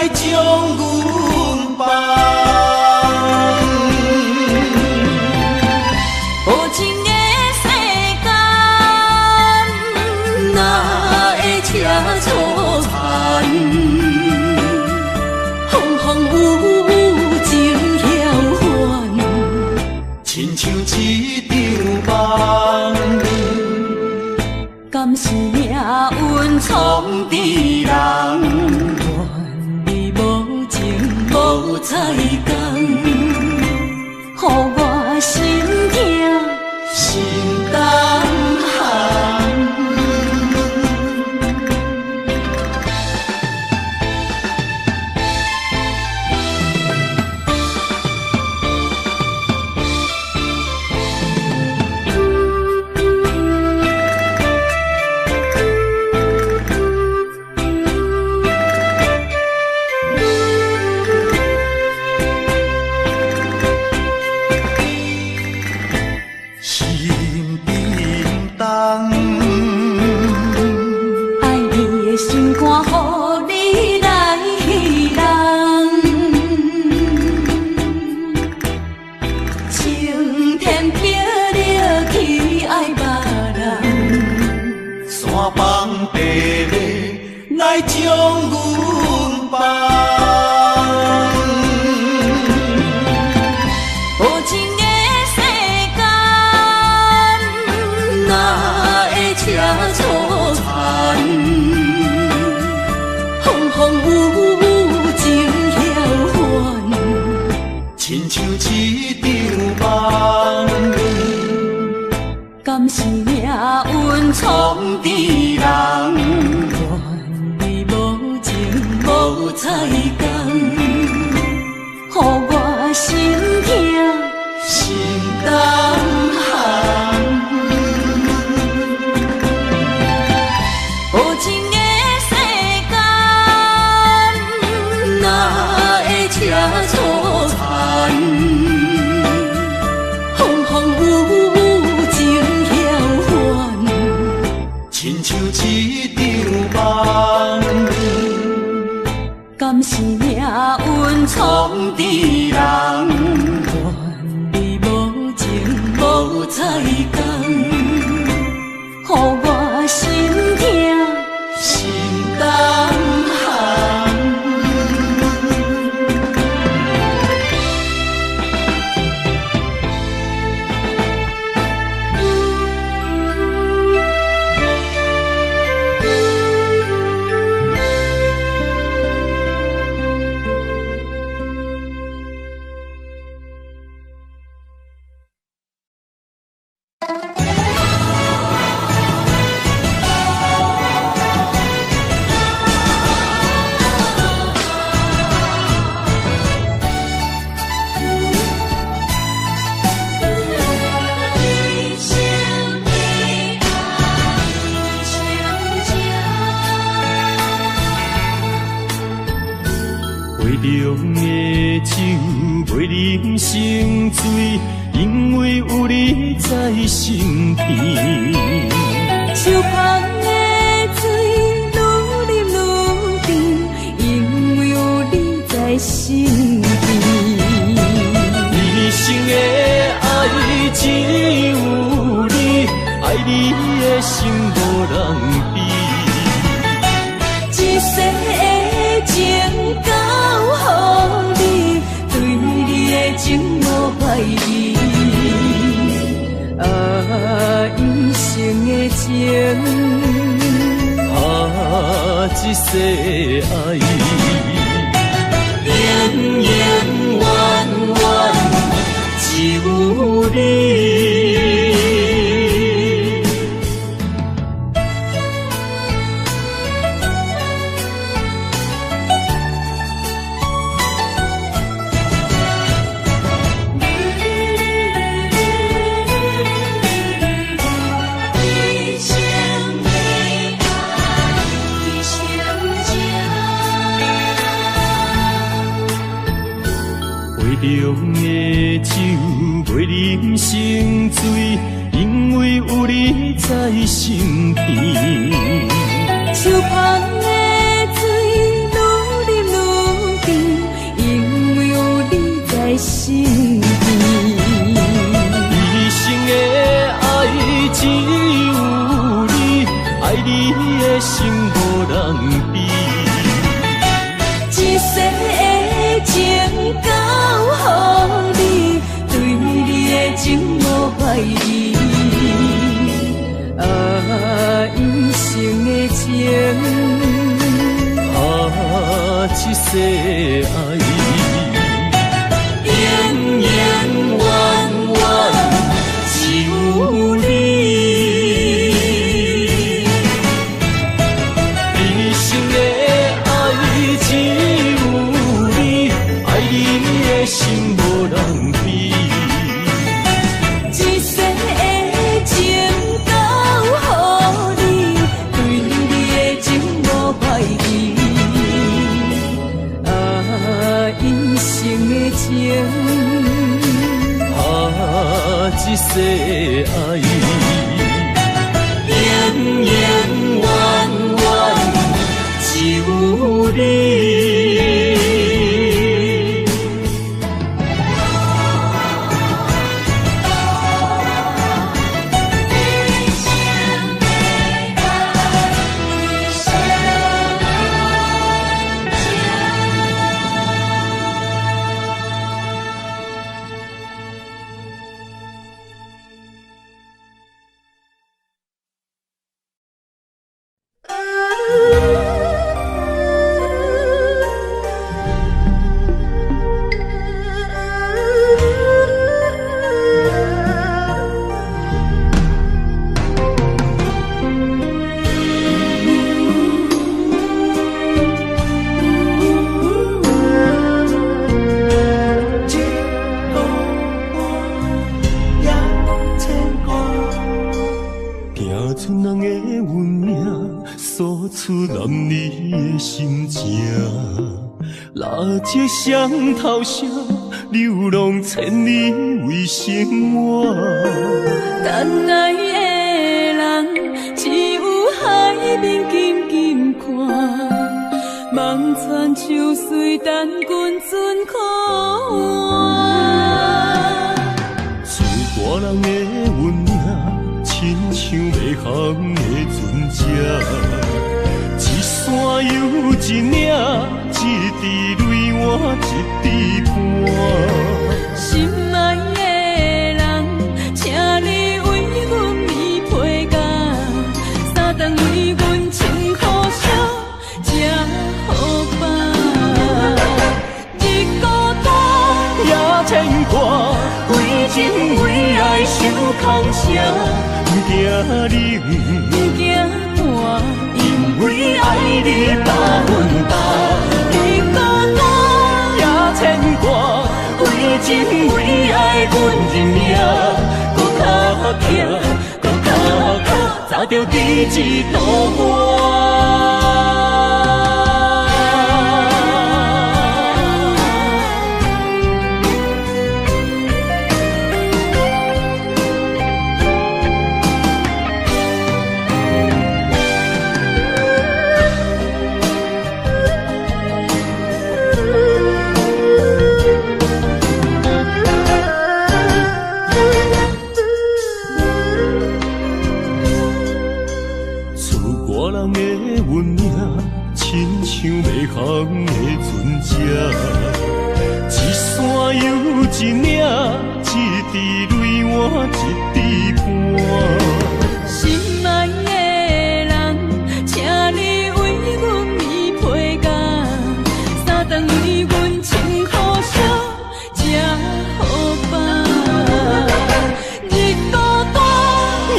来将阮放。无情的世间，哪会车错牵？风风雨雨情飘远，亲像一场梦。敢是命运闯伫人？愿你无情无彩工，予我心痛心胆寒。来将阮放。无情的世间，哪会车错牵？风风雨雨情飘远，亲像一场梦。敢是命运闯伫人？无彩工，予我心痛心胆寒。无情的世间，哪会车错牵？风风雨雨情飘远，亲像一场梦。敢是命运闯伫人？愿你无情无彩工，予我心痛心胆寒。杯中的酒袂啉成醉，因为有你在身边。手捧的水愈啉愈甜，因为有你在身边。一生的爱只有你，爱你的心无人比。一世的情交予你，对你的情无怀疑。一生的情，一世爱，永永远远只有你。杯中的酒袂啉成醉，因为有你在身边。手捧的水愈啉愈怀疑。啊，一生的情，啊，一世爱，永永远远只有你。一生的爱只有你，爱你的心无人比。一生的情交予你，对你的情无怀疑。啊，一生的情，啊，一世爱，永永远远只有你。这双头蛇流浪千里为生活，但爱的人只有海面静静看，望穿秋水等君准可换。自大人的运命，亲像袂航的船只，一山又一岭，一滴泪我一滴汗。心爱的人，请你为阮披被甲，三顿为阮穿苦烧，吃好饱。日孤单也牵挂，为情为爱受空城，不惊冷，不惊寒，因为爱你百分百。日孤单也牵挂，为情为爱阮认命，搁较疼，搁较靠，早着第一道我。像袂航的船只，一山又一岭，一滴泪我一滴汗。心爱的人，请你为阮披被甲，三顿为阮穿苦烧，吃好饱。日孤单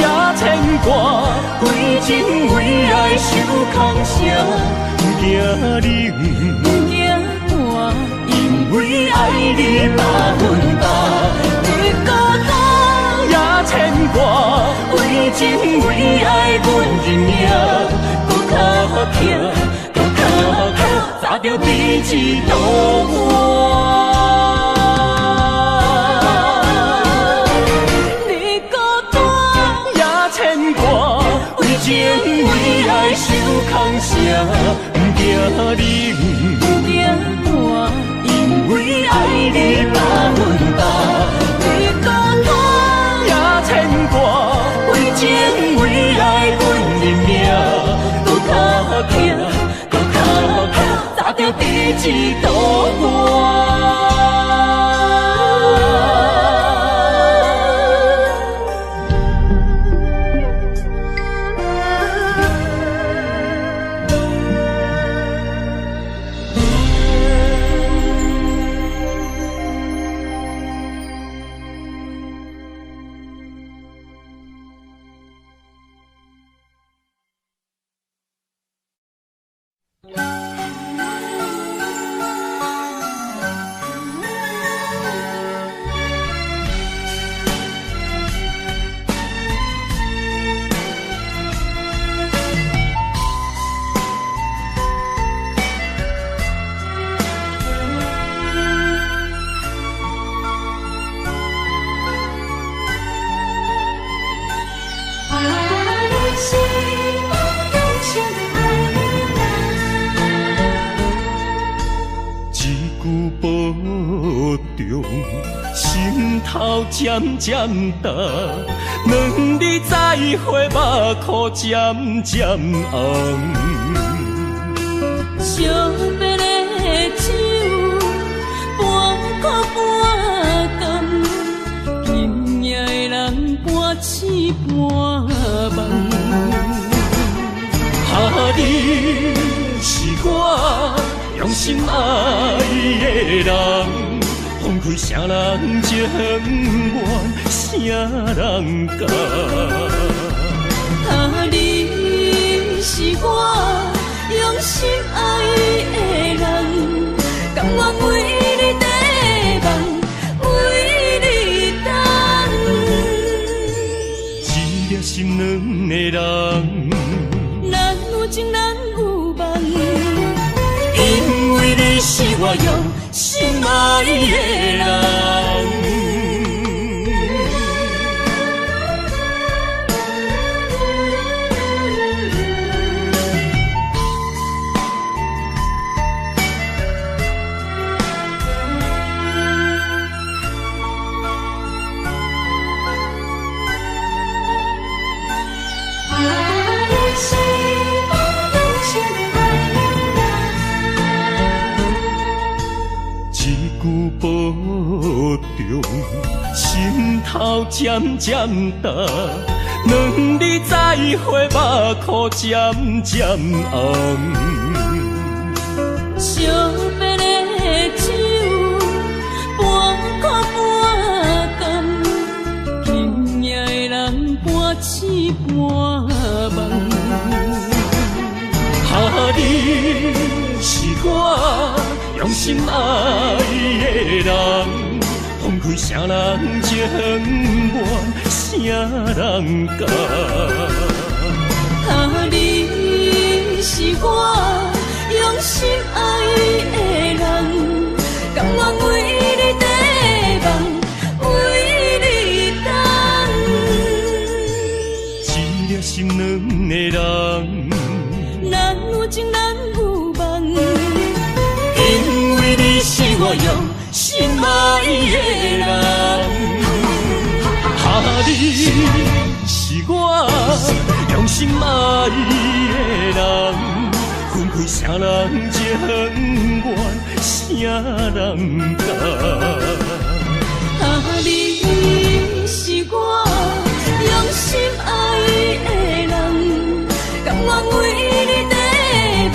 也牵挂，为情为爱受空城。不惊冷，不惊寒，因为爱你百分百。日孤单也牵挂，为情为爱阮认命，搁较疼，搁较靠，早着第一道我。日孤单也牵挂，为情为爱受空城。不惊冷，不惊寒，因为爱你百分百。日孤单也牵挂，为情为爱阮认命，搁较疼，搁较靠，早着第一道我。重，心头渐渐重，两字再会，目眶渐渐红。惜别的酒，半苦半甘，今夜的人半醒半梦。你是我用心爱的人，放开啥人情愿，啥人甘？你是我用心爱的人，甘愿为你地梦，为你等。一粒心两个人，咱有情咱有梦，因为你是我用心爱的人。保重，心头渐渐重，两字再会，目眶渐渐红。惜别的酒，半苦半甘，今夜的人半醒半梦。你是我用心爱的人，放开啥人情愿，啥人甘？你是我用心爱的人，甘愿为你地梦，为你等。一粒心两个人，咱有情咱有梦，因为你是我用心爱的人。你是我用心爱的人，分开啥人情愿，啥人甘？你是我用心爱的人，甘愿为你地梦，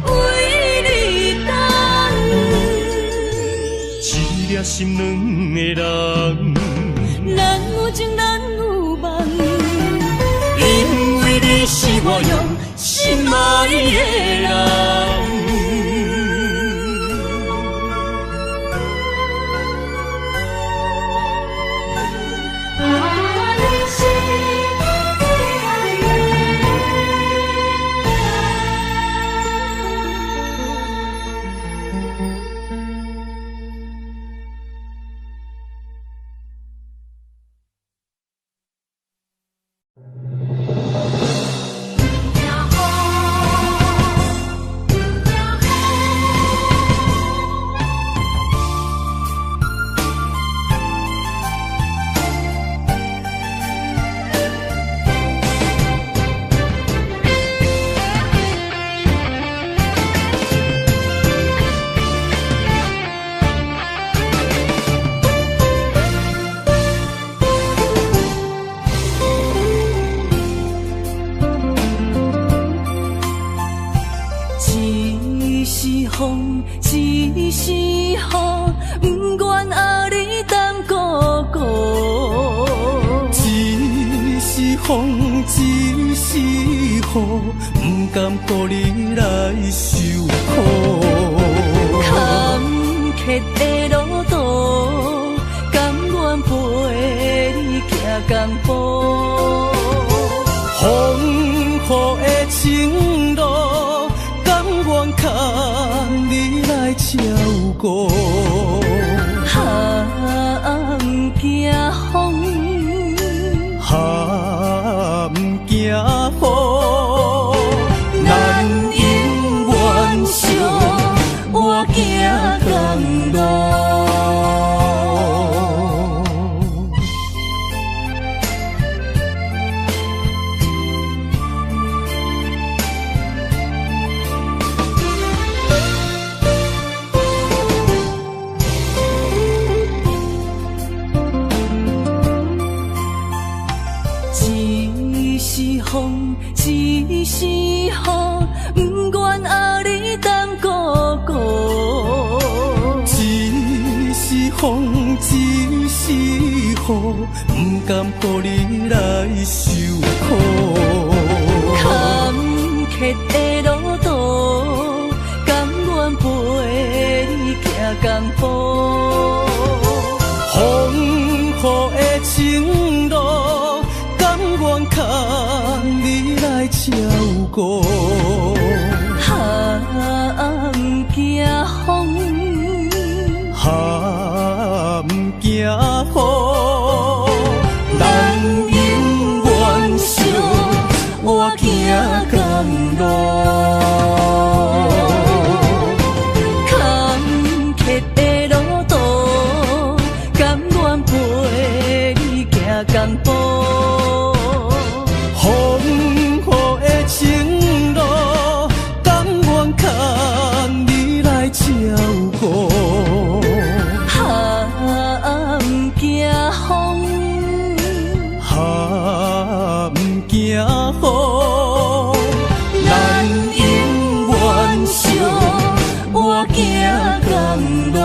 为你等。一粒心两个人，咱有情咱有梦，因为你是我用心爱的人。一是雨，不愿阿你等孤孤。一是风，一是雨，不甘顾你来受苦。坎坷的路途，甘愿陪你行江步。风雨的情路，甘愿牵你来照顾。不惊风，不惊雨，咱永远相，我行同路。风只是雨，不甘予你来受苦。坎坷的路途，甘愿陪你行同步。风雨的情路，甘愿牵你来照顾。不惊风，不惊雨，人永远相我行同路。坎坷的路途，甘愿陪你行同步。风雨的情路，甘愿牵你来照顾。不惊风，不惊雨，咱永远相我行同路。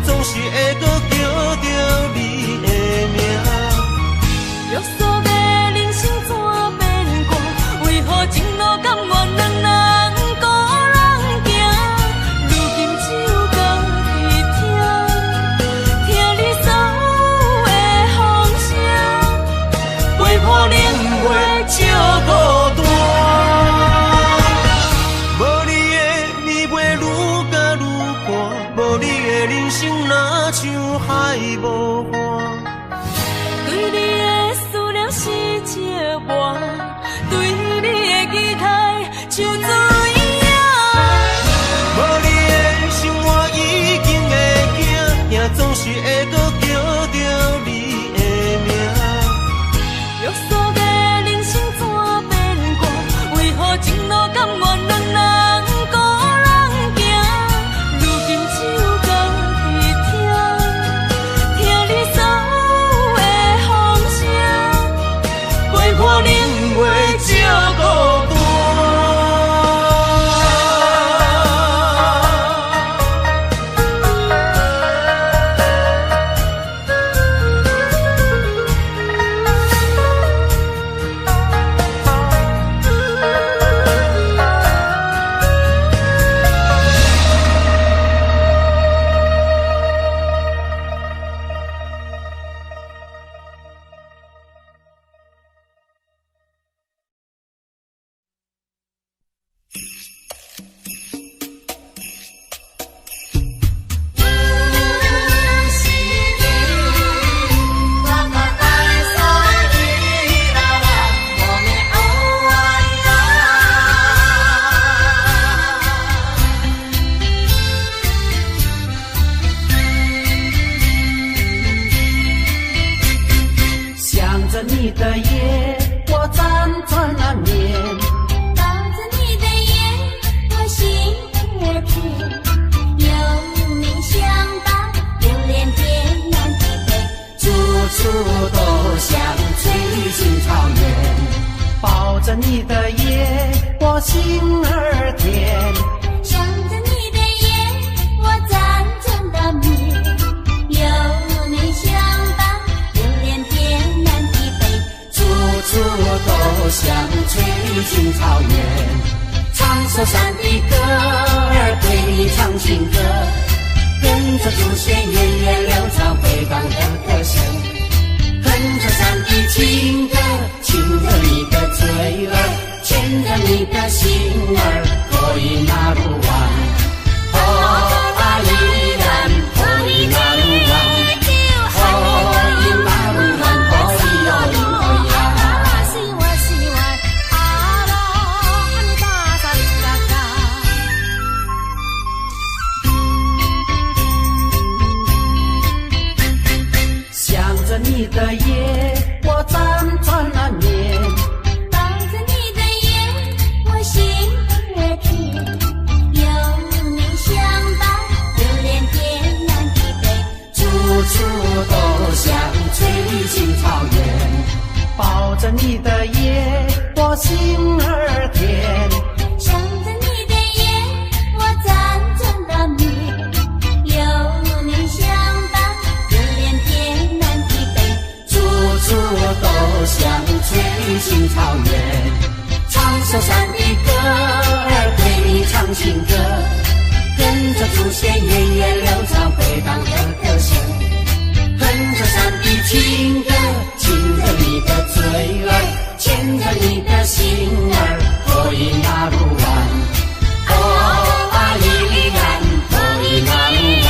总伴，无你的人生哪像海无岸。对你的思念是一碗，对你的期待像水影。无你的生活已经会惊，也总是会搁叫着你的名。约束的人生怎变卦？为何前路甘愿两人孤人行？如今只有家己听你所有的风声，陪我领会这孤单。你的夜，我辗转难眠。抱着你的眼，我心儿甜。有你相伴，流连天南地北，处处都像翠青草原。抱着你的夜，我心儿甜。想着你的夜，我辗转难眠。有你相伴，流连天南地北，处处都像翠青草原。唱首山的歌儿，对你唱情歌，跟着祖先源远流长回荡的歌声，哼着山的情歌，亲着你的嘴儿，牵着你的心儿，可以那路弯，哦啊依然可以那路弯。你的夜，我辗转难眠。抱着你的夜，我心儿甜。有你相伴，流连天南地北，处处都像翠青草原。抱着你的夜，我心儿甜。想着你的夜，我辗转难眠。有你相伴，流连天南地北，处处都像翠青草原。唱首山的歌儿，对你唱情歌，跟着祖先源远流长回荡的歌声，哼着山的情歌，亲着你的嘴儿，牵着你的心儿，可以那路弯，哦啊依然可以那路弯。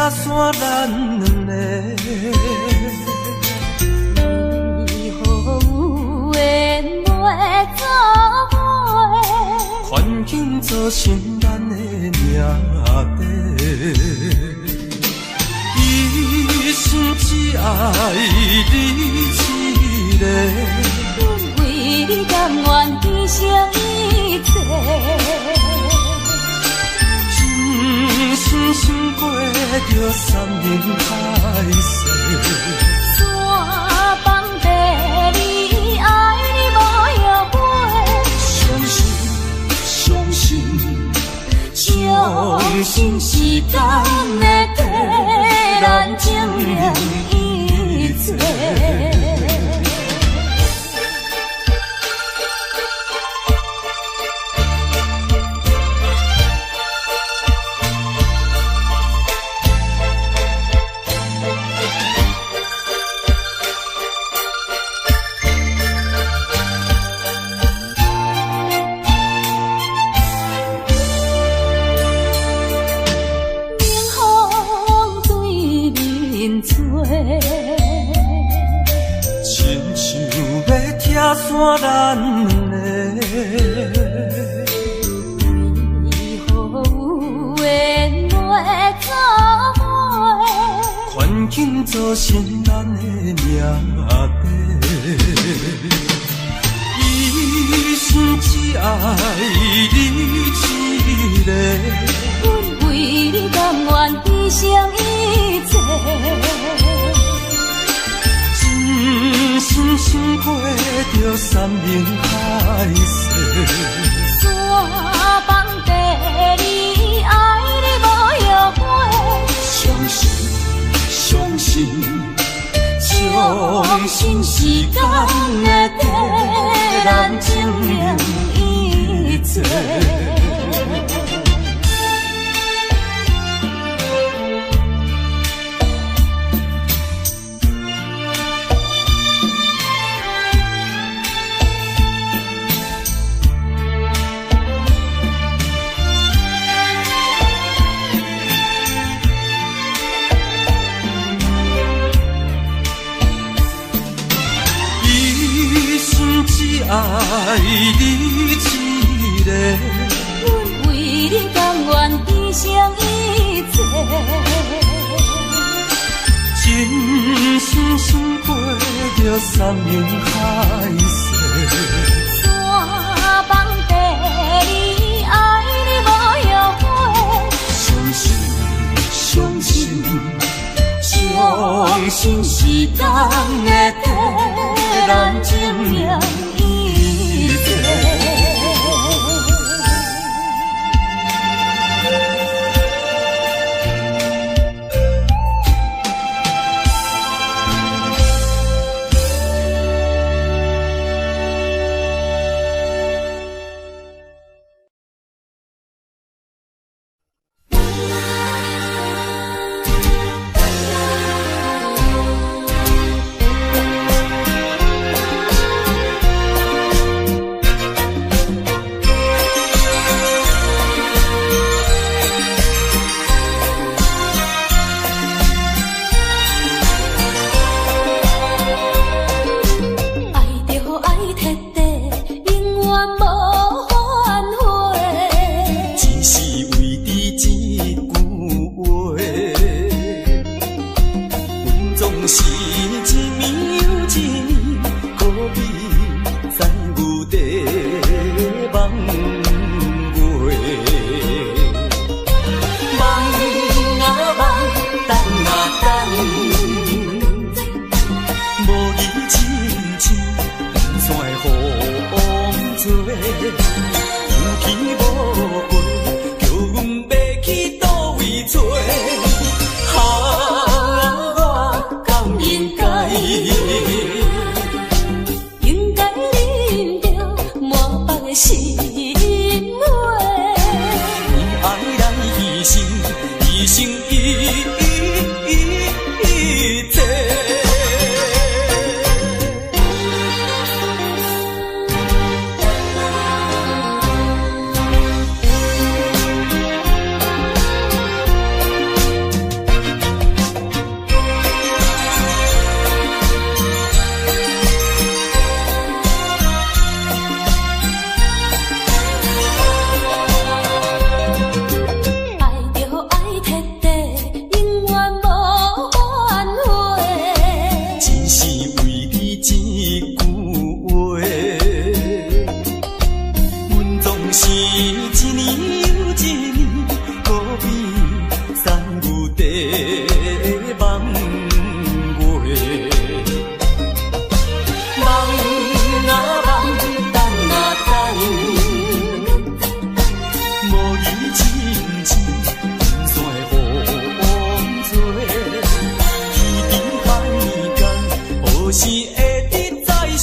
散咱两个。为何有缘袂做伙？环境造成咱的命底。一生只爱你一个。为你甘愿牺牲一切，真心想过着山盟海誓，山崩地离，爱你无后悔。相信时间会替咱证明一切。散咱两个，为何有缘袂做伙？环境造成咱的命底。一生只爱你一个，阮为你甘愿牺牲一切。真心想过着山盟海誓，山崩地离，爱你无后悔。相信时间会替咱证明一切。爱你一个，阮为你甘愿牺牲一切，真心想过着山盟海誓，山崩地离，爱你无后悔。相信时间会替咱证明一切。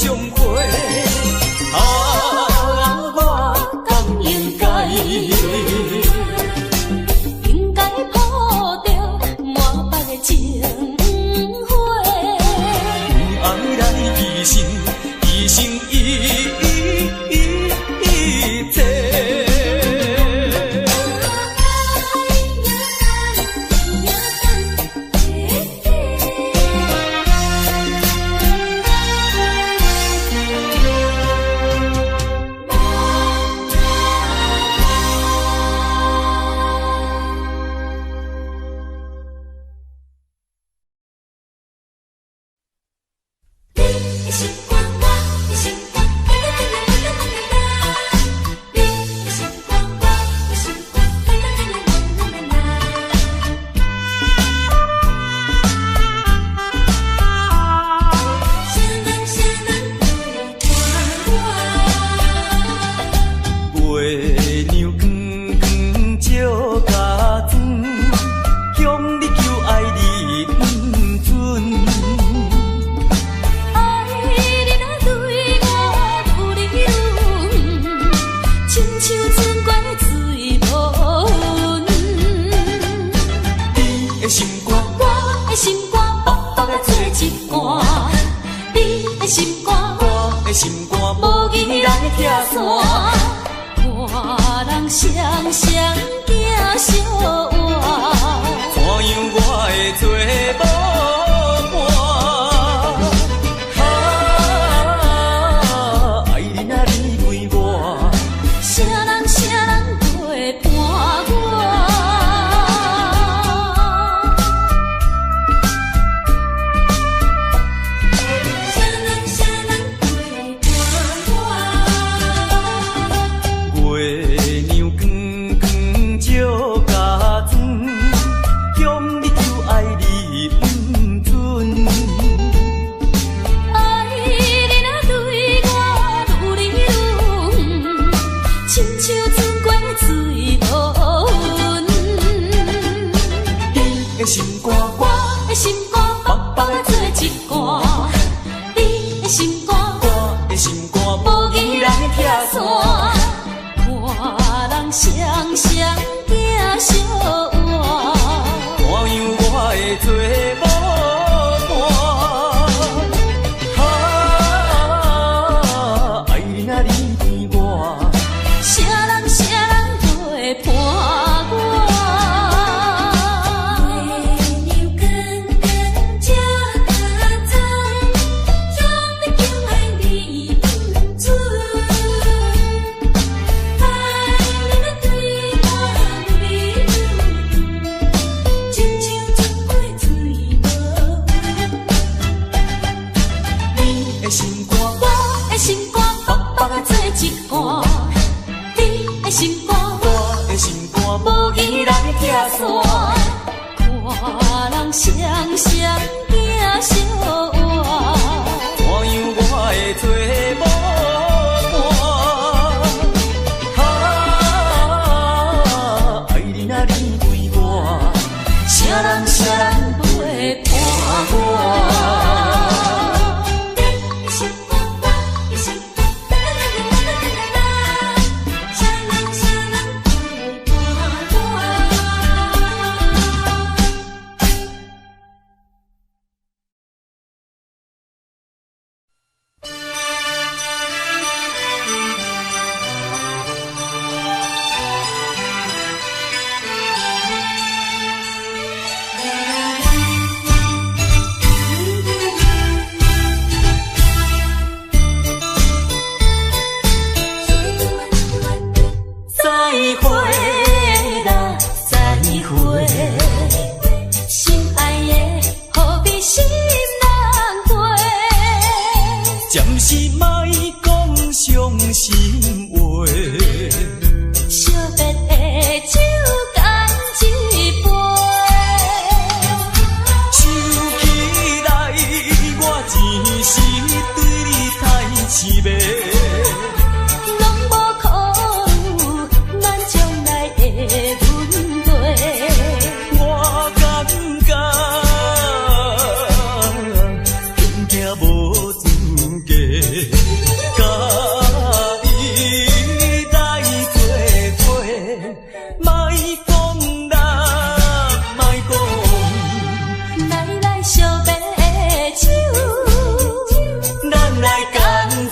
相会。我敢应该抱着满腹的情花，爱来一生，一生一切。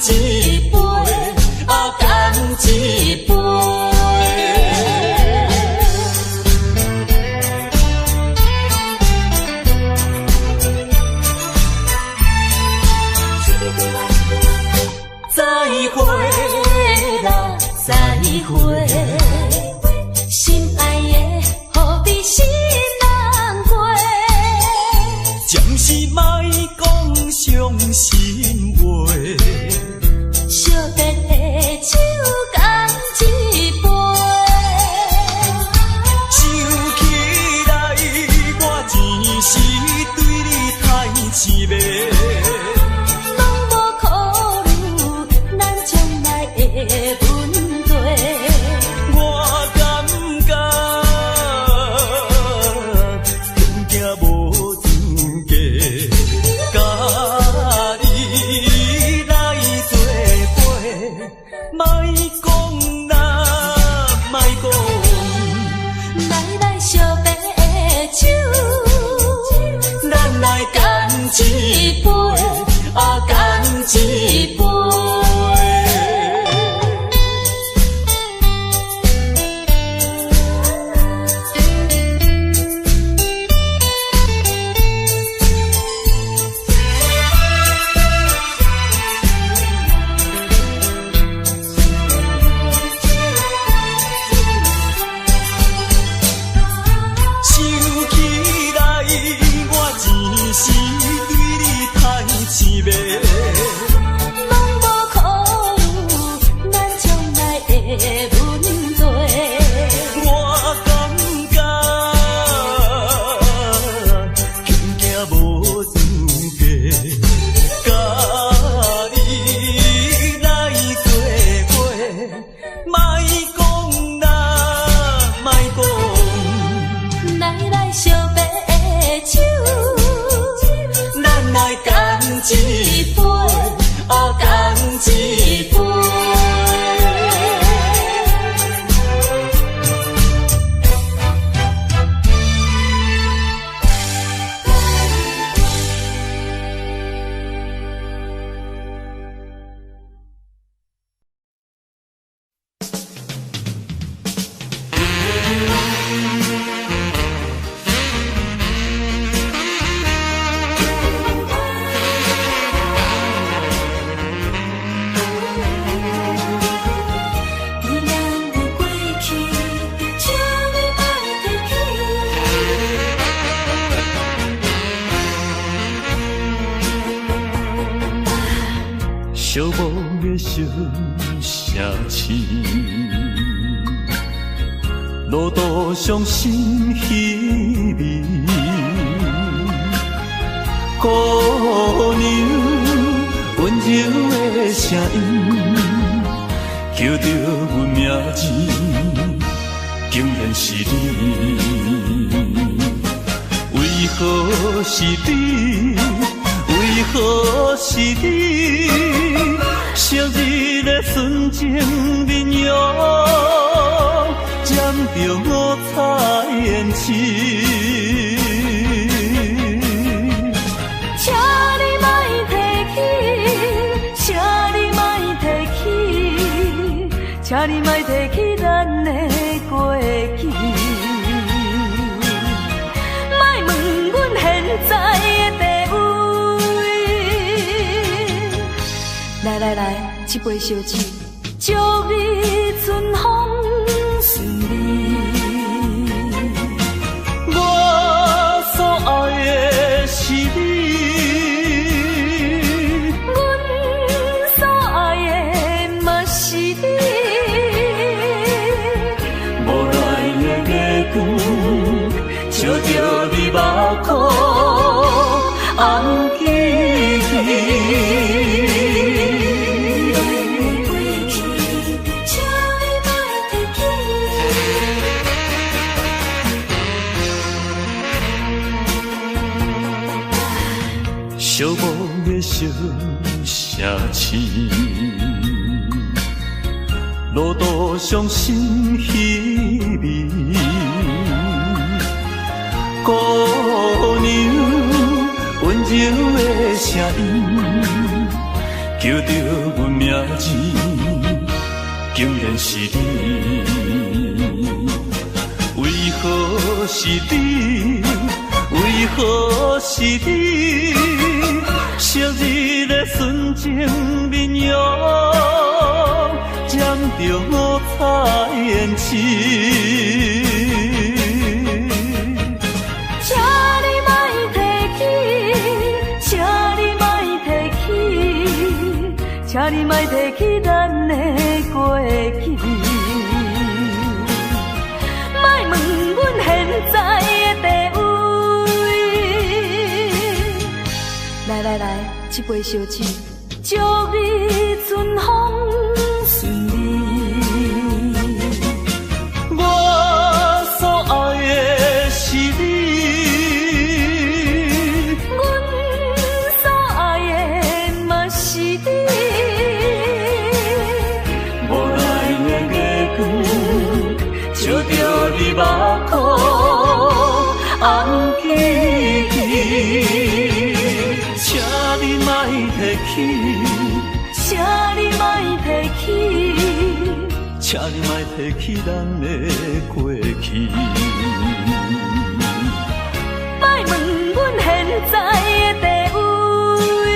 一杯，干一杯。再会啦，再会，心爱的，何必心难过？暂时莫讲伤心话，惜别的酒干一杯。想起来，我前时对你太痴迷。一杯，干一杯。一杯，干一杯。寂寞的小城市，路途上心稀微，姑娘温柔的声音，叫着阮名字，竟然是你。为何是你？为何是你？昔日的纯情面容，渐着五彩胭脂。请你莫提起，请你莫提起，请你莫提起咱的过去。莫问阮现在的地位。来，一杯烧酒，祝你春风顺利。我所爱的是你，阮所爱的嘛是你。无奈的月光，照着你目眶，红记忆。寂寞的小城市，路途上心稀微，姑娘温柔的声音，叫叫着阮名字，竟然是你。为何是你？为何是你？昔日的纯情面容，染着五彩胭脂。请你莫提起，请你莫提起，请你莫提起咱的过去。莫问阮现在的地位。来，这杯烧酒，祝你春风顺利。我所爱的是你，阮所爱的嘛是你。无奈的月光，照着你目眶红起起。请你莫提起，请你莫提起，请你莫提起咱的过去。莫问阮现在的地位。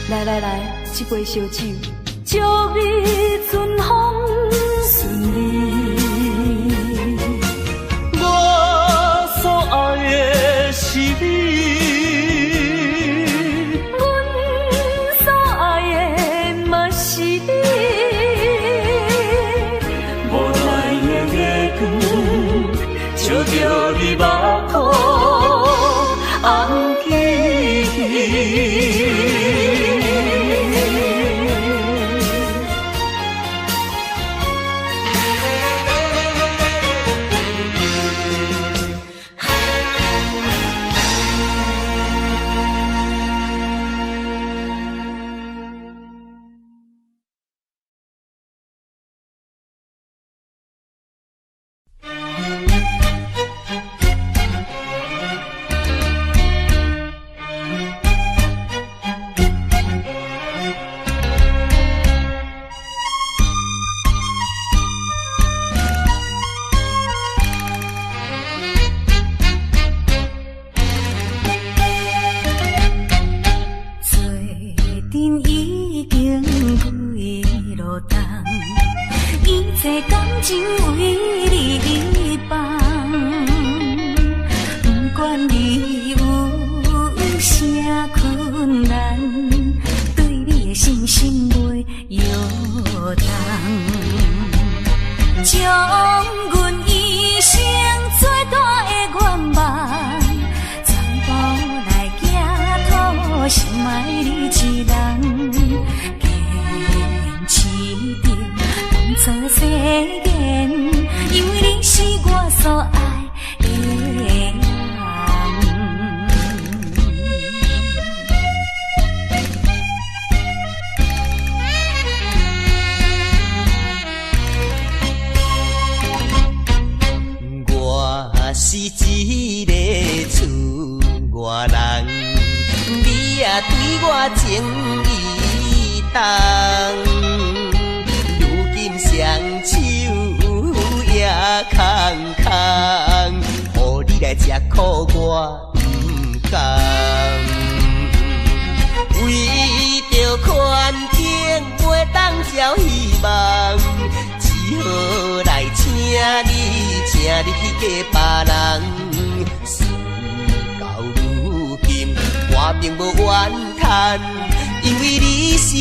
来，这杯烧酒，祝你春风顺利。我所爱的是你。照着你目眶红起起。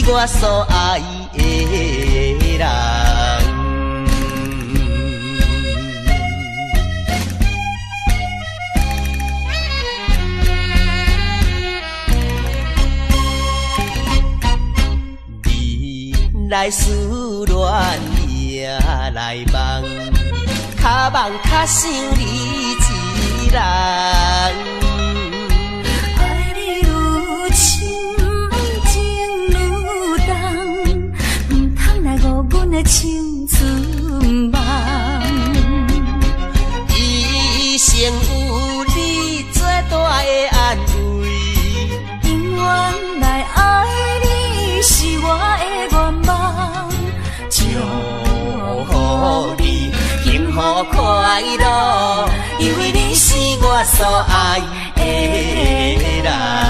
我所爱的人，你来思恋也来梦，较梦较想你一人。青春梦，一生有你最大的安慰，永远来爱。所爱的人。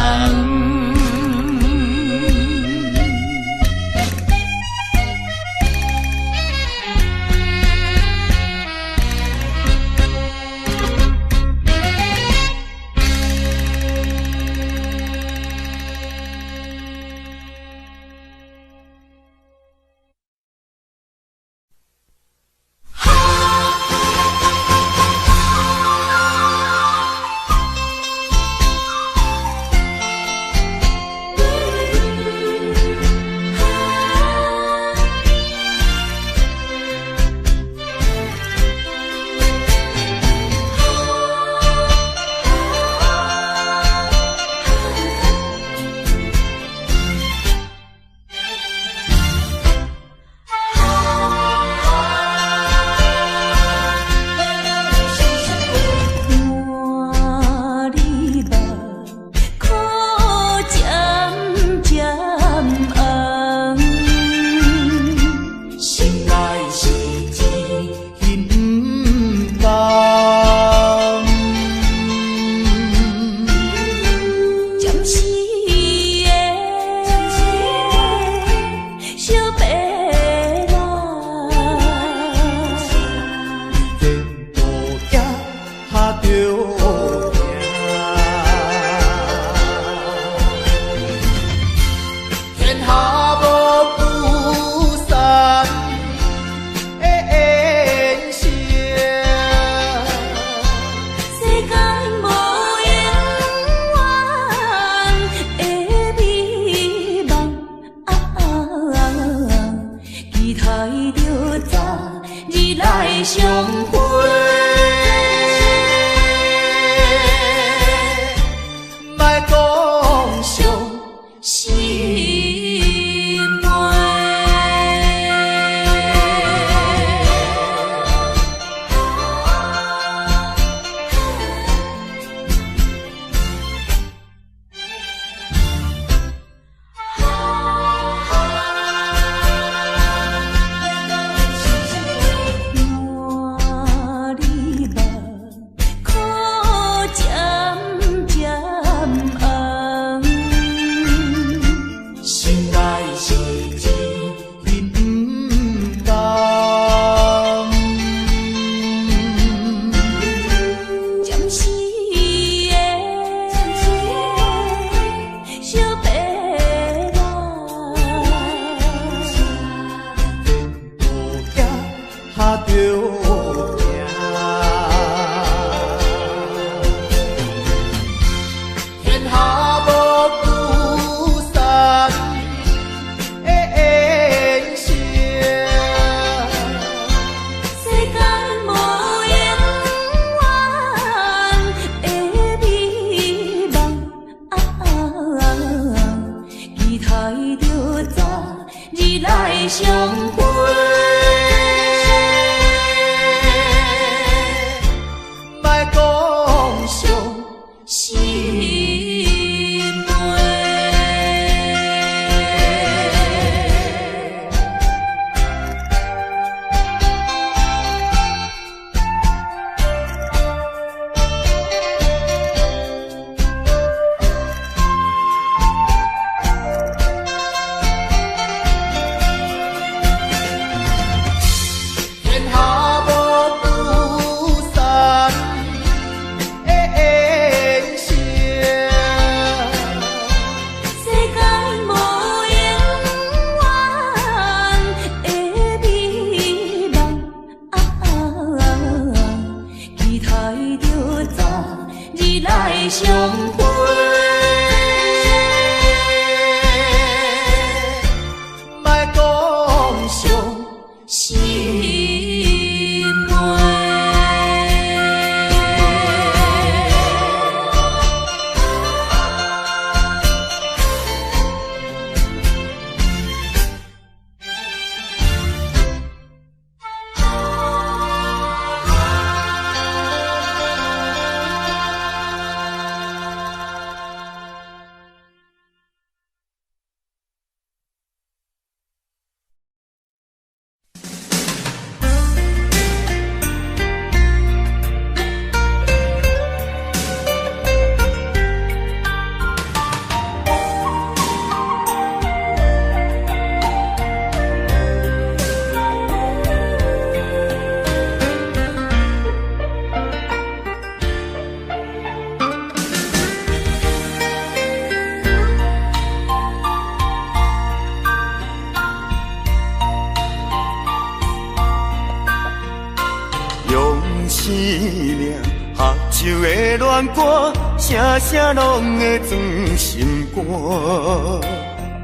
酒的恋歌，声声拢会装心肝。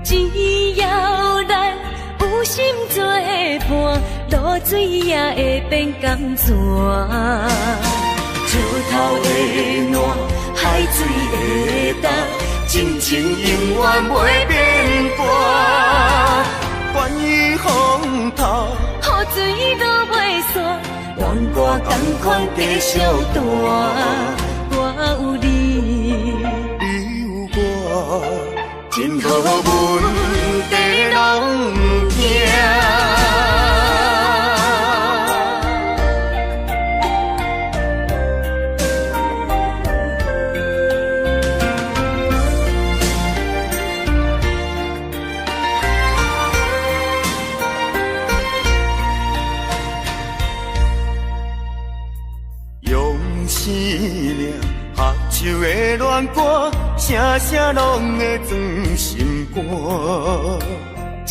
只要咱有心作伴，露水也会变甘泉。石头的烂，海水的干，真情永远袂变卦。关于风头，雨水都袂散，恋歌同款继续弹。我有你，你有我，真好阮地拢行。合唱的恋歌，声声拢会装心肝。只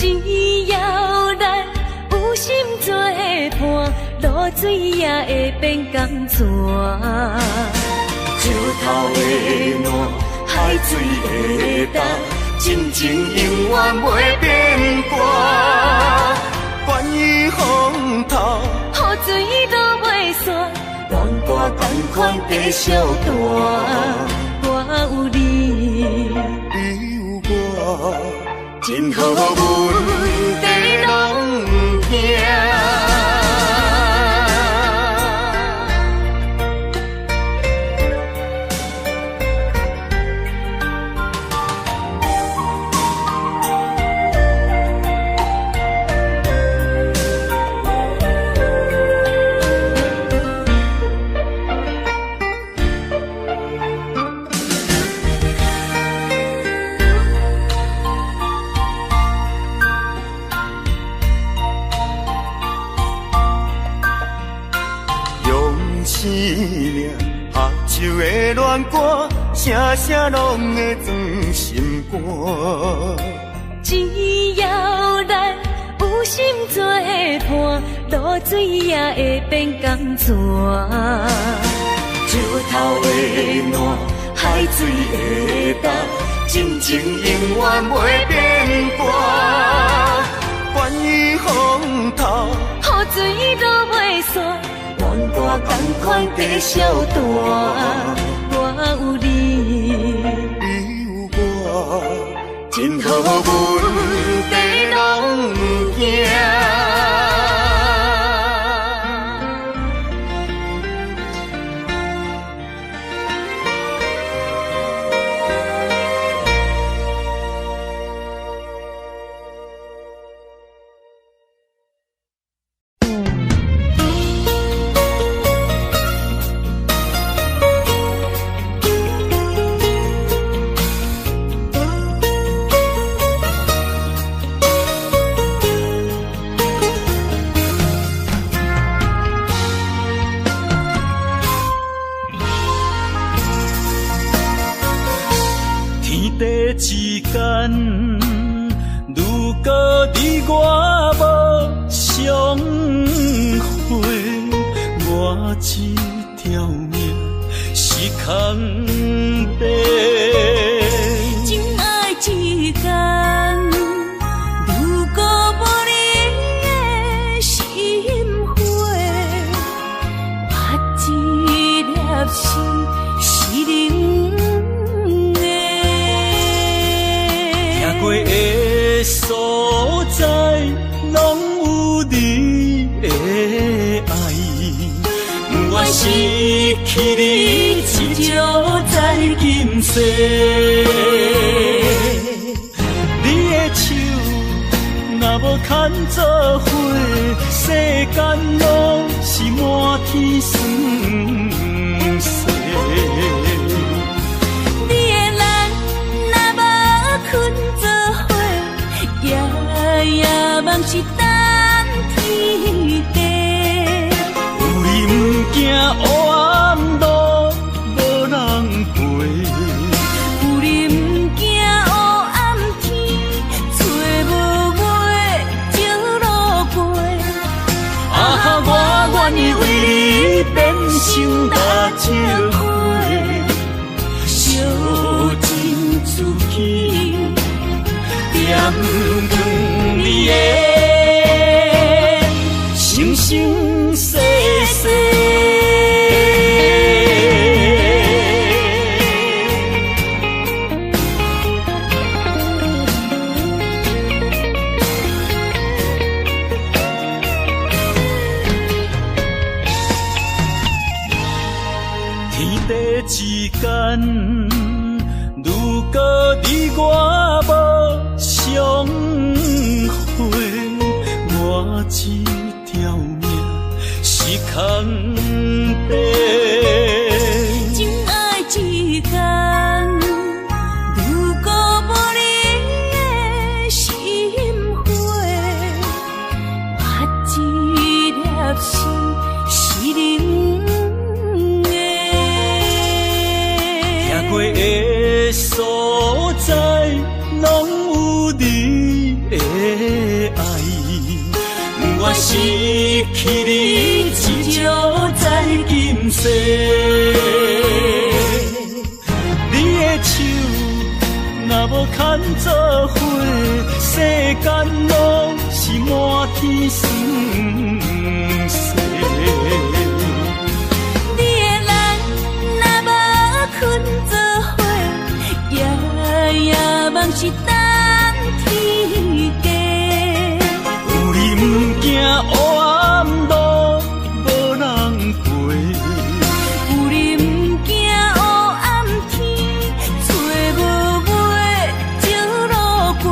要咱有心作伴，露水也会变甘泉。石头的烂，海水的干，真情永远袂变卦。关于风头，雨水都袂散，恋歌同款继续弹。我有你，你有我，真好阮地拢行。合唱的恋歌，声声拢会装心肝。只要咱有心作伴，露水也会变甘泉。石头的烂，海水的干，真情永远袂变卦。关于风头，雨水都袂散，恋歌同款继续弹。我有你，你有我，真好阮地拢行。如果你我无相会，我这条命是空白。真爱一天，如果无你的心花，我这粒心是冷的。行过的所在，拢有你的爱，不愿失去你，只少在今世。你的手若无牵做伙，世间拢是满天酸涩。你的咱若无困做伙，夜梦是等天地。有你不惊黑暗路无人陪，有你不惊黑暗天，找无尾石路过。啊，我愿意为你变成大石花。毋光你的生生世世。之间，如果你我无相会，我这条命是空白。情爱之间，如果无你的心花，我这粒心是冷。过的所在，拢有你的爱。我失去你，只少在今世。你的手若无牵做伙，世间拢是满天酸涩。梦是等天家，有你不惊黑暗路无人陪，有你不惊黑暗天找无尾少路过。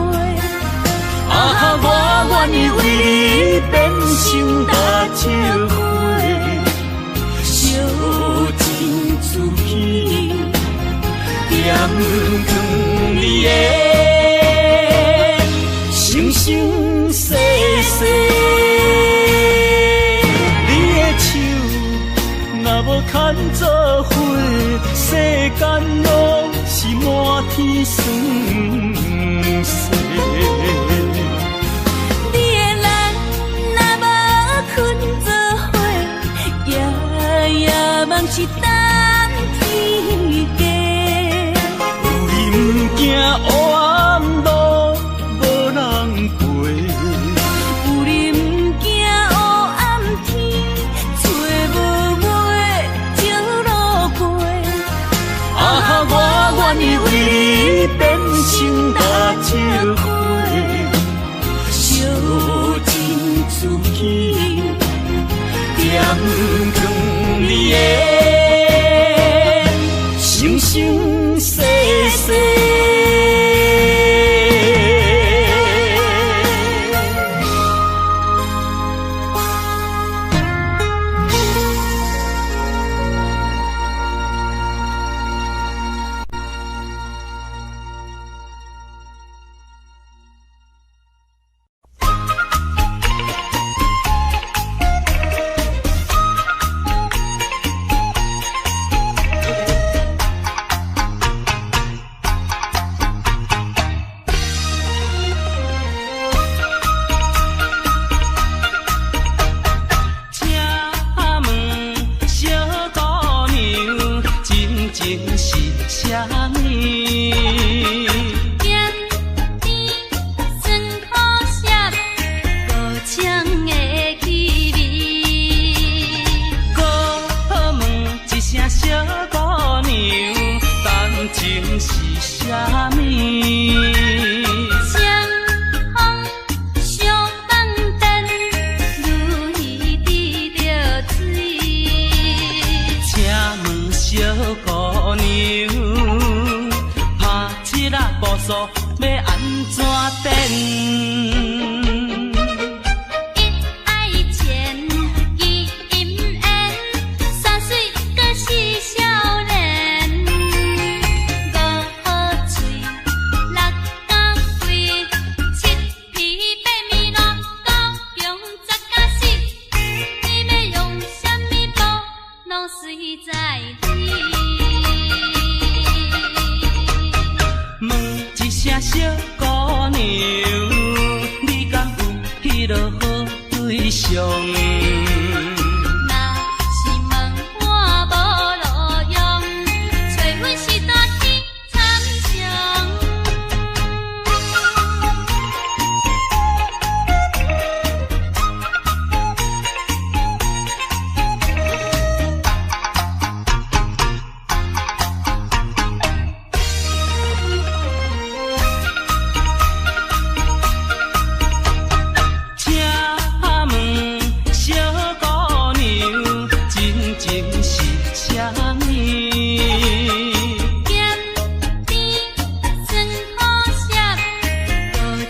啊哈，我愿意为你变成大笑花，烧尽自己，点光。你的生生世世，你的手若无牵做伙，世间拢是满天酸涩。你的人若无困做伙，夜夜梦是等天家。惊黑暗路无人陪，有你不惊黑暗天找无尾少路过。啊哈，我愿意为你变成大笑花，烧尽自己，点光你的生生世世。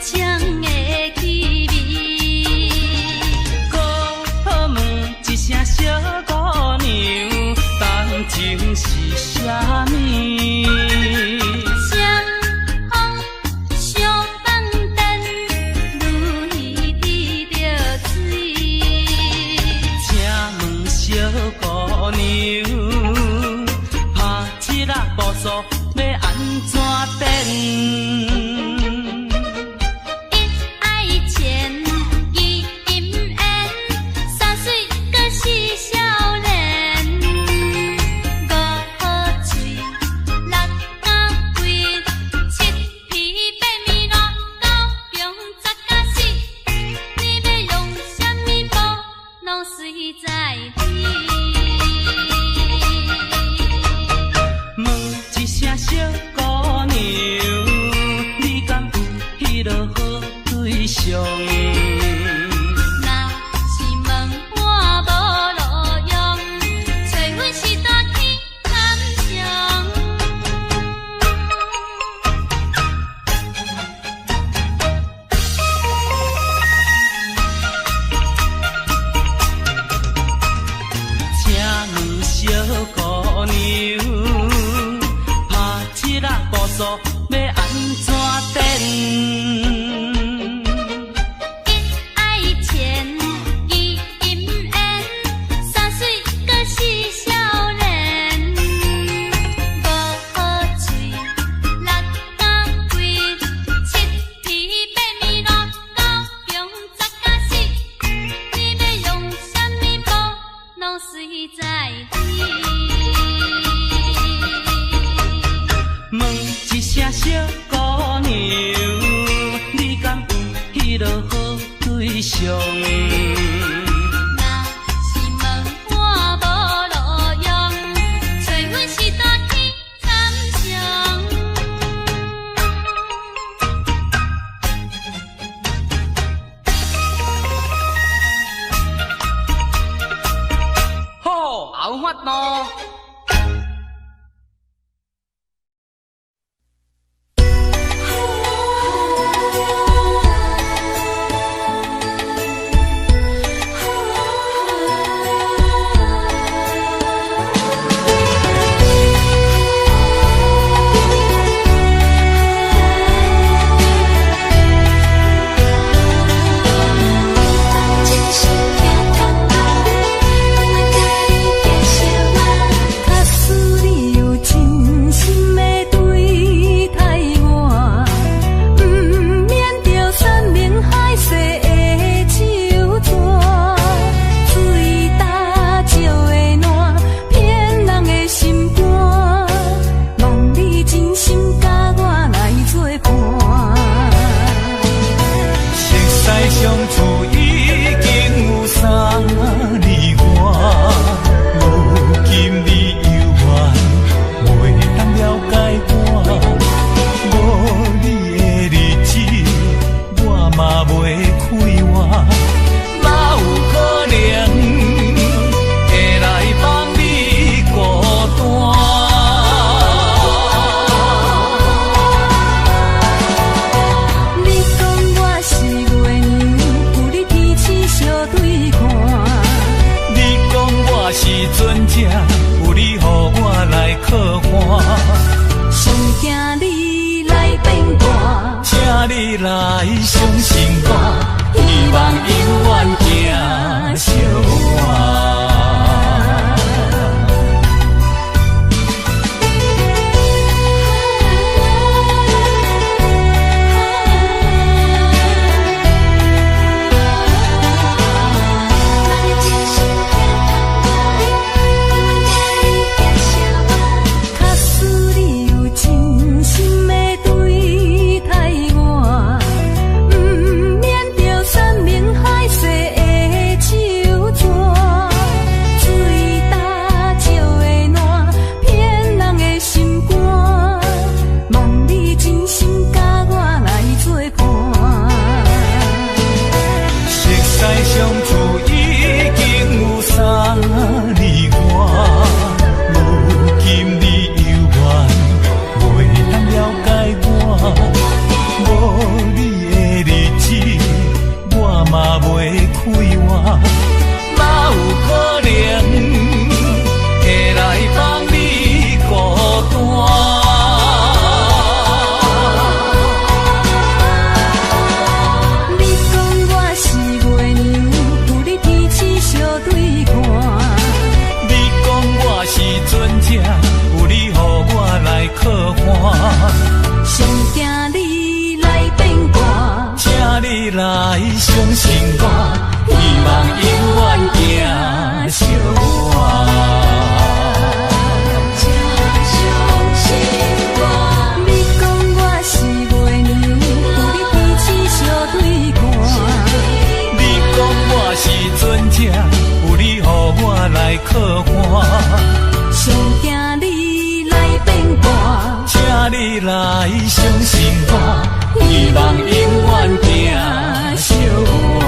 香的气味。搁问一声小姑娘，感情是啥物？双风相放灯，如鱼滴着水。请问小姑娘，拍七仔步数要安怎变？一爱钱，二金烟，三水阁是少年。五好嘴，六眼贵，七皮八面乱，九强十甲死。你要用什么布，拢随在你。问一声小姑娘，你敢有迄落好对象？若是问我无路用，找阮是大天参详。请问小姑娘，拍七仔步数要安怎变？一爱钱，二金烟，三水阁是少年。五好嘴，六眼贵，七皮八面乱，九强十甲死。你要用什么布，拢随在你。问一声小姑娘，你敢有迄落好对象？若是问我无路用，找阮是大天参详。好，有法度。你来相信我，希望永远行相伴。你来相信我，希望永远行相伴。你讲我是袂娘，有你彼此相对看。你讲我是船只，有你予我来靠岸。上惊你来变卦，请你来相信我，希望永远行相伴。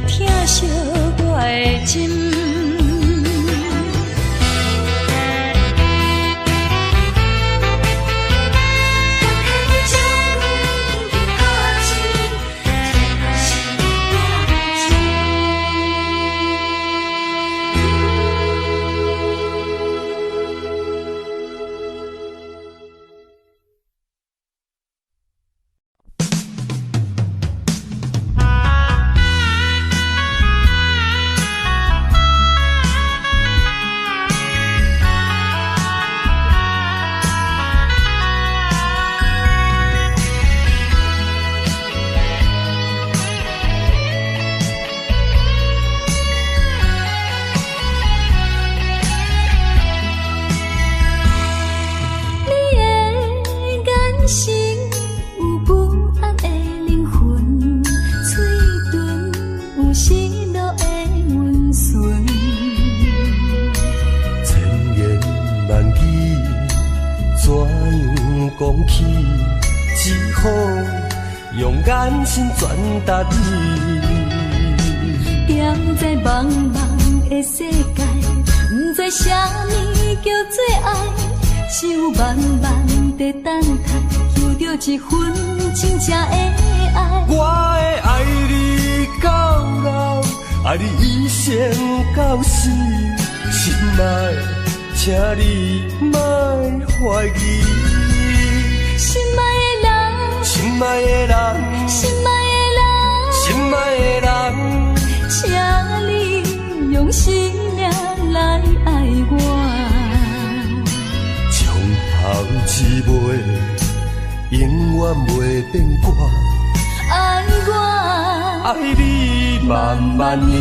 疼惜我的心。用眼神传达你。踮在茫茫的世界，不知啥物叫做爱，只有慢慢地等待，求着一份真正的爱。我会爱你到老，爱你一生到死，心爱，请你莫怀疑。心爱的人，心爱的人，心爱的人，心爱的人，请你用生命来爱我。从头至尾，永远袂变卦。爱我，爱你万万年。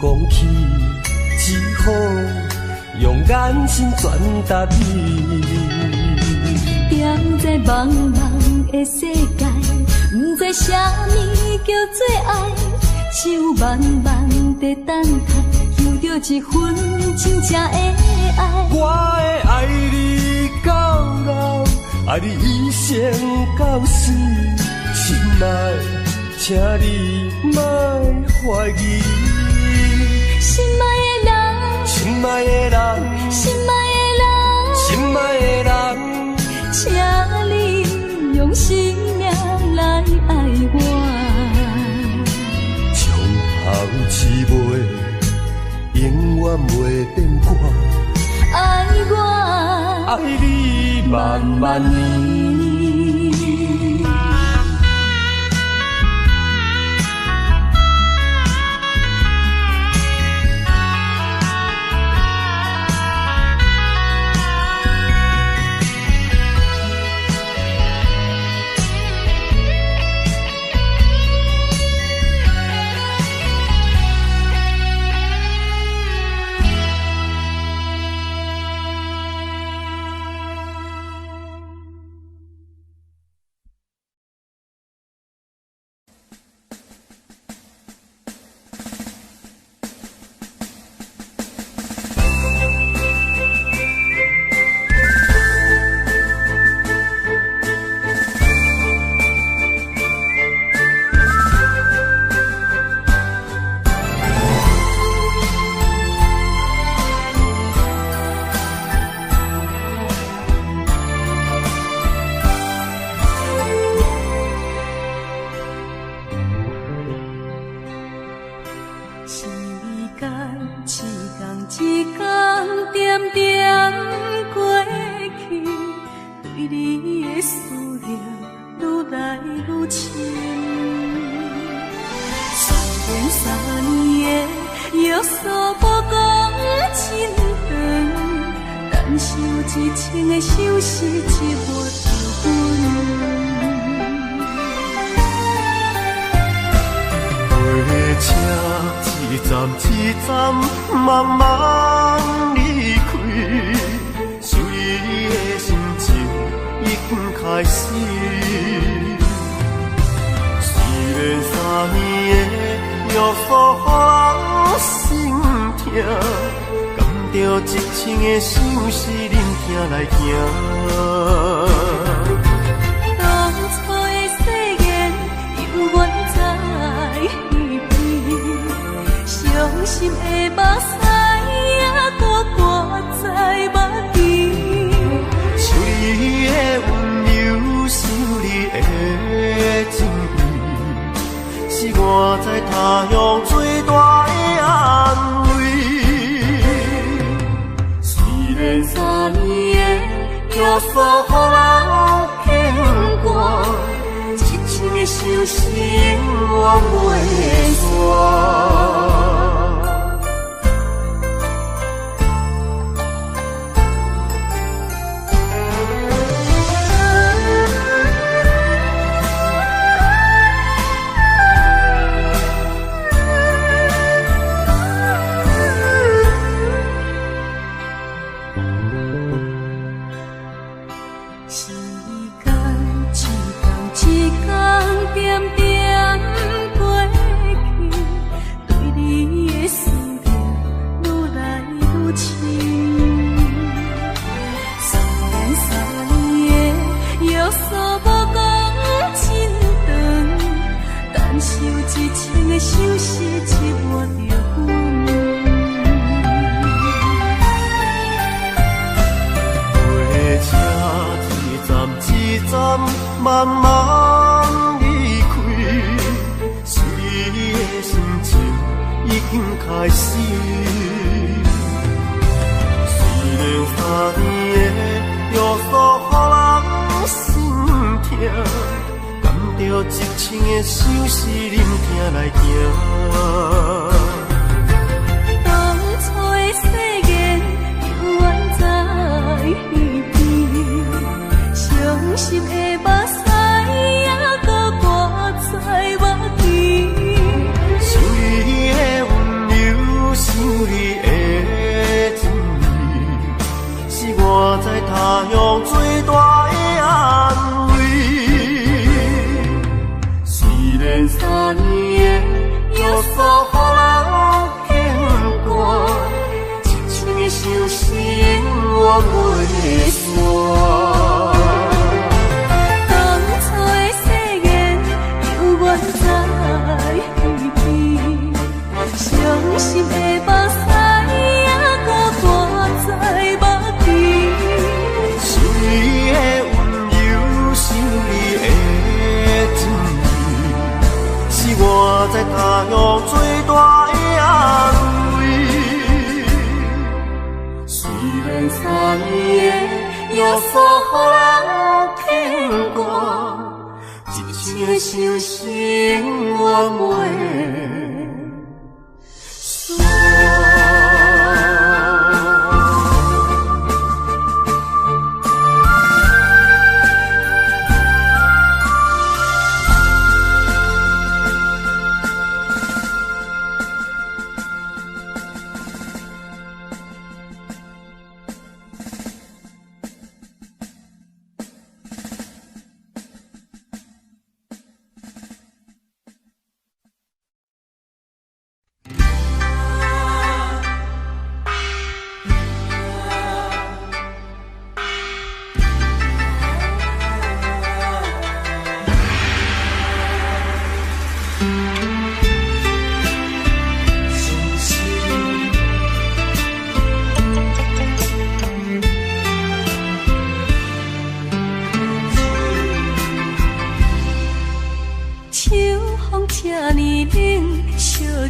讲起，只好用眼神传达你。踮在茫茫的世界，不知啥物叫做爱，只有慢慢地等待，求着一份真正的爱。我会爱你到老，爱你一生到死，心爱，请你莫怀疑。心爱的人，心爱的人，心爱的人，心爱的人，请你用生命来爱我。从头至尾，永远袂变卦。爱我，爱你万万年。想生活袂煞。慢慢离开，是你的心情已经开始。虽然3年的约束，予人心痛，甘着一生的相思，忍痛来行。当初的誓言，永远在耳边，伤心的目屎也搁挂在目前。想你的温柔，想你的甜蜜，是我在他乡最大的安慰。虽然3年的约束，予人牵挂，一生的相思我袂煞。伤心的目屎也搁挂在目前。想你的温柔，想你的甜蜜，是我在他乡最大的安慰。虽然3年的约束，予人牵挂，一生的相思我袂。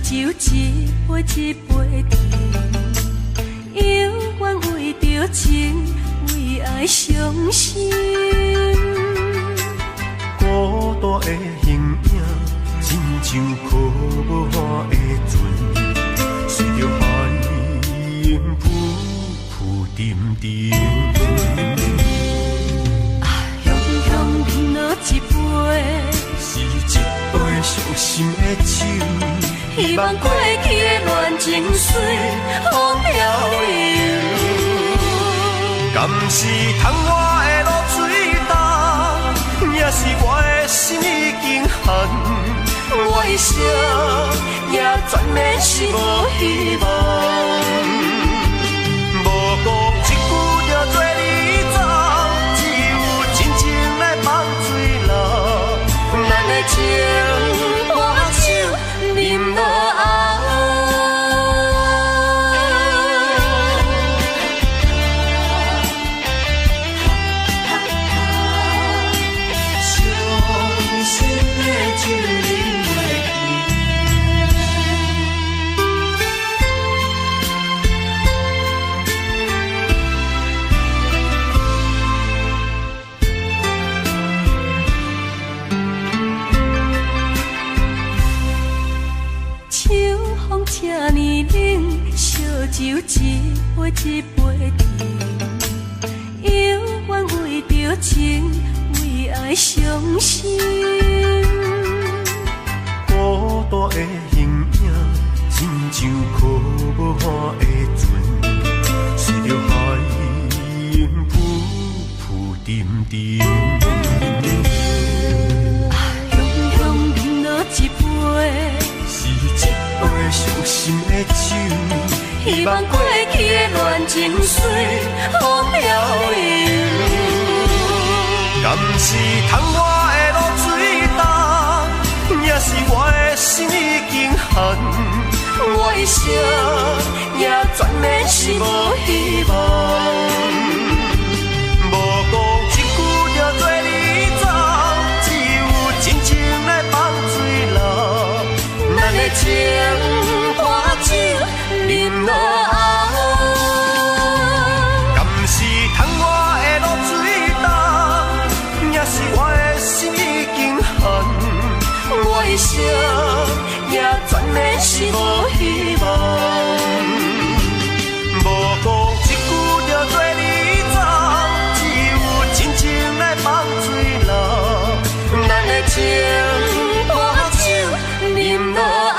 酒一杯一杯甜，永远为着情，为爱伤心。孤单的形影，亲像可无岸的船，随着海涌浮浮沉沉。雄雄饮落一杯，是一杯伤心的酒。希望过去的恋情水风飘悠，敢是窗外的露水重，也是我的心已经寒。我一生也全然是无希望，无讲一句就做你走，只有真情来放水流，咱的情伴手饮落后。这呢冷，烧酒一杯一杯甜，犹原为着情，为爱伤心。孤单的形影，亲像可无岸的船，随着海涌浮浮沉沉。雄雄饮落一杯，是一杯伤心的酒，希望过去的恋情水好了悠。敢是窗外的露水重，也是我的心已经寒。我的声也全然是无希望。无讲一句就做你走，只有真情来放水流。咱的情伴酒饮落喉，敢是窗外的露水重，也是我的心已经寒。我的声也全然是无希望。无讲一句就做你走，只有真情来放水流。咱的情伴酒饮落喉。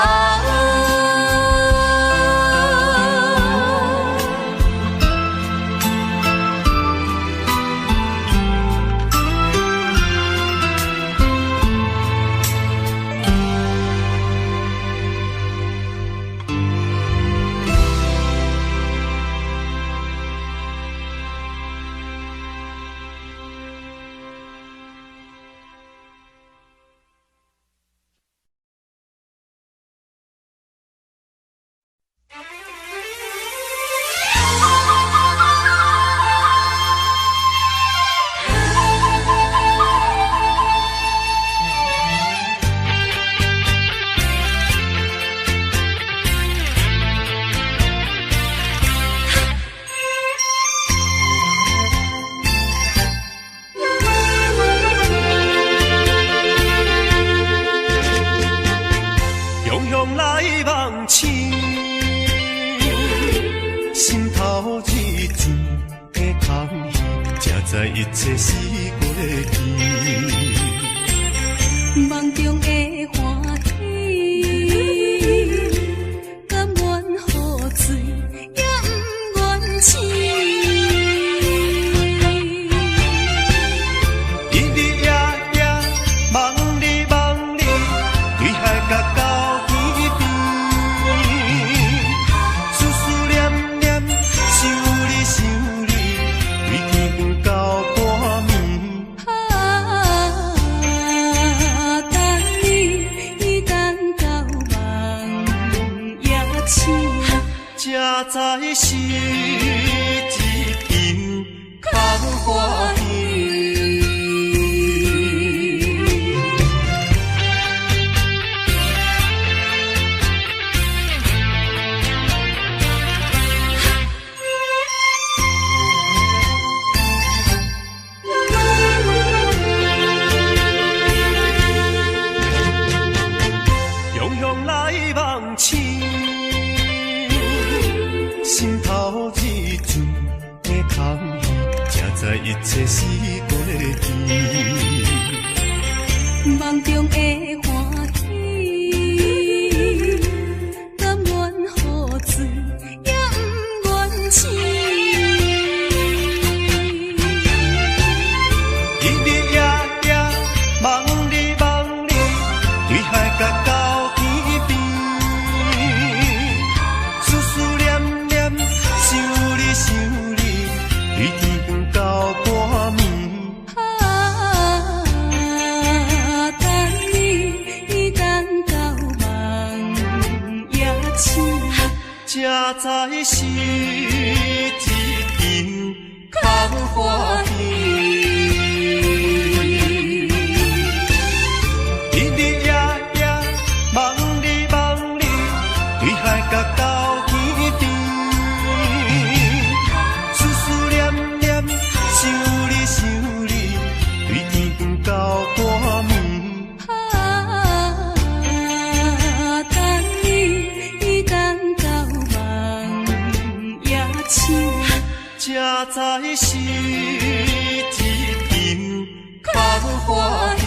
在一切是过去，梦中的欢喜，甘愿喝醉，也不愿醒。日日夜夜梦你梦你，对海角到天边，思思念念想你想你，对天到。才是一场空欢喜。雄雄来望星。心头一阵的空虚，才知一切是过去。梦中的欢喜，甘愿喝醉，也不愿醒。日日夜夜梦你梦你，对海角到天边，思思念念。想你想你，对天到半暝。等你等到梦也醒，才知是一场空欢喜。日日夜夜梦你梦你，对海角到天边。想你想你，对天到半暝。等你等知是一阵较欢喜。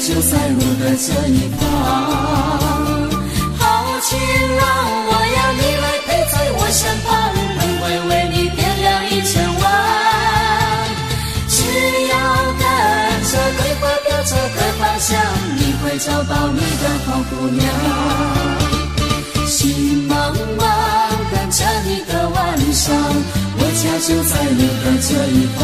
就在路的这一方，好情郎，我要你来陪在我身旁，灯会为你点亮1000万。只要跟着桂花飘着的方向，你会找到你的好姑娘。心茫茫，跟着你的晚上，我家就在路的这一方。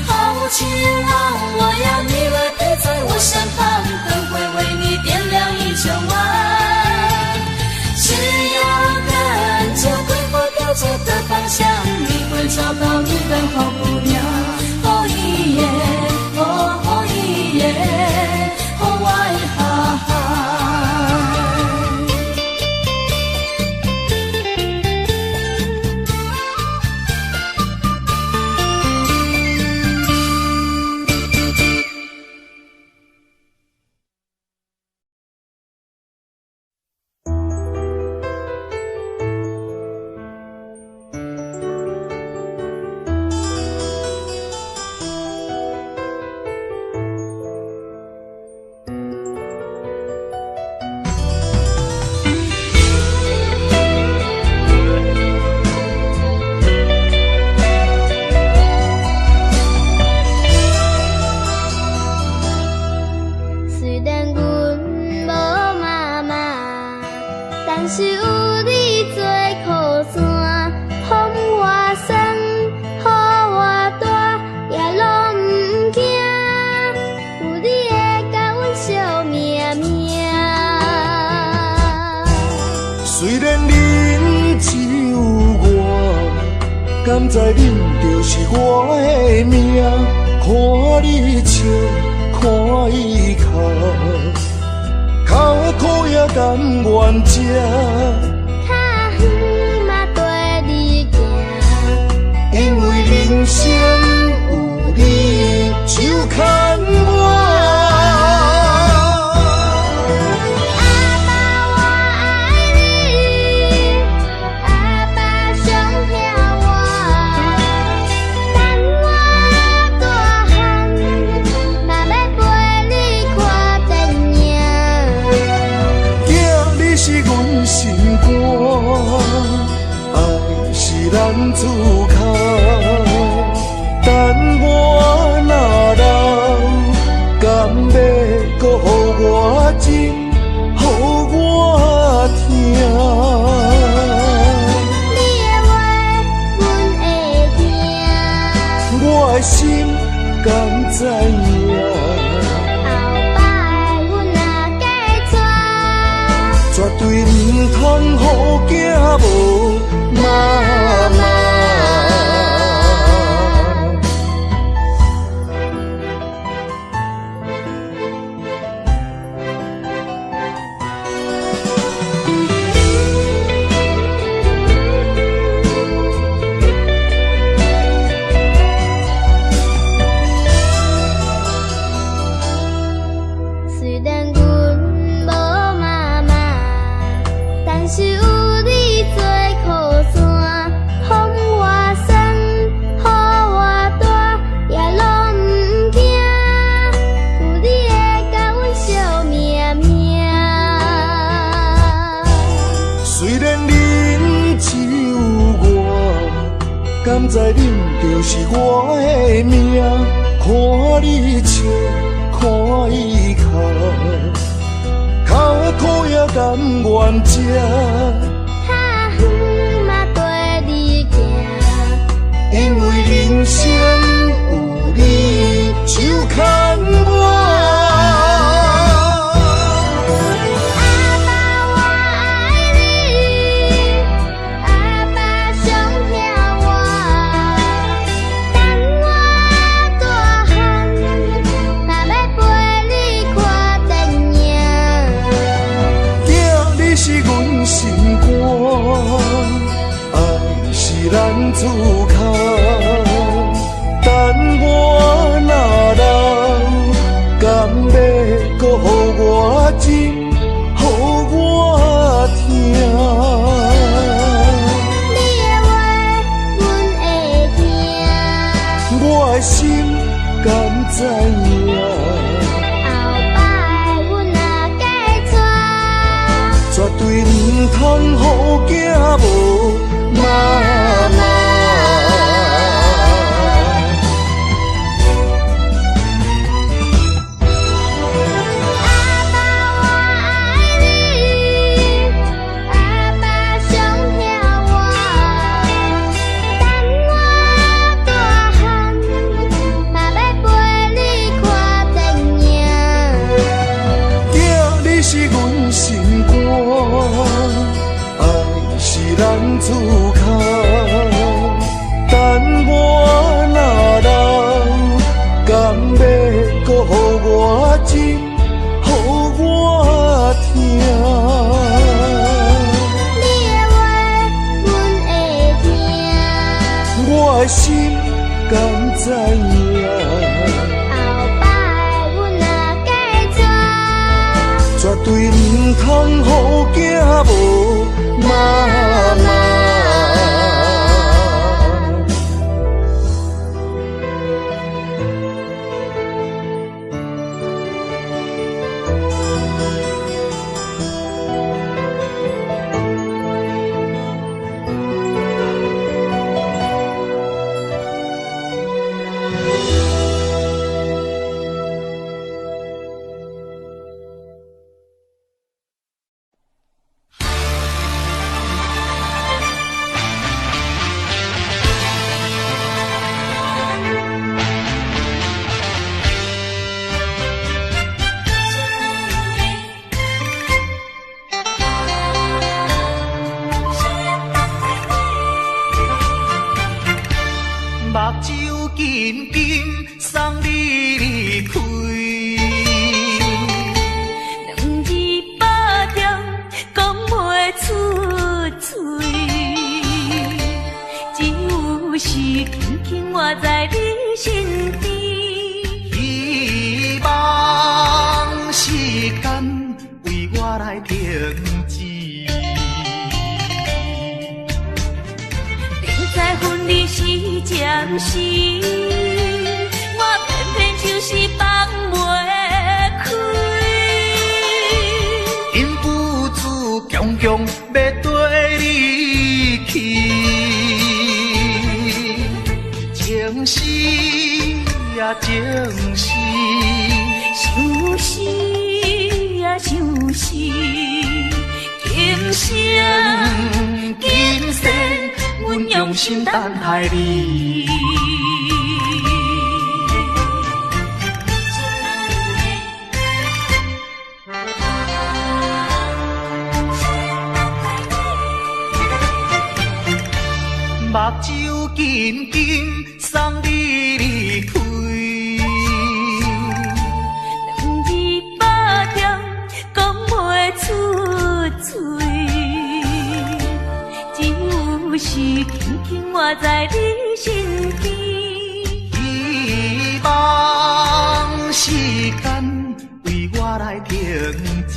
好情郎，我要你来陪在我身旁，灯会为你点亮1000万。只要跟着桂花飘着的方向，你会找到你的好姑娘。哦一耶，哦一耶，哦哇一哈哈。虽然恁只有我，敢知恁就是我的命？看你笑，看伊哭，哭的苦也甘愿吃。较远嘛跟你行，因为人生有你就牵我。心敢知影？后摆阮若嫁娶，绝对唔通予囝无妈妈。虽然阮无妈妈，但是有你做靠山，风我山，雨我大，也拢唔惊。有你会甲阮笑命命。虽然恁只有我，敢知恁就是我的命？看你笑，看伊哭，哭的苦也甘愿吃。较远嘛跟你行，因为人生有你就牵我。阿爸我爱你，阿爸上疼我，等我大汉，嘛要陪你看电影。囝，你是阮心肝，爱是咱自靠。等我若老，敢要搁予我情，予我听？你的话，阮会听。我的心敢知影？后摆阮若嫁娶，绝对唔通予囝无妈妈。阿爸我爱你，阿爸上疼我，等我大汉，嘛要陪你看电影。囝，你是阮心肝，爱是咱自靠。等我若老，敢要搁予我情，予我听？你的话，阮会听。我的心敢知影？后摆阮若嫁娶，绝对唔通予囝无妈妈。目睭紧紧送你离开，两字百条讲袂出嘴，只有是轻轻活在你身边。希望时间为我来停止。在分离时暂时，我偏偏就是放袂开。因父子强强要跟你去，情是呀情是，想死呀想死，今生今世。阮用心等待你。轻轻活在你身边。希望时间为我来停止。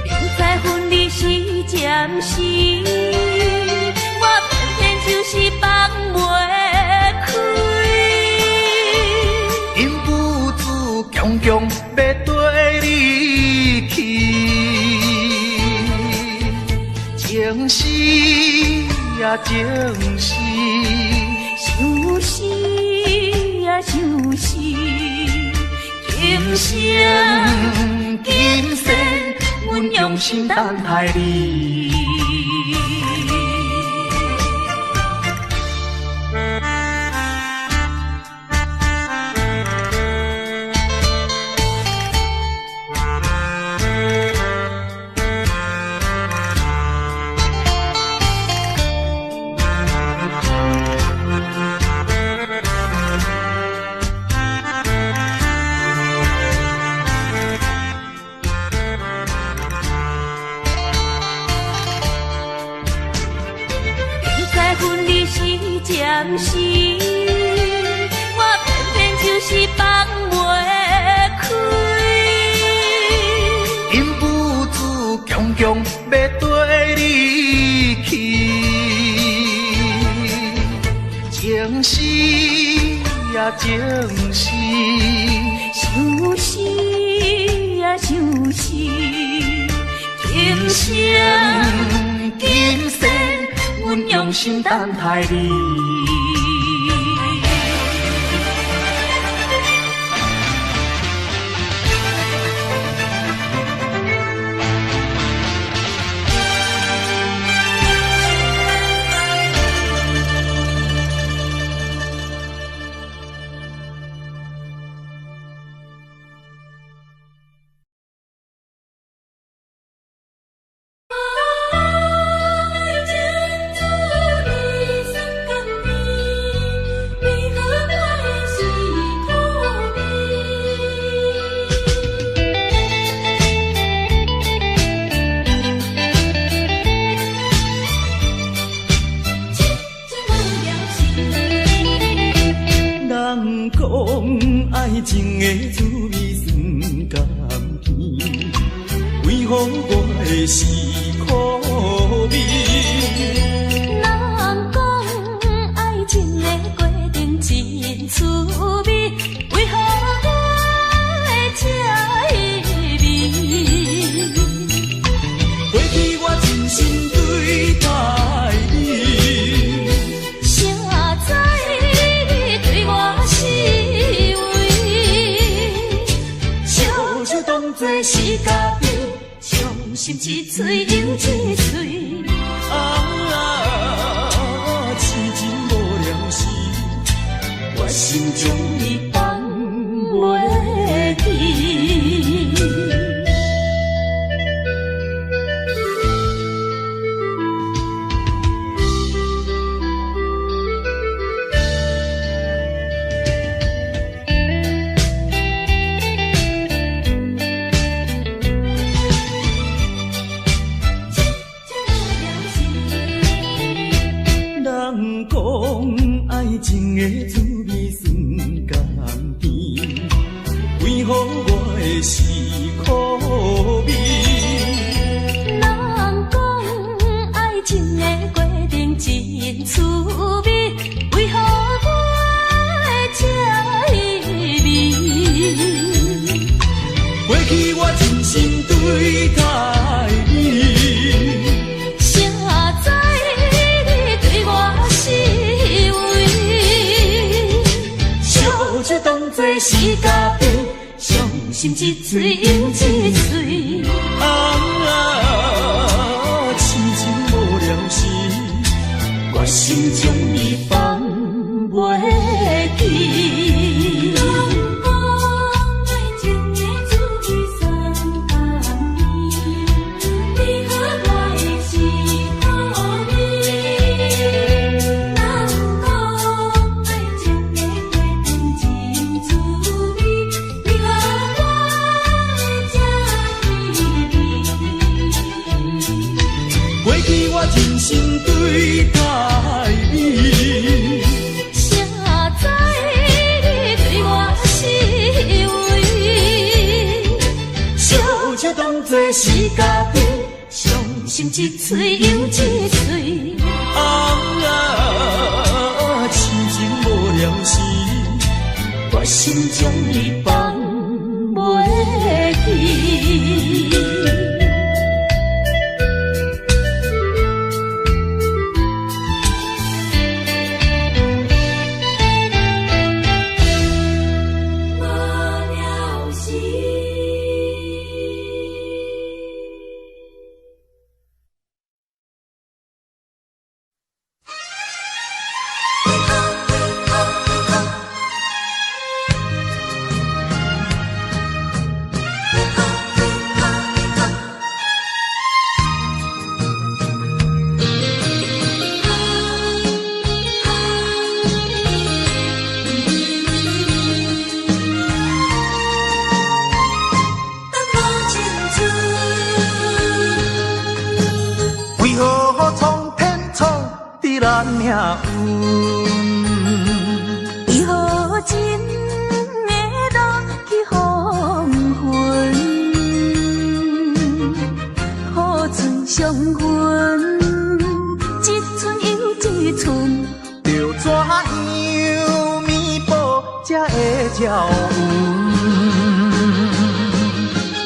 明知分离是暂时，我偏偏就是放袂开。因不住强强要跟你去，情是呀情是，想死呀想死，今生今世，阮用心等待你。暂时，我偏偏就是放袂开。因不住强强要跟你去，情是呀情是，想死呀想死，今生今世，阮用心等待你。爱情的滋味酸甘甜，为何我的是苦味？人讲爱情的过程真趣味，为何我会这意味？过去我真心对待你，谁知你对我是做是家己，伤心一嘴又一嘴。痴情无聊时，我心中你放袂去。爱情的滋味酸甘甜，为何我的是苦味？人讲爱情的过程真趣味，为何我会这意味？过去我真心对待你。是家己，伤心一嘴又一嘴。痴情无聊时，我心中你放袂去。做是家己，伤心一嘴又一嘴。深情无了时，我心将你放袂记。命运，为何真会落去黄昏？好船相分，一寸又一寸，着怎样弥补才会照运？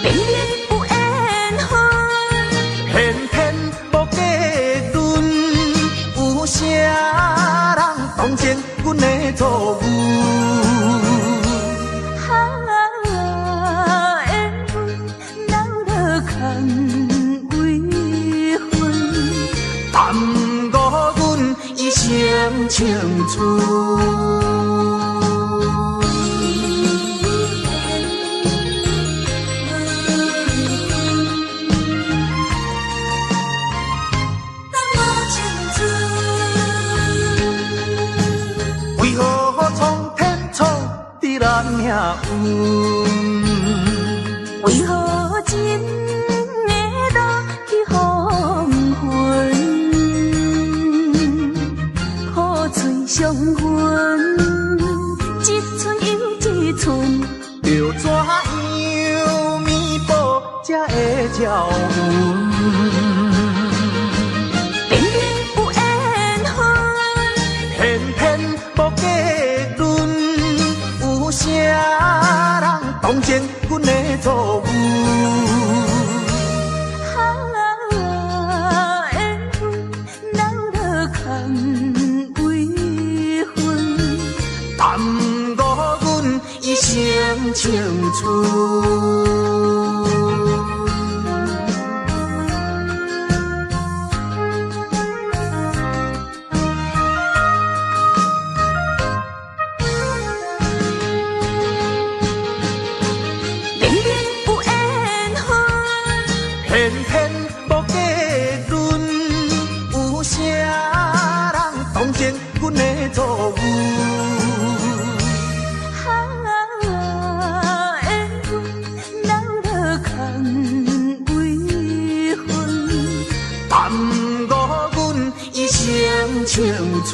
明明有缘分，偏偏无结论，有啥人当真阮的错误？缘分闹落空为分，耽误阮一生青春。命运，为何真会落去黄昏？好嘴相分，一寸又一寸，着怎样弥补才会照运？明明有缘分，偏偏无结论。有啥人当真阮的错误？缘分闹落空为分，耽误阮一生青春。偏偏无结论，有啥人当真阮的错误？缘分闹落空为分，耽误阮一生青春。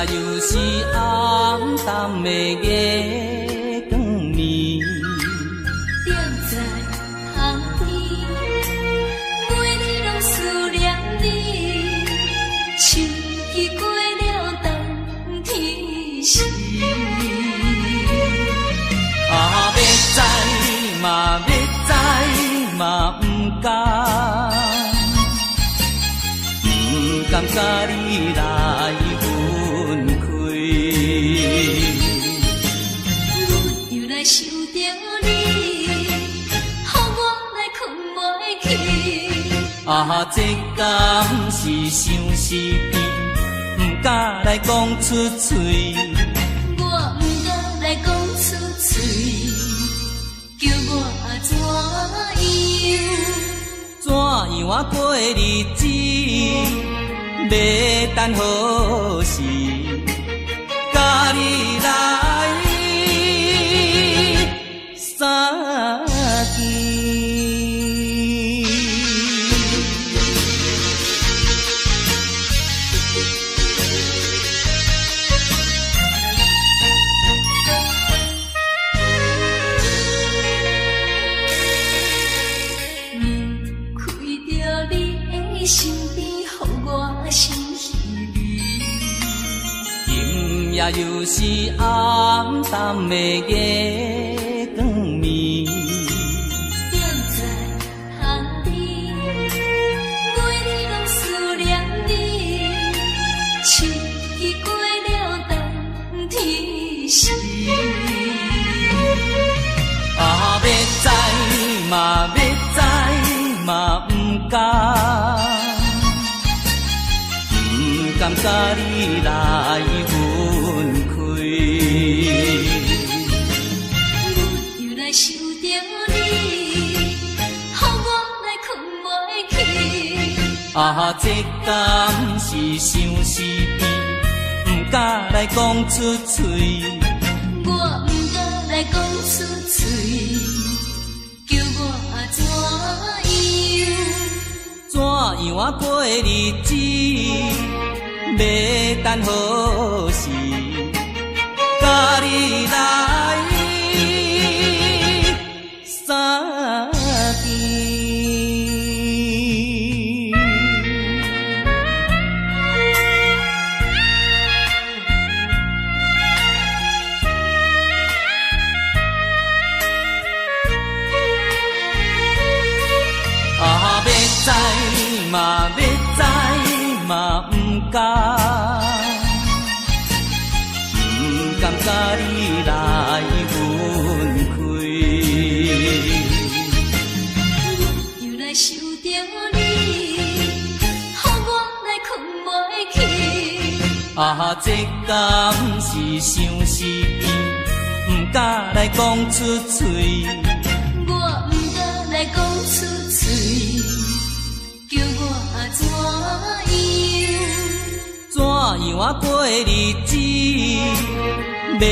又是暗淡的月光暝，踮在塘边，每日拢思念你。秋季过了冬天时，要知嘛要知嘛甲你来分开。阮又来想着你，予我来困袂去。啊，这敢是相思甜，不敢来讲出嘴。我不敢来讲出嘴，叫我怎样？怎样啊过日子？要等何时？甲你来相见。身边，予我心稀微。今夜又是暗淡的月光暝，踮在海里，每日拢思念你，失去过了当天时。啊，要知嘛，要知嘛，不敢。不甘甲你来分开，阮又来想着你，予我来困袂去。啊，这敢是相思甜，不敢来讲出嘴。我不敢来讲出嘴，叫我怎样？怎样啊过日子？要等何时？甲你来相见。啊，要知嘛，要知嘛，不敢。不甘甲你来分开，又来想着你，予我来困袂去。啊，这敢是相思甜，不敢来讲出嘴。我不敢来讲出嘴，叫我怎样？怎样啊过日子？要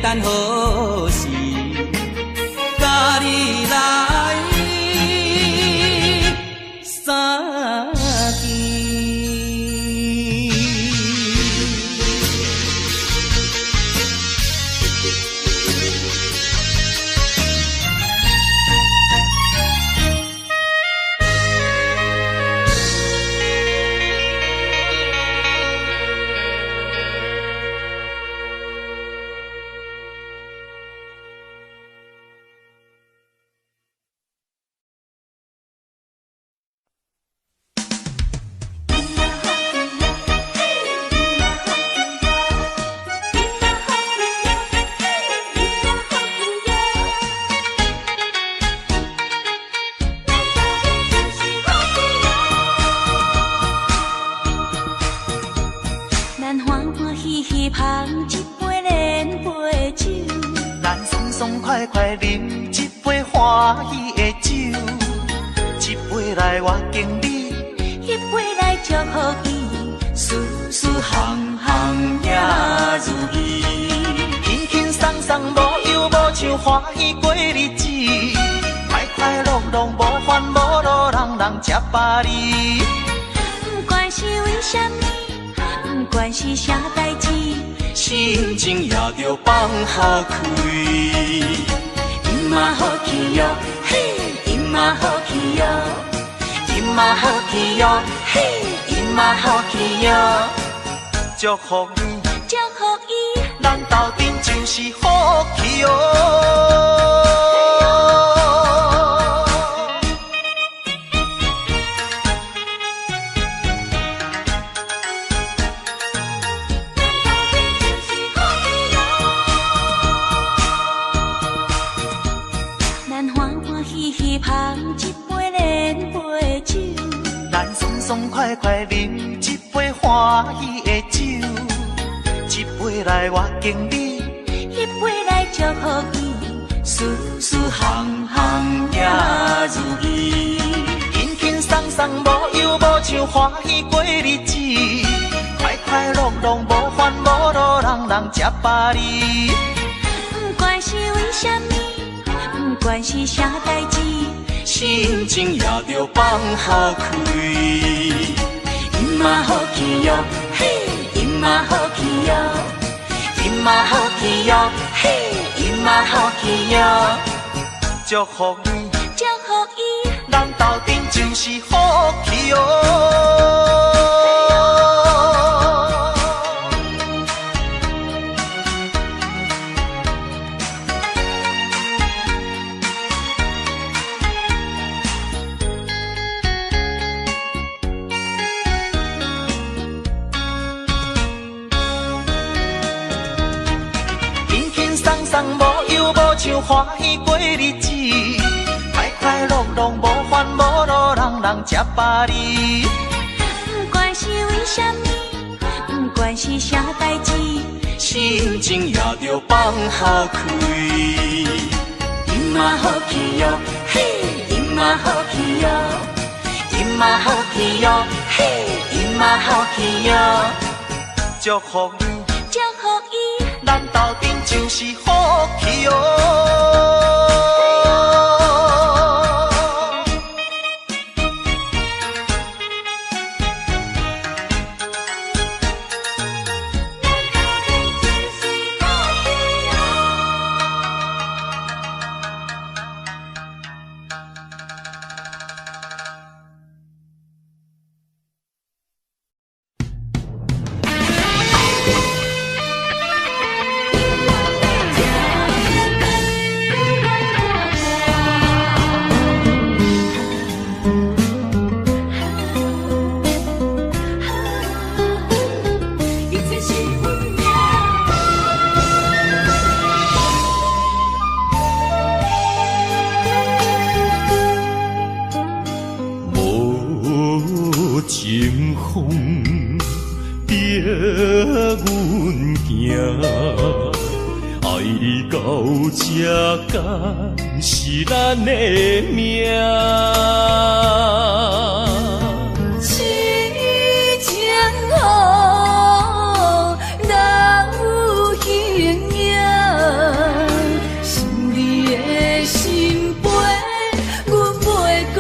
等何时？甲你来相见。快快饮一杯欢喜的酒，一杯来我敬你，一杯来祝福伊，事事行行也如意。轻轻松松无忧无愁，欢喜过日子，快快乐乐无烦无恼，人人吃饱哩。不管是为什么，不管是啥代志，心情也着放下开。因嘛好气哟，嘿，因嘛好气哟，因嘛好气哟，嘿，因嘛好气哟。祝福你，祝福伊，咱斗阵就是好气哦。爽快快啉一杯欢喜的酒，一杯来我敬你，一杯来祝福伊，事事行行也如意。轻轻松松无忧无愁，欢喜过日子，快快乐乐无烦无恼，人人吃饱哩。不管是为什么，不管是啥代志，心情也着放好开。因嘛好气哟，嘿，因嘛好气哟，因嘛好气哟，嘿，因嘛好气哟。祝福你，祝福伊，咱斗阵就是好气哦。无忧无愁，欢喜过日子，快快乐乐，无烦无恼，人人吃饱哩。不管是为什么，不管是啥代志，心情也着放好开。因嘛好气哟，嘿，因嘛好气哟，因嘛好气哟，嘿，因嘛好气哟。祝福你，祝福伊，咱斗阵就是好气哦。情风逼阮行，爱你到这敢是咱的命。痴情好，人有形影，想你的心悲，阮袂孤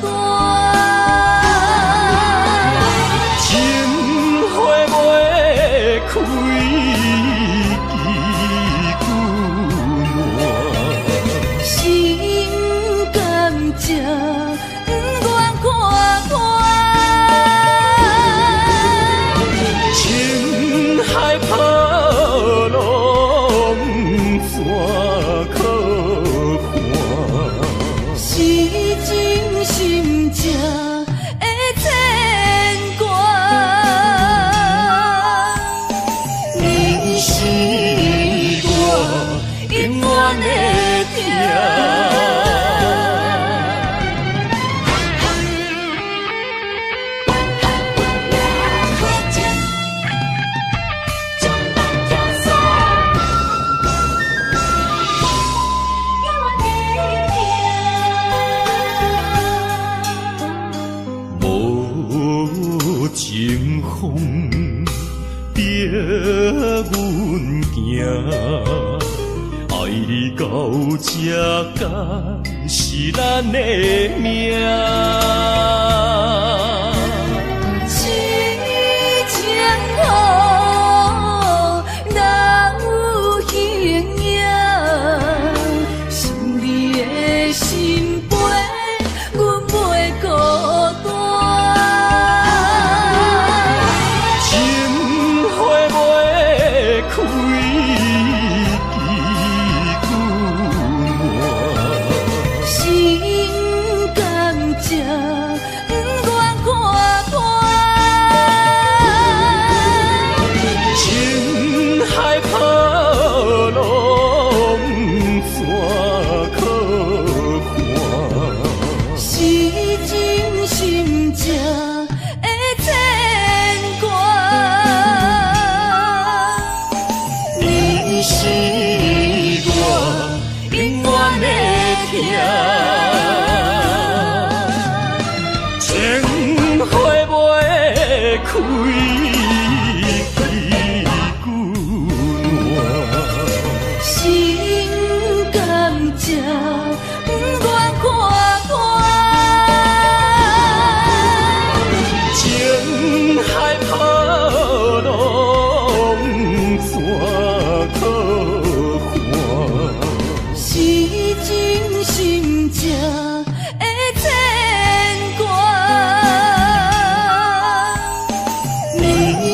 单。开心甘情不愿看看，情海波浪怎可看？是真心正的牵挂。你是我永远的疼。情风逼阮行，爱你到这敢是咱的命。痴情好，人有形影，想你的心悲，阮袂孤单。开心甘情不愿看是我永远的疼。情花袂开，心甘蔗不愿看破，情海波浪怎可换？是真心正的牵挂。你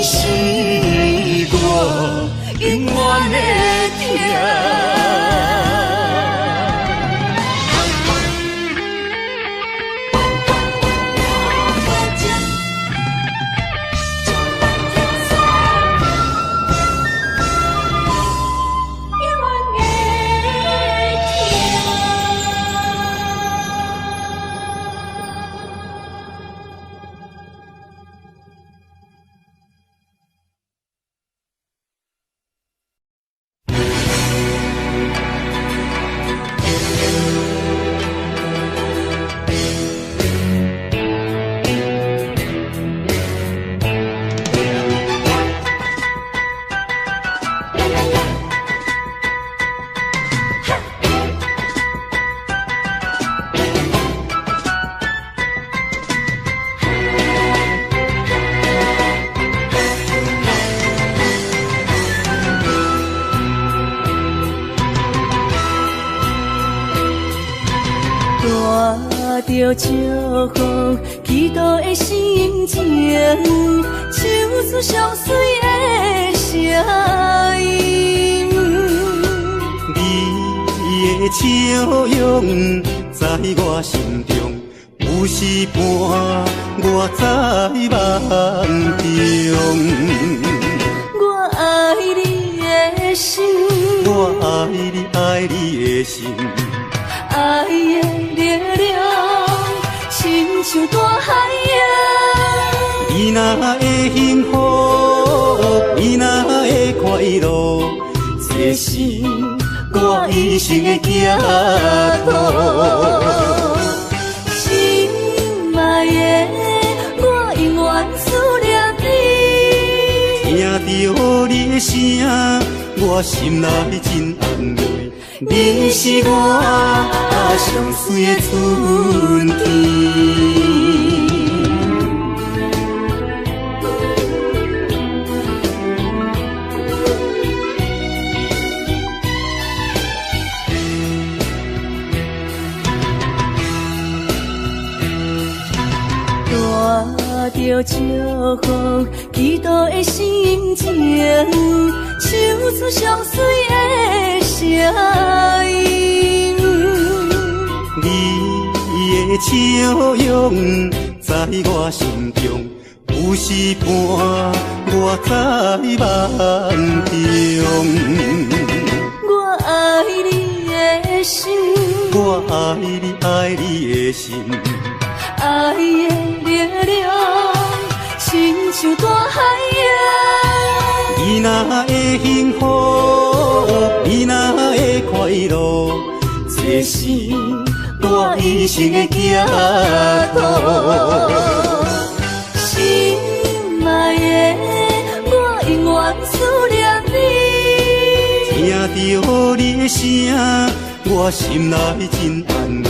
是我永远的疼。带着祝福祈祷的心情，唱出上水的声音。你的笑容在我心中，有时伴我在梦中。我爱你的心，我爱你，爱你的心。爱的力量亲像大海洋。你若会幸福，你若会快乐，这是我一生的寄托。心爱的，我永远思念你。听到你的声，我心内真安慰。你是我上水的春天。带着祝福祈祷的心情，唱出上水的声音。你的笑容在我心中，有时伴我在梦中。我爱你的心，我爱你，爱你的心。爱的力量亲像大海洋。你若会幸福，你若会快乐，这是我一生的寄托。心爱的，我永远思念你。听到你的声，我心内真安慰。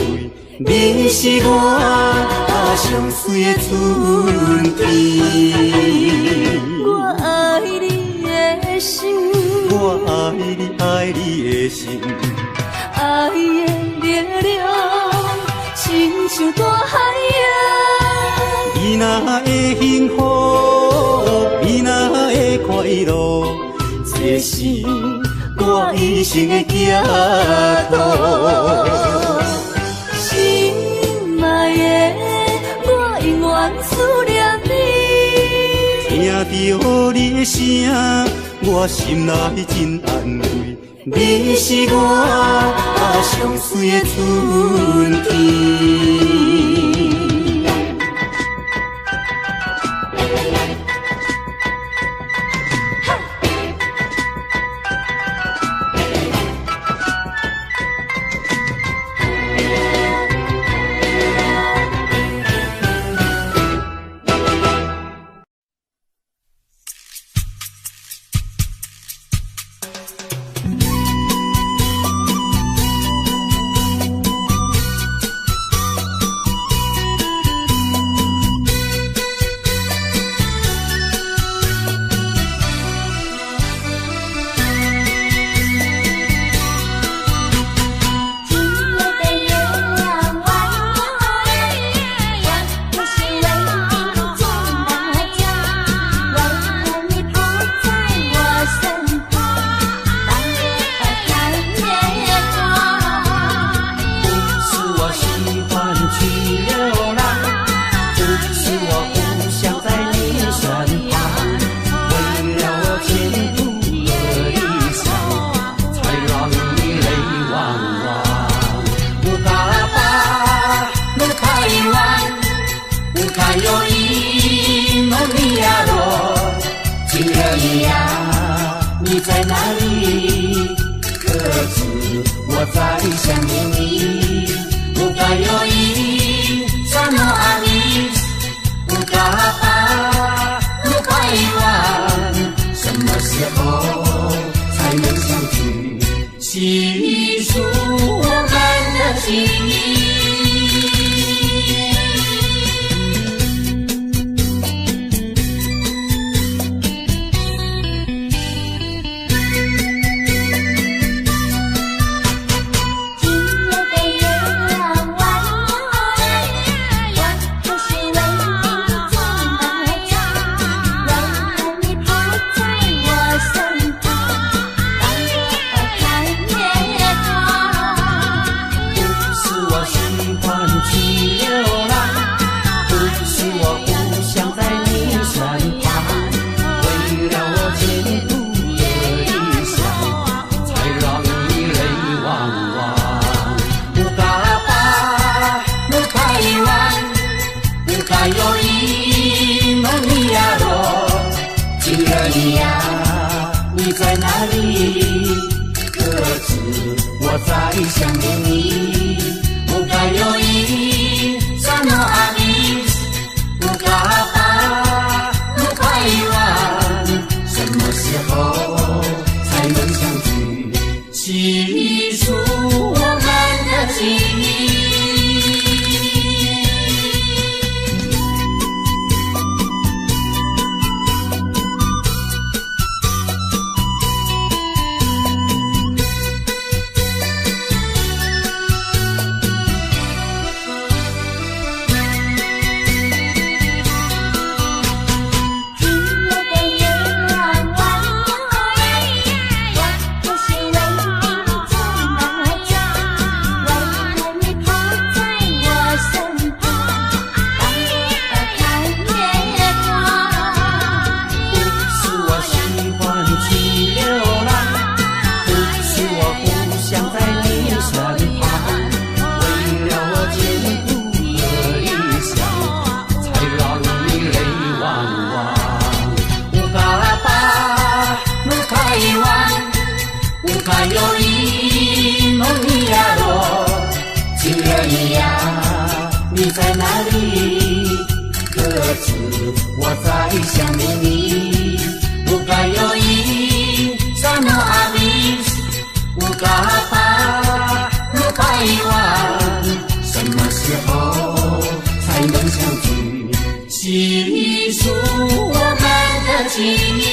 你是我上水的春天。我爱你的心，我爱你，爱你的心。爱的力量亲像大海洋。你若会幸福，你若会快乐，这是我一生的寄托。心爱的，我永远思念你。听到你的声，我心内真安慰。你是我上水的春天。哪里？可知我在想念你？不该有意，什么阿弥？不该把路拐弯，什么时候才能相聚？细数我们的情谊。在哪里？可知我在想念你？不该有意，什么阿弥？不该把路拐弯，什么时候才能相聚？细数我们的情谊。你在哪里？可知我在想念你？不该有意，什么阿弥？不该把路拐弯，什么时候才能相聚？细数我们的情谊。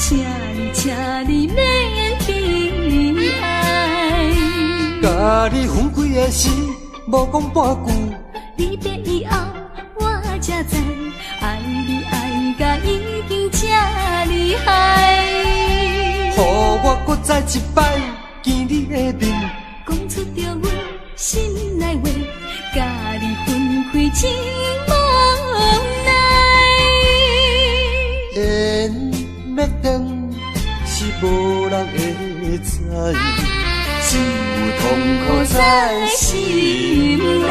请你免悲哀，甲你分开的时，无讲半句。离别以后，我才知，爱你爱甲已经这厉害。予我搁再一摆见你的面，讲出着阮心内话，甲你分开真无奈。要等是无人会知，只有痛苦在心内。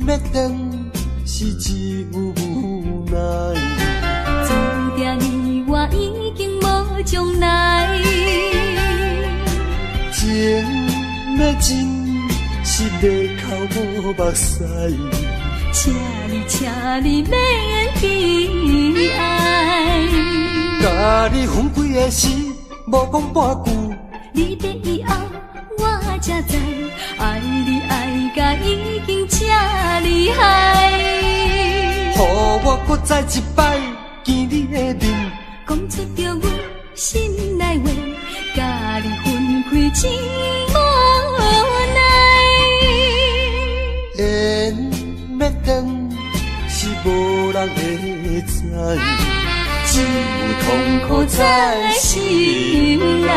要等是只有无奈，注定你我已经无将来。情要真是要靠目屎。请你免悲哀。甲你分开的时，无讲半句。你别以后，我才知，爱你爱甲已经这厉害。予我搁再一摆见你的面，讲出着阮心内话，甲你分开真无奈。缘要断是无人会知，只有痛苦在心内。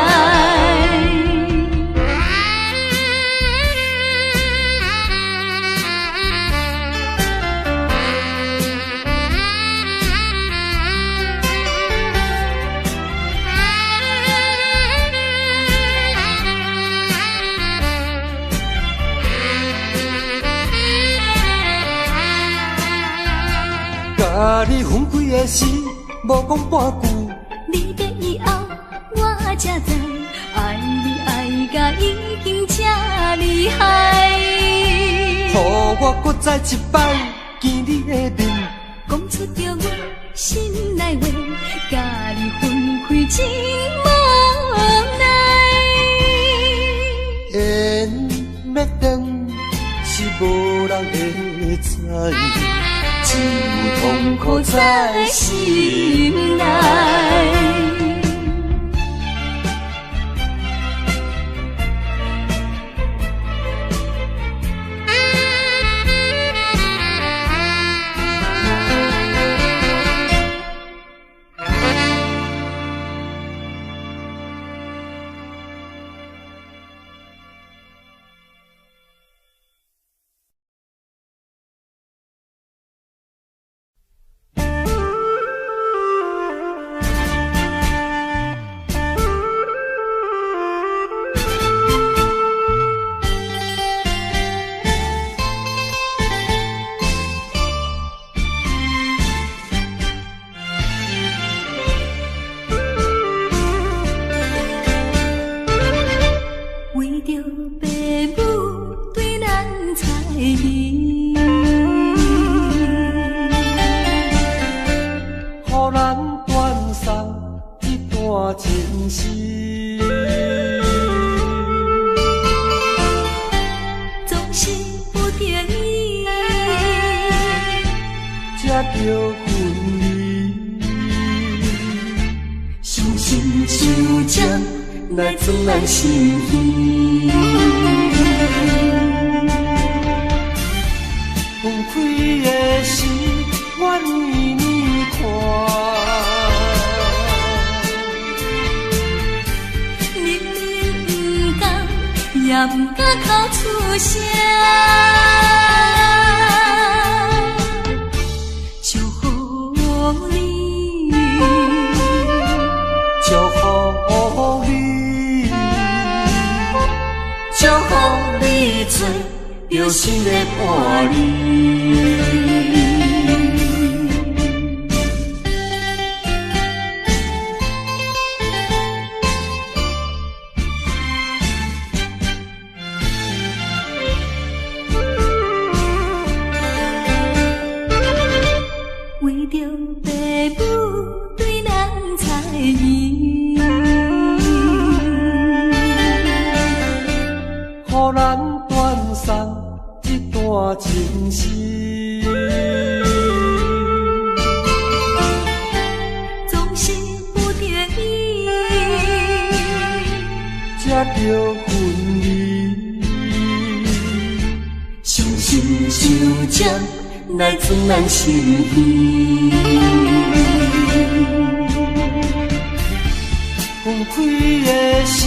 甲你分开的时，无讲半句。你别以后，我才知，爱你爱甲已经这厉害。予我搁再一摆见你的面，讲出着阮心内话，甲你分开真无奈。缘要断是无人会知，只有痛苦在心内。为着爸母对咱猜疑，予咱断送一段情丝。总是不得已，才着分离。伤心伤将来装咱心意。分开的时，我年年看。明明不甘，也不敢口出声。祝福你，祝福你，祝福你做着新的伴侣。为着爸母对咱猜疑，予咱断送一段情丝。总是不得已，才着分离。伤心伤将来装咱心意。分开的时，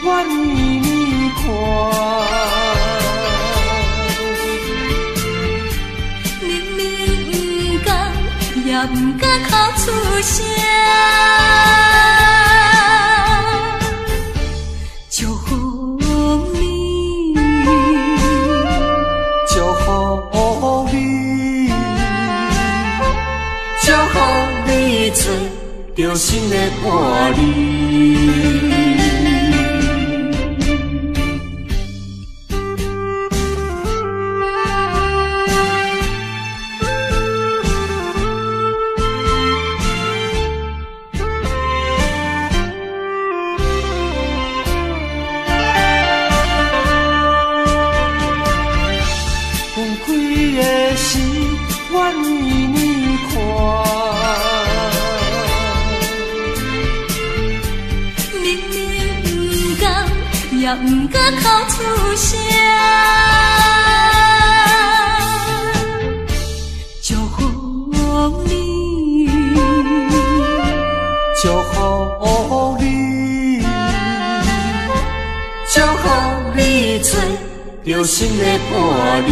我年年看。明明不甘，也不敢口出声。祝福你，祝福你，祝福你做着新的伴侣。分开的时，我年年看。明明不甘，也不敢哭出声。祝福你，祝福你，祝福你找到新的伴侣。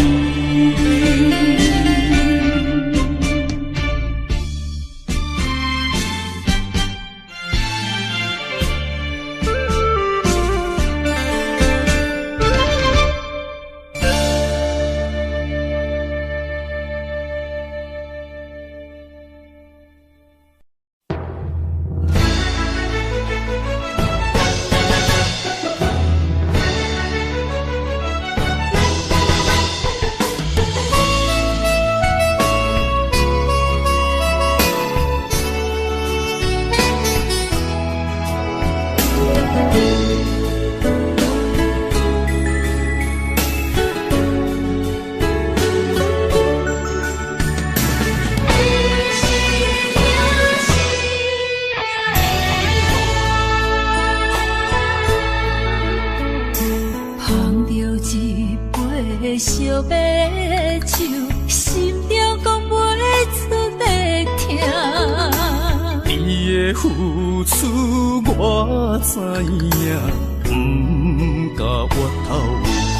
烧白酒，心中讲袂出的痛。你的付出我知影，不甲我头看。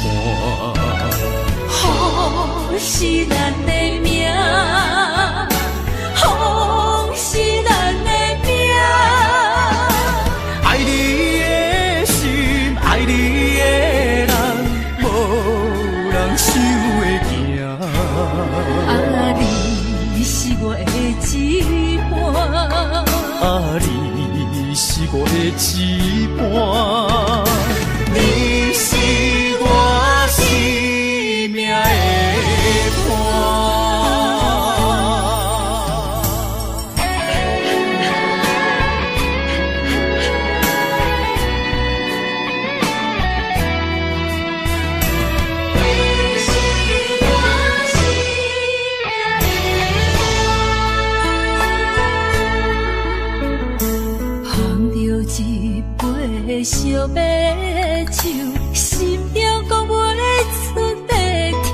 好是咱的命，好是咱的命。爱你的心，爱你的人，无人想会行。啊，你是我的一半，啊，你是我的一半，你是我生命的伴。烧白酒，心中讲袂出的痛。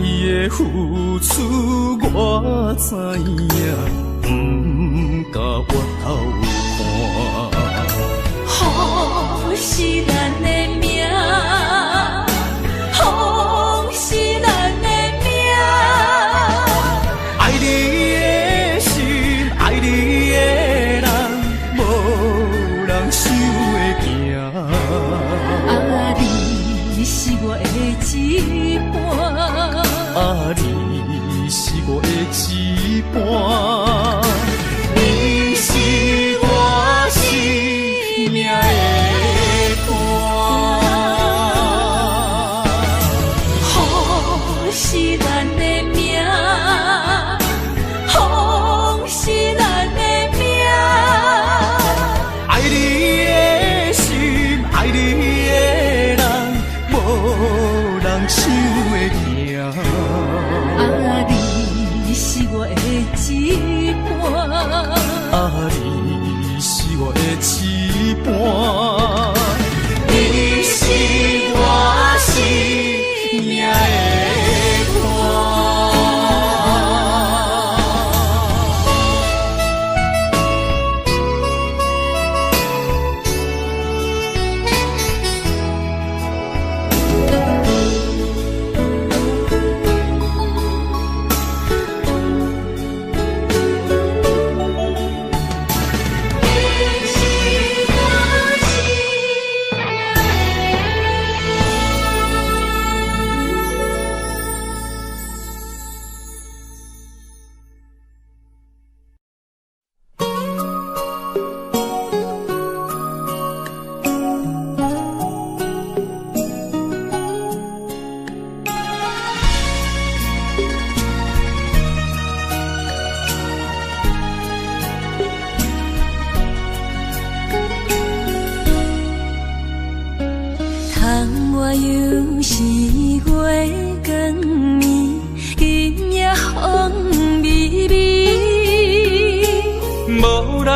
你的付出我知影，不甲我头看。好是咱的命，好是咱的命。爱你的心，爱你的人，无人想会行。啊，你是我的一半，啊，你是我的一半，你是我生命的伴。好是咱的命，好是咱的命。爱你的心，爱你的人，无人想会行。啊，你是我的一半，啊，你是我的一半，你是我生命的伴。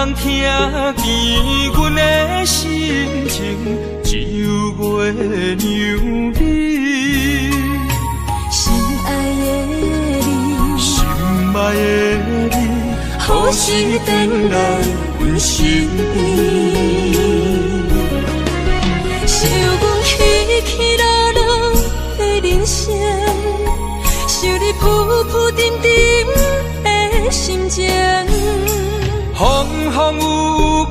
人听见阮的心情，只有月娘你。心爱的你，心爱的你，何时回来阮身边？想阮起起落落的人生，想你浮浮沉沉的心情。风风有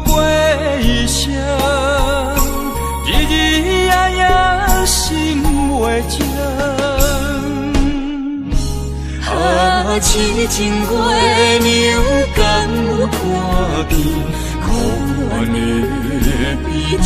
过一生，日日夜夜心袂静。痴情月娘敢有看见可怜的悲情？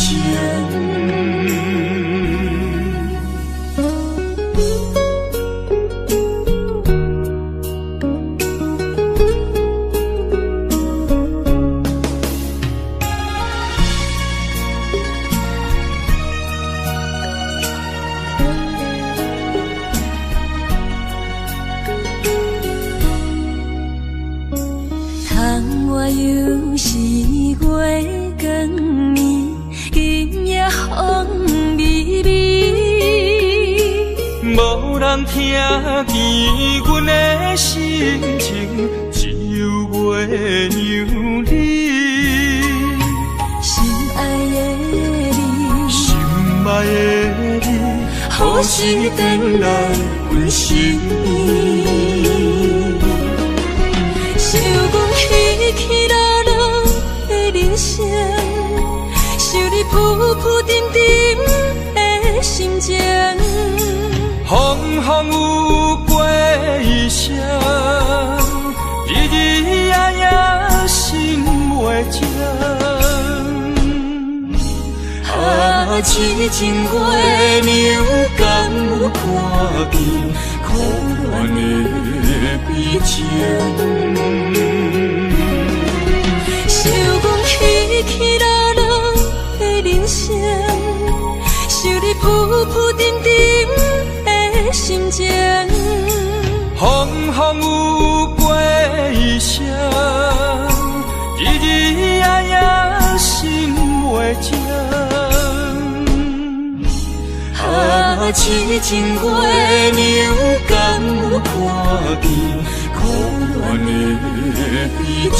又是月光暝，今夜风微微。无人听见阮的心情，只有月娘你。心爱的你，心爱的你，何时回来阮身边？想阮起起落落的人生，想你浮浮沉沉的心情。风风有过一生，日日夜夜心袂静。痴情月娘敢有看见可怜的悲情？想阮起起落落的人生，想你浮浮沉沉的心情。风风有过一生，日日夜夜心袂静。痴情月娘敢有看见可怜的悲情？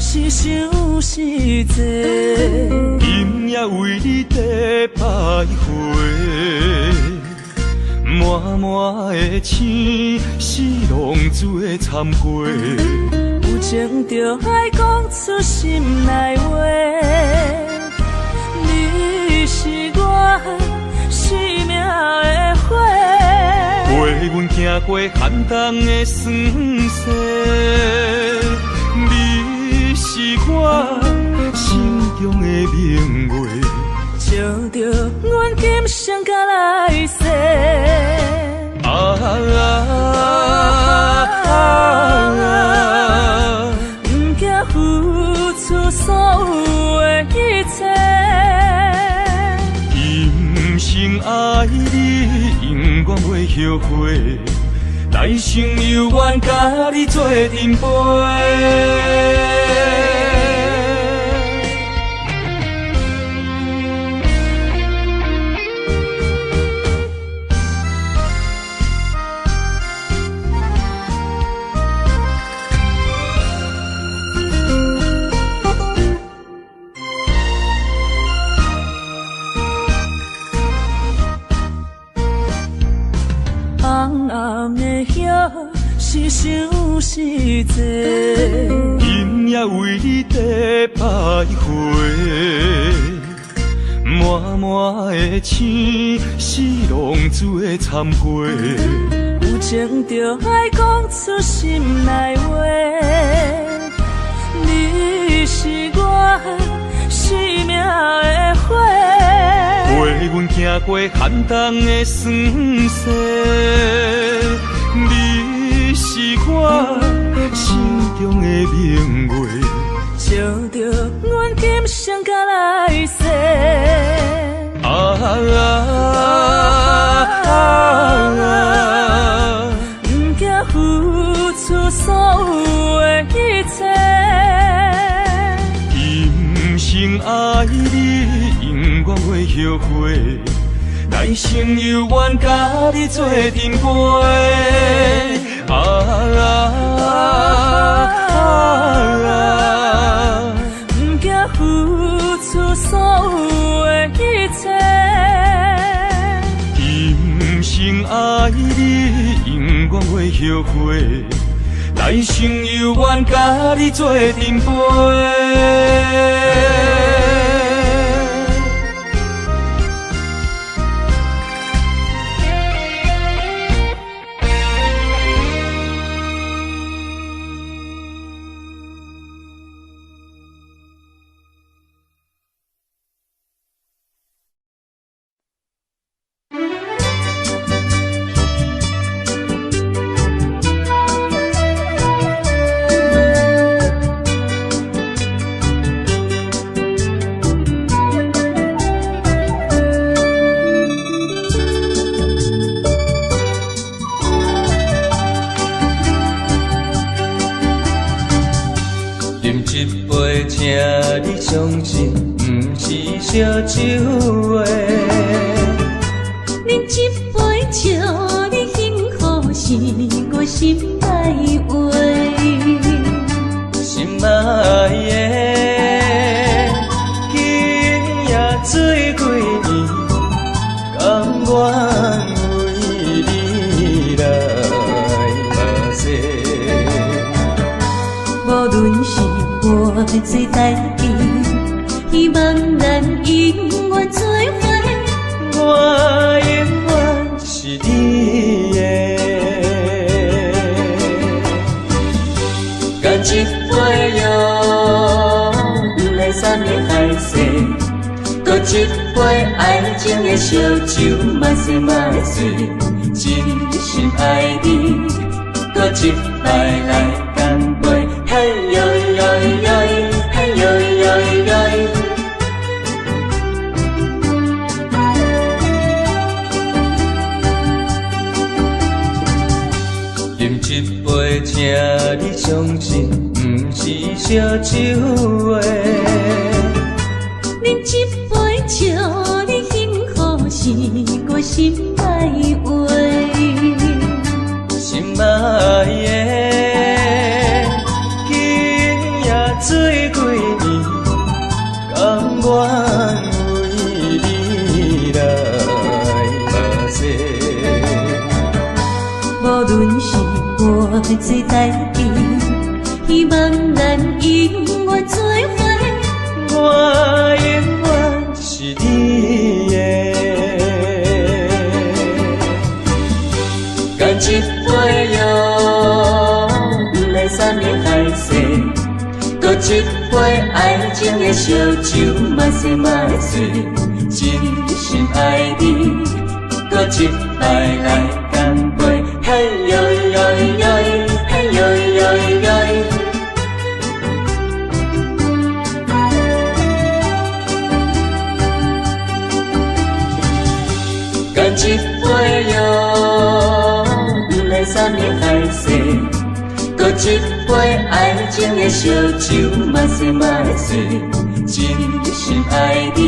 是想是多，今夜为你在徘徊，满满的星是浪做参过，有情就爱讲出心内话。你是我生命的花，陪阮行过寒冬的酸涩。你是我心中的明月，照着阮今生甲来世。不惊付出所有的一切，今生爱你，永远袂后悔。来生有缘，甲你做阵陪。暗的遐是想是济，因也为你在徘徊，满满的青是浪做忏悔。有情就爱讲出心内话，你是我生命的火。陪阮行过寒冬的酸涩，你是我心中的明月，照着阮今生甲来世。不惊付出所有的一切，今生爱你，永远袂后悔。来生有缘甲你做阵陪。不惊付出所有的一切，今生爱你，永远袂后悔。来生有缘甲你做阵陪。相信不是烧酒话，饮一杯酒，你幸福是我心内话，心爱的，今夜醉几年，甘愿为你来目屎。无论是我做代志，希望咱永远做伙。我永远是你的，干一杯药，不来三年海誓，搁一杯爱情的烧酒，嘛是嘛是，真心爱你，搁一摆来干杯，嘿呦呦呦，嘿呦呦呦。饮一杯，请你相信，不是烧酒话。饮一杯酒，你幸福是我心内话。心爱的，今夜醉几年，甘愿为你来目屎。无论是我做代志，希望咱永远做伙。我永远是你的，干一杯药，不来三年海誓，搁一杯爱情的烧酒，嘛是嘛是，真心爱你，搁一摆来干杯，嘿呦呦呦，嘿呦呦呦。干一杯药，不来三年海誓，搁一杯爱情的烧酒，嘛是嘛是，真心爱你，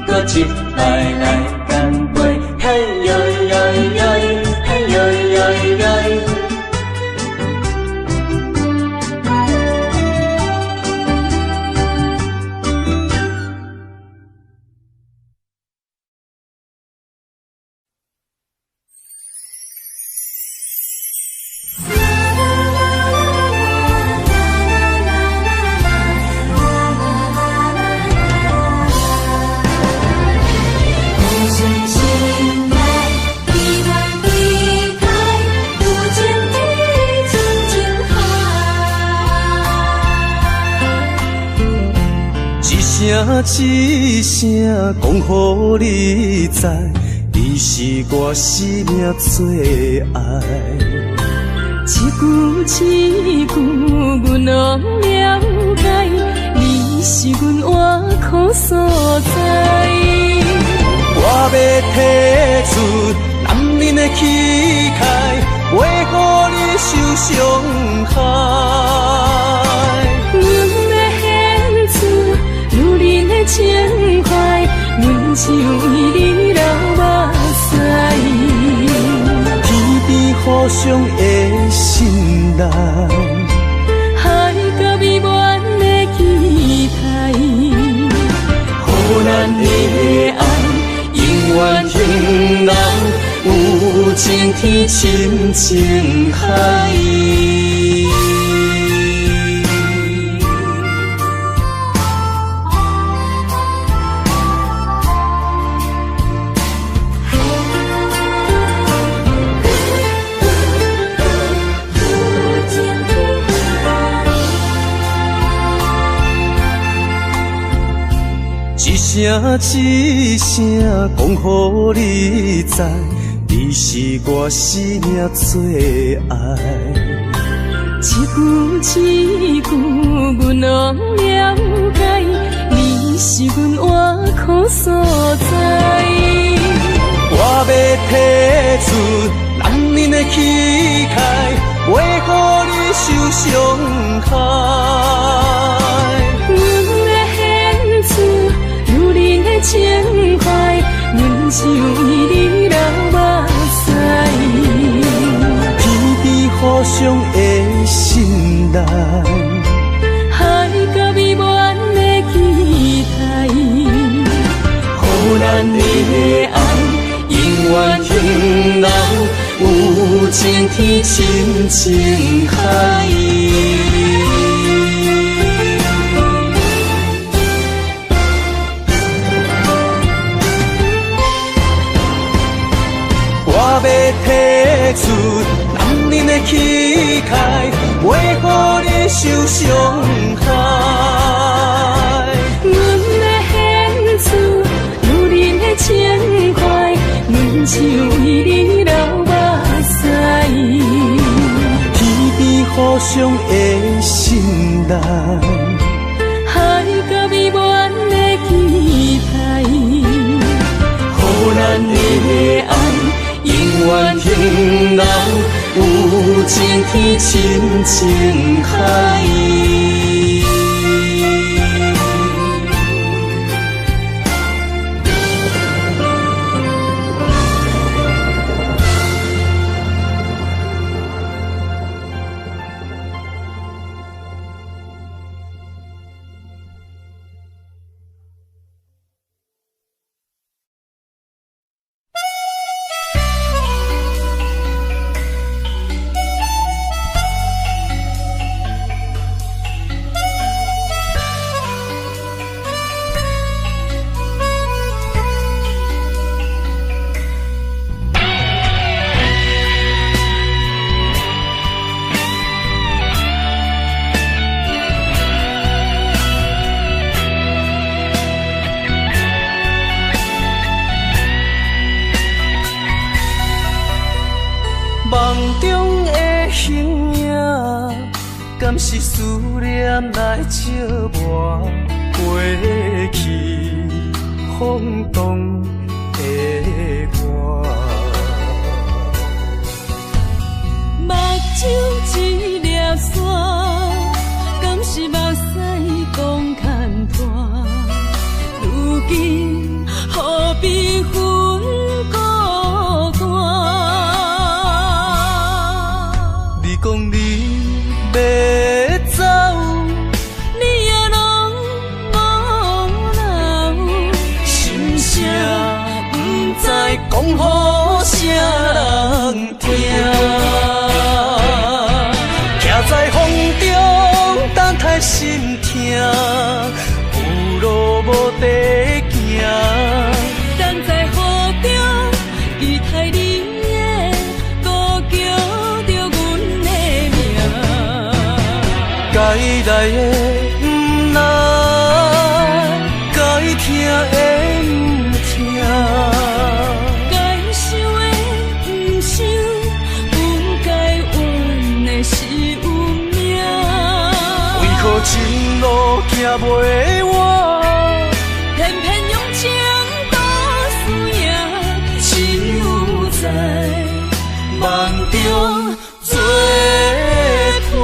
搁一摆来干杯，嘿呦呦呦，嘿呦呦呦。一声讲予你知，你是我生命最爱。一句阮拢了解，你是阮活苦所在。我要提出男人的气概，袂予你受伤害。阮要献出女人的情怀，阮只为你流目屎。天边互相的信赖，海角美满的期待，予咱的爱永远停留有情天深情海。一声讲予你知，你是我生命最爱。一句阮拢了解，你是阮活苦所在。我要提出男人的气概，袂予你受伤害。情怀，阮只为你流目屎。天边互相的信赖，海角美满的期待，予咱的爱永远停留有情天深情海。我要提出男人的气概，袂予你受伤害。阮要献出女人的情怀，阮只为你流目屎。天边互相的信赖，海角美满的期待，予咱的爱永远停留有情天深情海。梦中的形影，敢是思念来照磨过去风动的我？目睭一粒线，敢是目屎讲牵拖？如今何必分孤单？你讲你要走，你也拢无留，心声不知讲予啥人听。徛在风中等待心痛，有路无地行。等在雨中期待你的歌叫着阮的名。该来的不来，该路行袂完，偏偏用情多输赢，只有在梦中作伴。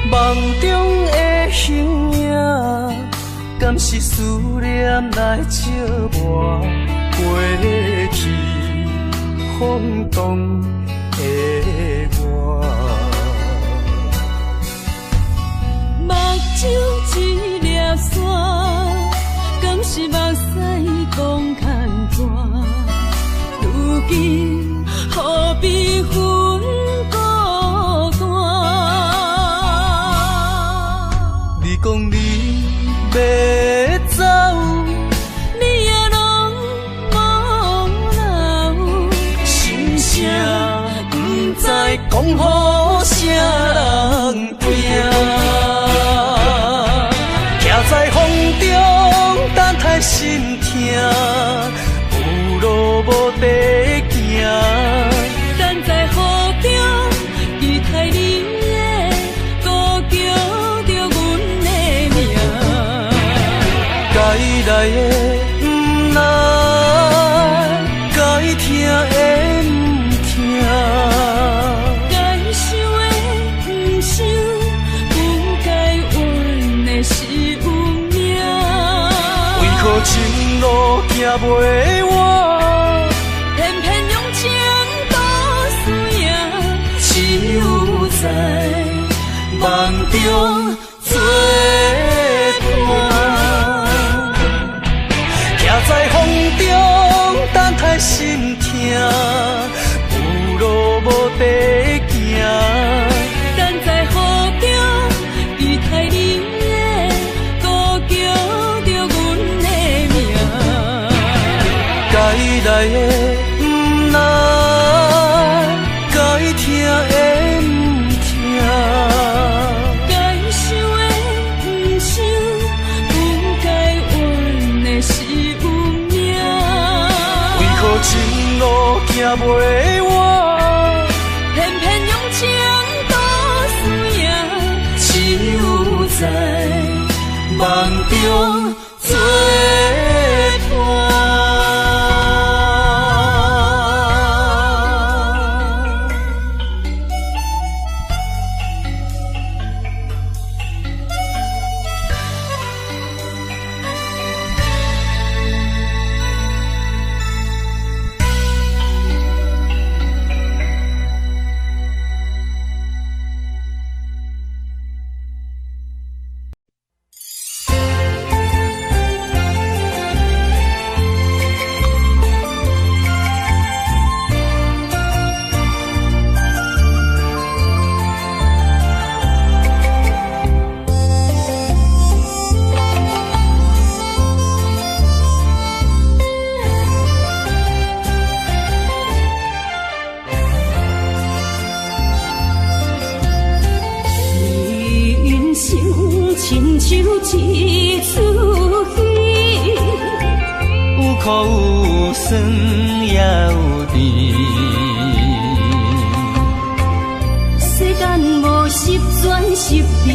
梦中的形影，敢是思念来照磨过去风动的我？目睭一粒线，敢是目屎讲牵挂？如今何必分孤单？你讲你要走，你也拢无留，心声不知讲予啥人听。徛在风中等待心痛，有路无地行。等在雨中，期待你的歌叫着阮的名。该来的不来，该听的不听，该想的不想，不该怨的是有命。为何情路行袂完？偏偏用情多输赢，只有在梦中作伴。徛在风中等待心痛，有路无地行。等在雨中，期待你的歌叫着阮的名。该来的不来，该听的不听，该想的不想，不该怨的是有命。为何情路行袂完？偏偏用情多输赢，只有在梦中作伴。亲像一出戏，有苦有酸也有甜。世间无十全十美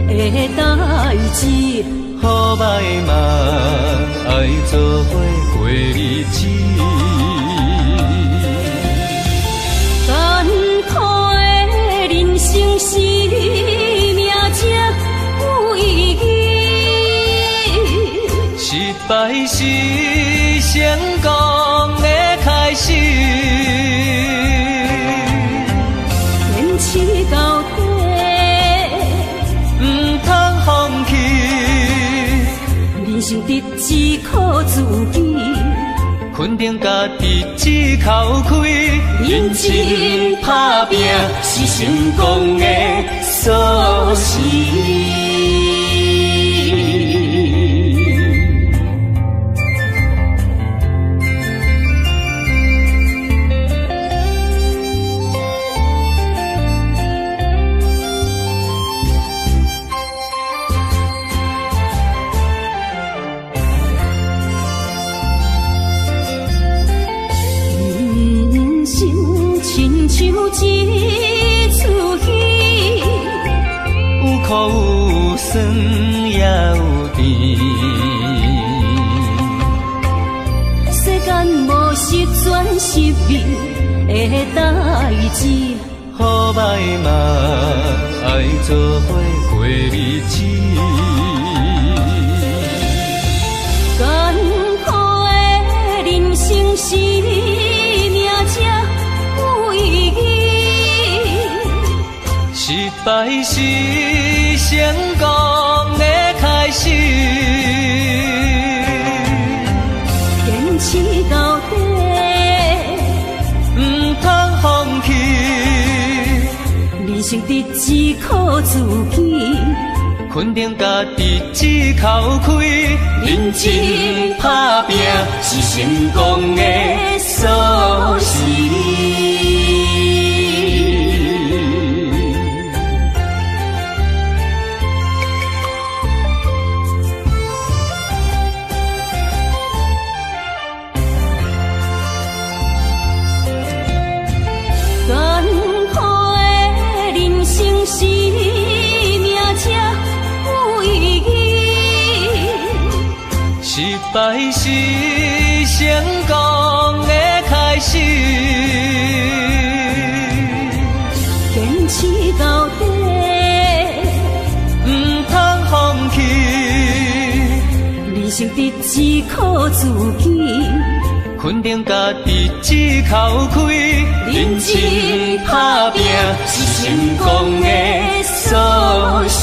的代志，好歹嘛爱做伙过日子。艰苦的人生是命才有意义，失败是成功的开始。坚持到底，不通放弃。人生得只靠自己，肯定家己一口开，认真打拼是成功的锁匙。像一出戏，有苦有酸也有甜。世间无十全十美的代志，好歹嘛爱做伙过日子。艰苦的人生是命这。失败是成功的开始，坚持到底，唔通放弃。人生得只靠自己，肯定家己一口开，认真打拼是成功的锁匙。失败是成功的开始，坚持到底，唔通放弃。人生得只靠自己，肯定家己一口开，认真打拼是成功的锁匙。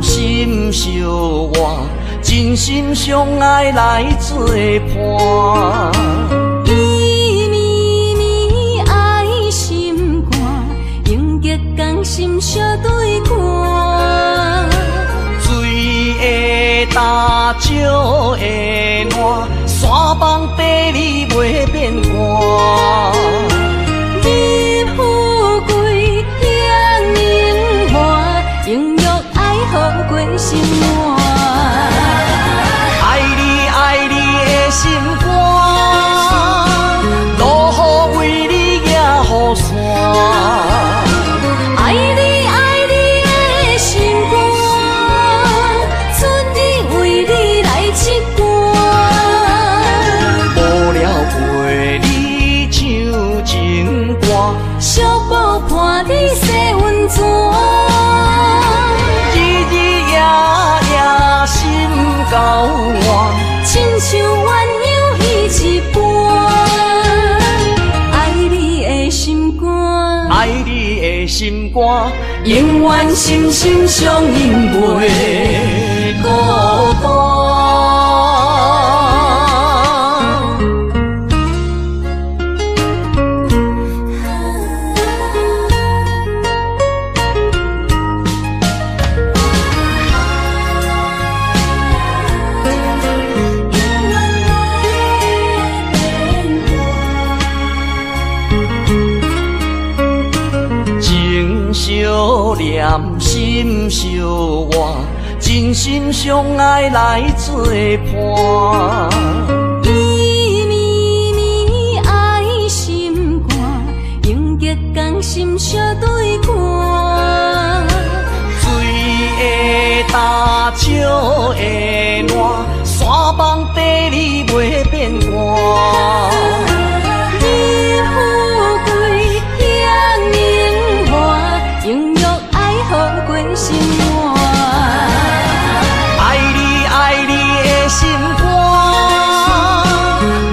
心相换，真心相爱来作伴。伊绵绵爱心肝，永结同心相对看。水会干，石会烂，山崩地裂袂变寒。你富贵享荣华，永浴爱好过心满。爱你的心肝，落雨为你野雨伞。爱你的心肝，春日为你来唱歌。无聊陪你唱情歌，小宝伴你洗温泉。心交换，亲像鸳鸯彼一般。爱你的心肝，爱你的心肝，永远心心相印袂孤单。无念心相活，真心相爱来作伴。伊绵绵爱心肝，永结同心相对看。水的大石的烂，山崩地裂袂变寒。心肝，爱你爱你的心肝，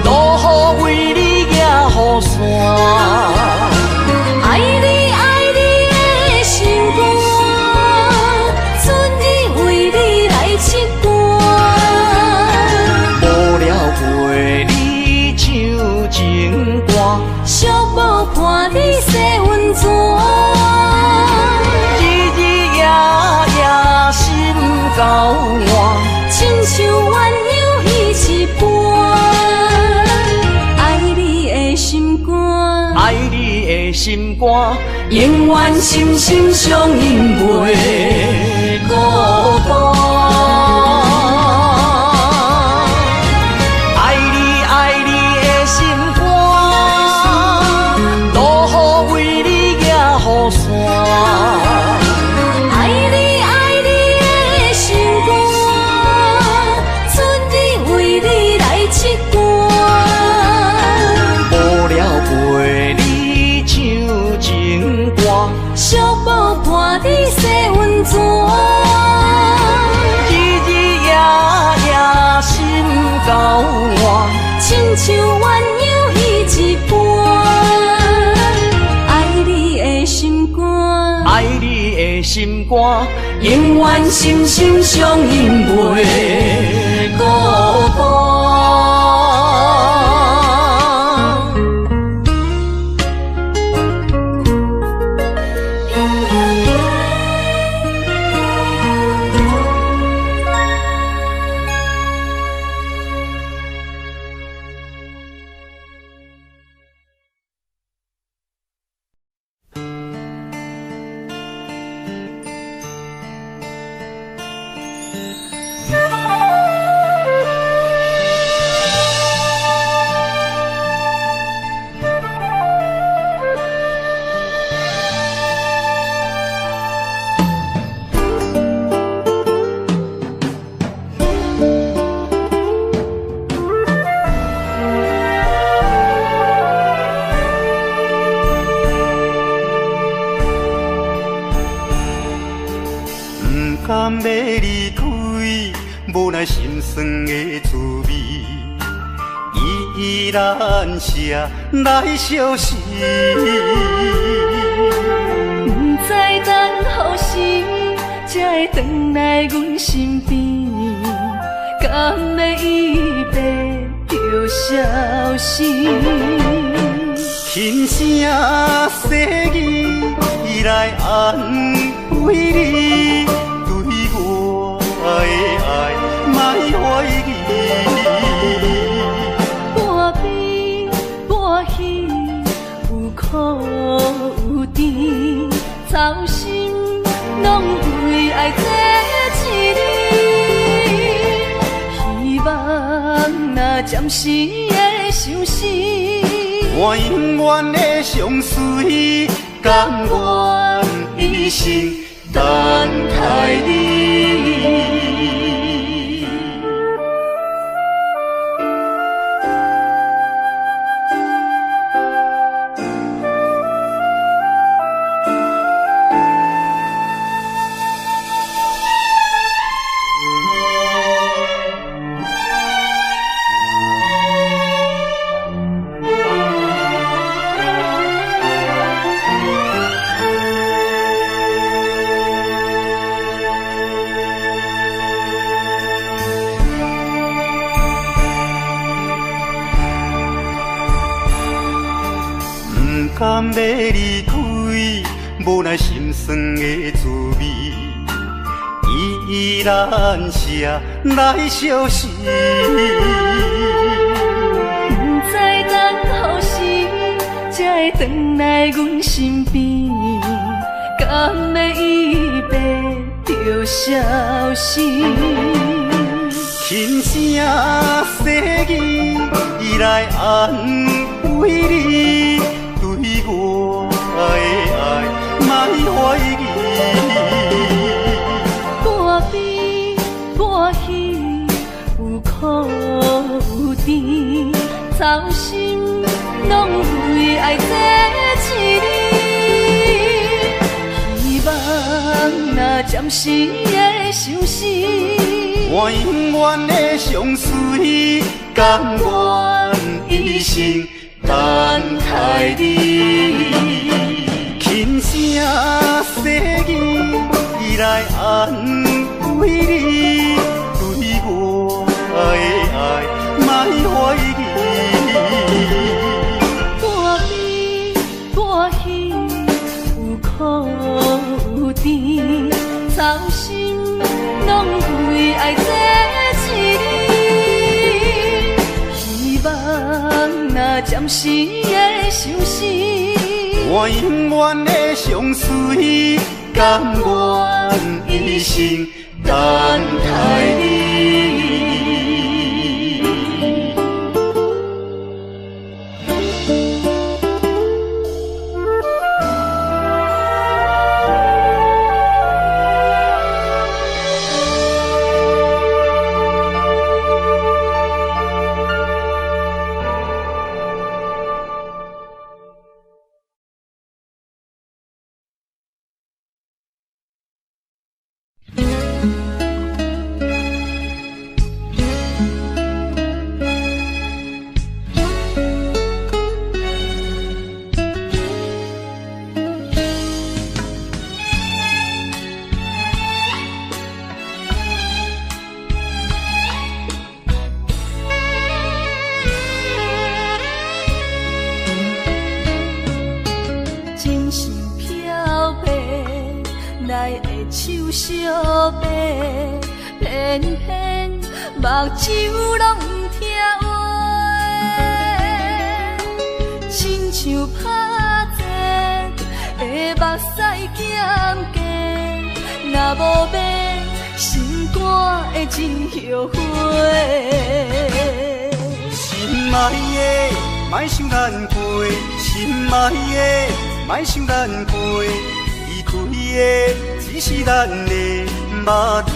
路雨为你行雨伞。爱你爱你的心肝，春日为你来刺肝。无了陪你唱情歌，寂寞伴你洗温泉。交换，亲像鸳鸯彼一半。爱你的心肝，爱你的心肝，永远心心相印袂孤单。爱你爱你的心肝，路雨为你行雨伞。寂寞伴你洗温泉，日日夜夜心交换，亲像鸳鸯彼一半。爱你的心肝，爱你的心肝，永远心心相印袂孤单。甘要离开，无奈心酸的滋味，依然写来相思。不知等何时才会回来阮身边，甘要伊别就消失。轻声细语来安慰你。我的爱，莫怀疑。半悲半喜，有苦有甜，操心拢为爱这一日。希望若暂时的相思，我永远的相随，甘愿一生等待你。甘要离开，无奈心酸的滋味，依然写来相思。不知等何时才会回来阮身边，甘要伊消失。轻声细语来安慰你，对我的爱莫怀疑。半悲半喜，有苦有甜，操心拢为爱这一日。希望若暂时的相思，我永远的相随，甘愿一生等待你。轻声细语来安慰你，对我的爱莫怀疑。半悲半喜，有苦有甜，操心拢为爱这一日。希望若暂时的相思，我永远的相随，甘愿一生等待你。相白，偏偏目睭拢不听话，亲像拍折的目屎咸咸，若无变，心肝会真后悔。心爱的，莫想咱过；心爱的，莫想咱过。离开的只是咱的肉体。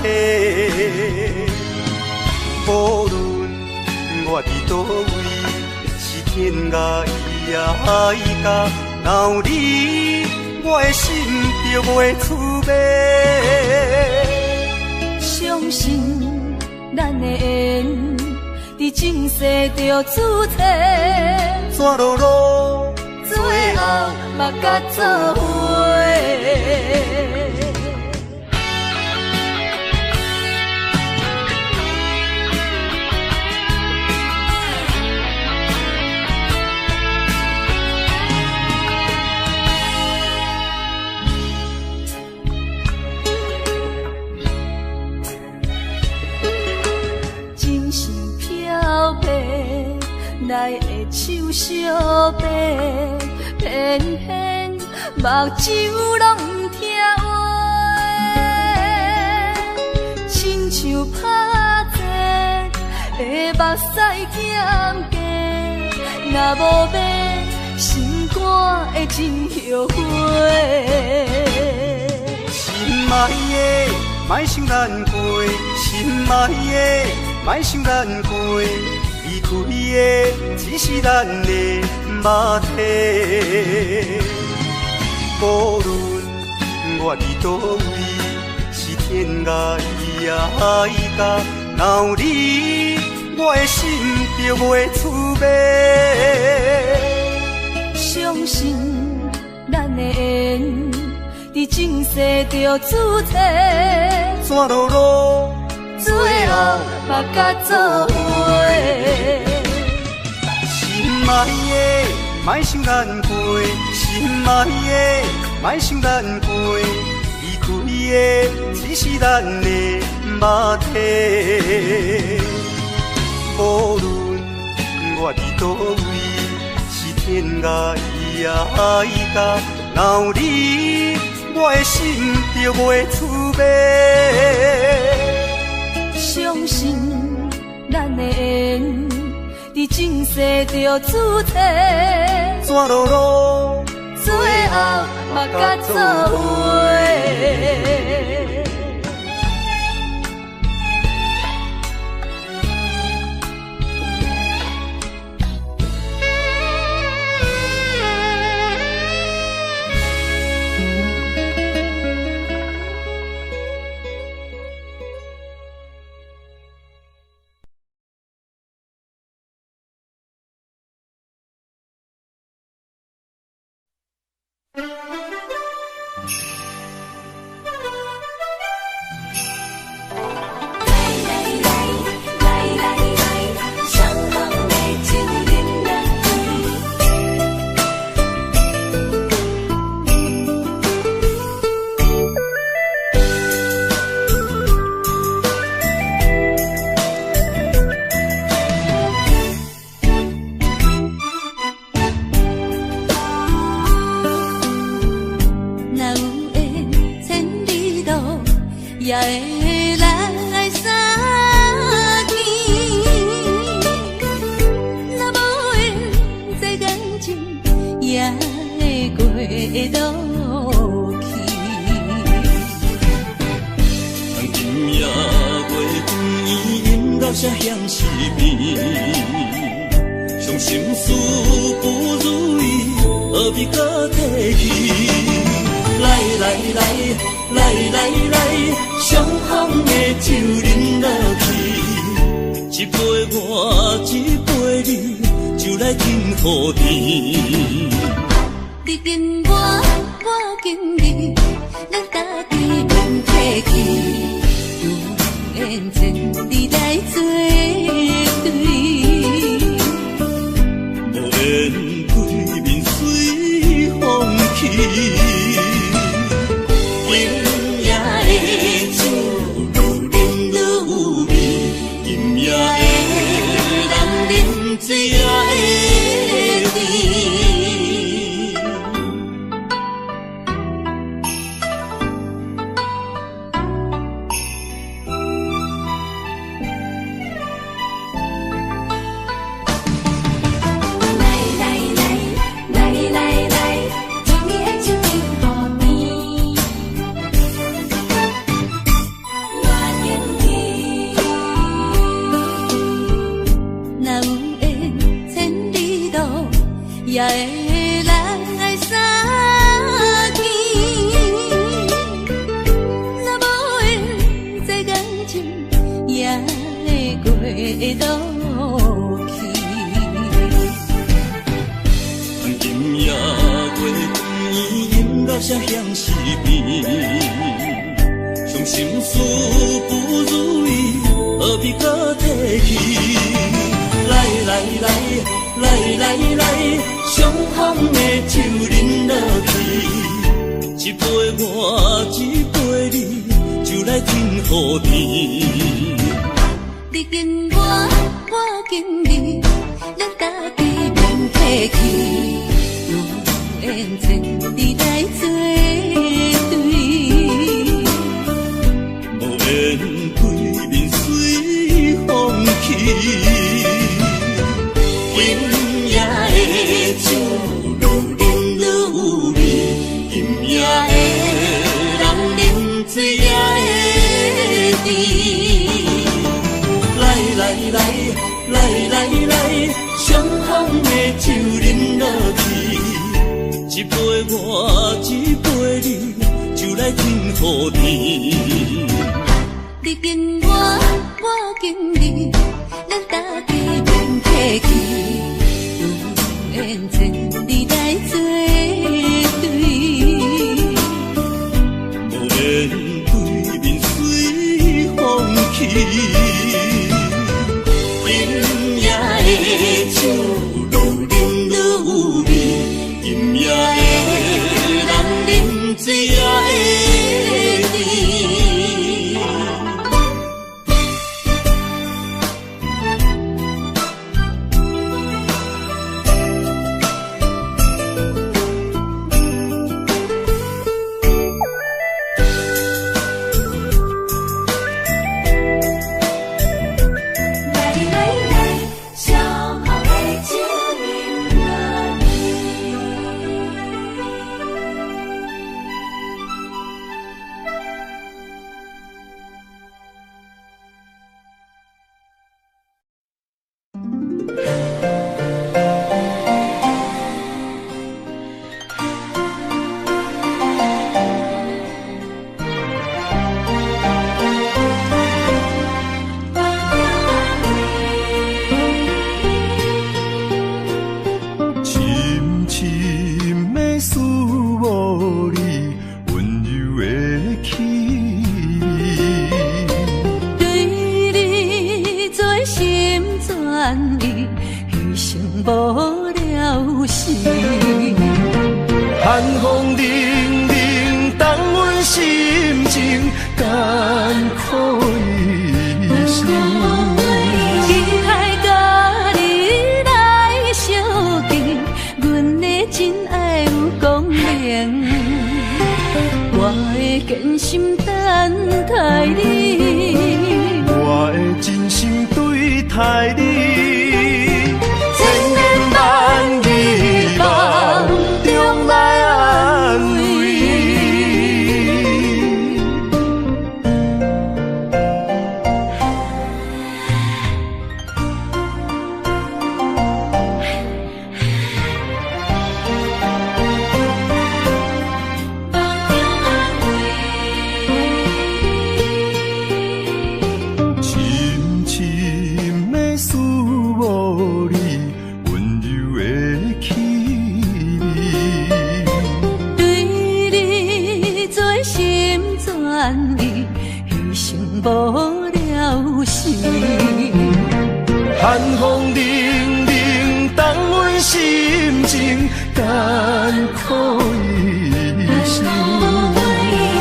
无论我伫倒位，是天涯海角，若有你，我的心就袂出卖。相信咱的缘，伫前世就注定，怎落落，最后嘛甲做伙。来的手相白，偏偏目睭拢不听话，亲像拍折的目屎咸咸，若无变，心肝会真后悔。心爱的，莫想咱过；心爱的，莫想咱过。离开的只是咱的肉体。无论我伫倒位，是天涯海角，若有你，我的心就袂出卖。相信咱的缘，伫前世就注定，怎落落，最后嘛甲做伙。心爱的，莫想咱过；心爱的，莫想咱过。离开的只是咱的肉体。无论我伫倒位，是天涯海角，若有你，我的心就袂出卖。相信咱的缘，伫前世就注定，怎落落最后嘛甲做伙。也会来相见，若无缘这感情，也会过落去。当今夜月光阴到这乡是边，伤心事不如意，何必搁提起？来来来来来来，相逢的酒饮落去，一杯我，一杯你，就来敬予甜。你敬我，我敬你，咱家己免客气，有缘千里来作对，无缘对面随风去。水也会甜。来来来来来来，将你的手紧抱你，我敬你。若有也会来相见，若无缘这感情，也会过落去。当今夜月光阴到这乡是边，伤心事不如意，何必搁提起？来来来来来来，相逢的酒饮落去，一杯我，一杯你，就来敬予甜。你敬我，我敬你，咱家己免客气，有缘千里来作对，无缘对面随风去。饮也会酒，愈饮愈有味；饮也会人饮水也会甜。来来来来来来，相逢的酒饮落去，一杯我，一杯你，就来敬予甜。你敬我，我敬你，咱家己免客气，有缘千里来作对，无缘对面随风去。饮也会酒，愈饮愈有味；饮也会人饮水也会甜。生无了时。寒风凛凛，冻阮心情艰苦的心。期待甲你来相见，阮的真爱有光明。我会坚心等待你，我会真心对待你，千年万语望中来安慰。深深的思慕你，温柔的气味。对你做心全意，牺牲无了时。寒风凛凛，冻阮心情艰苦的心。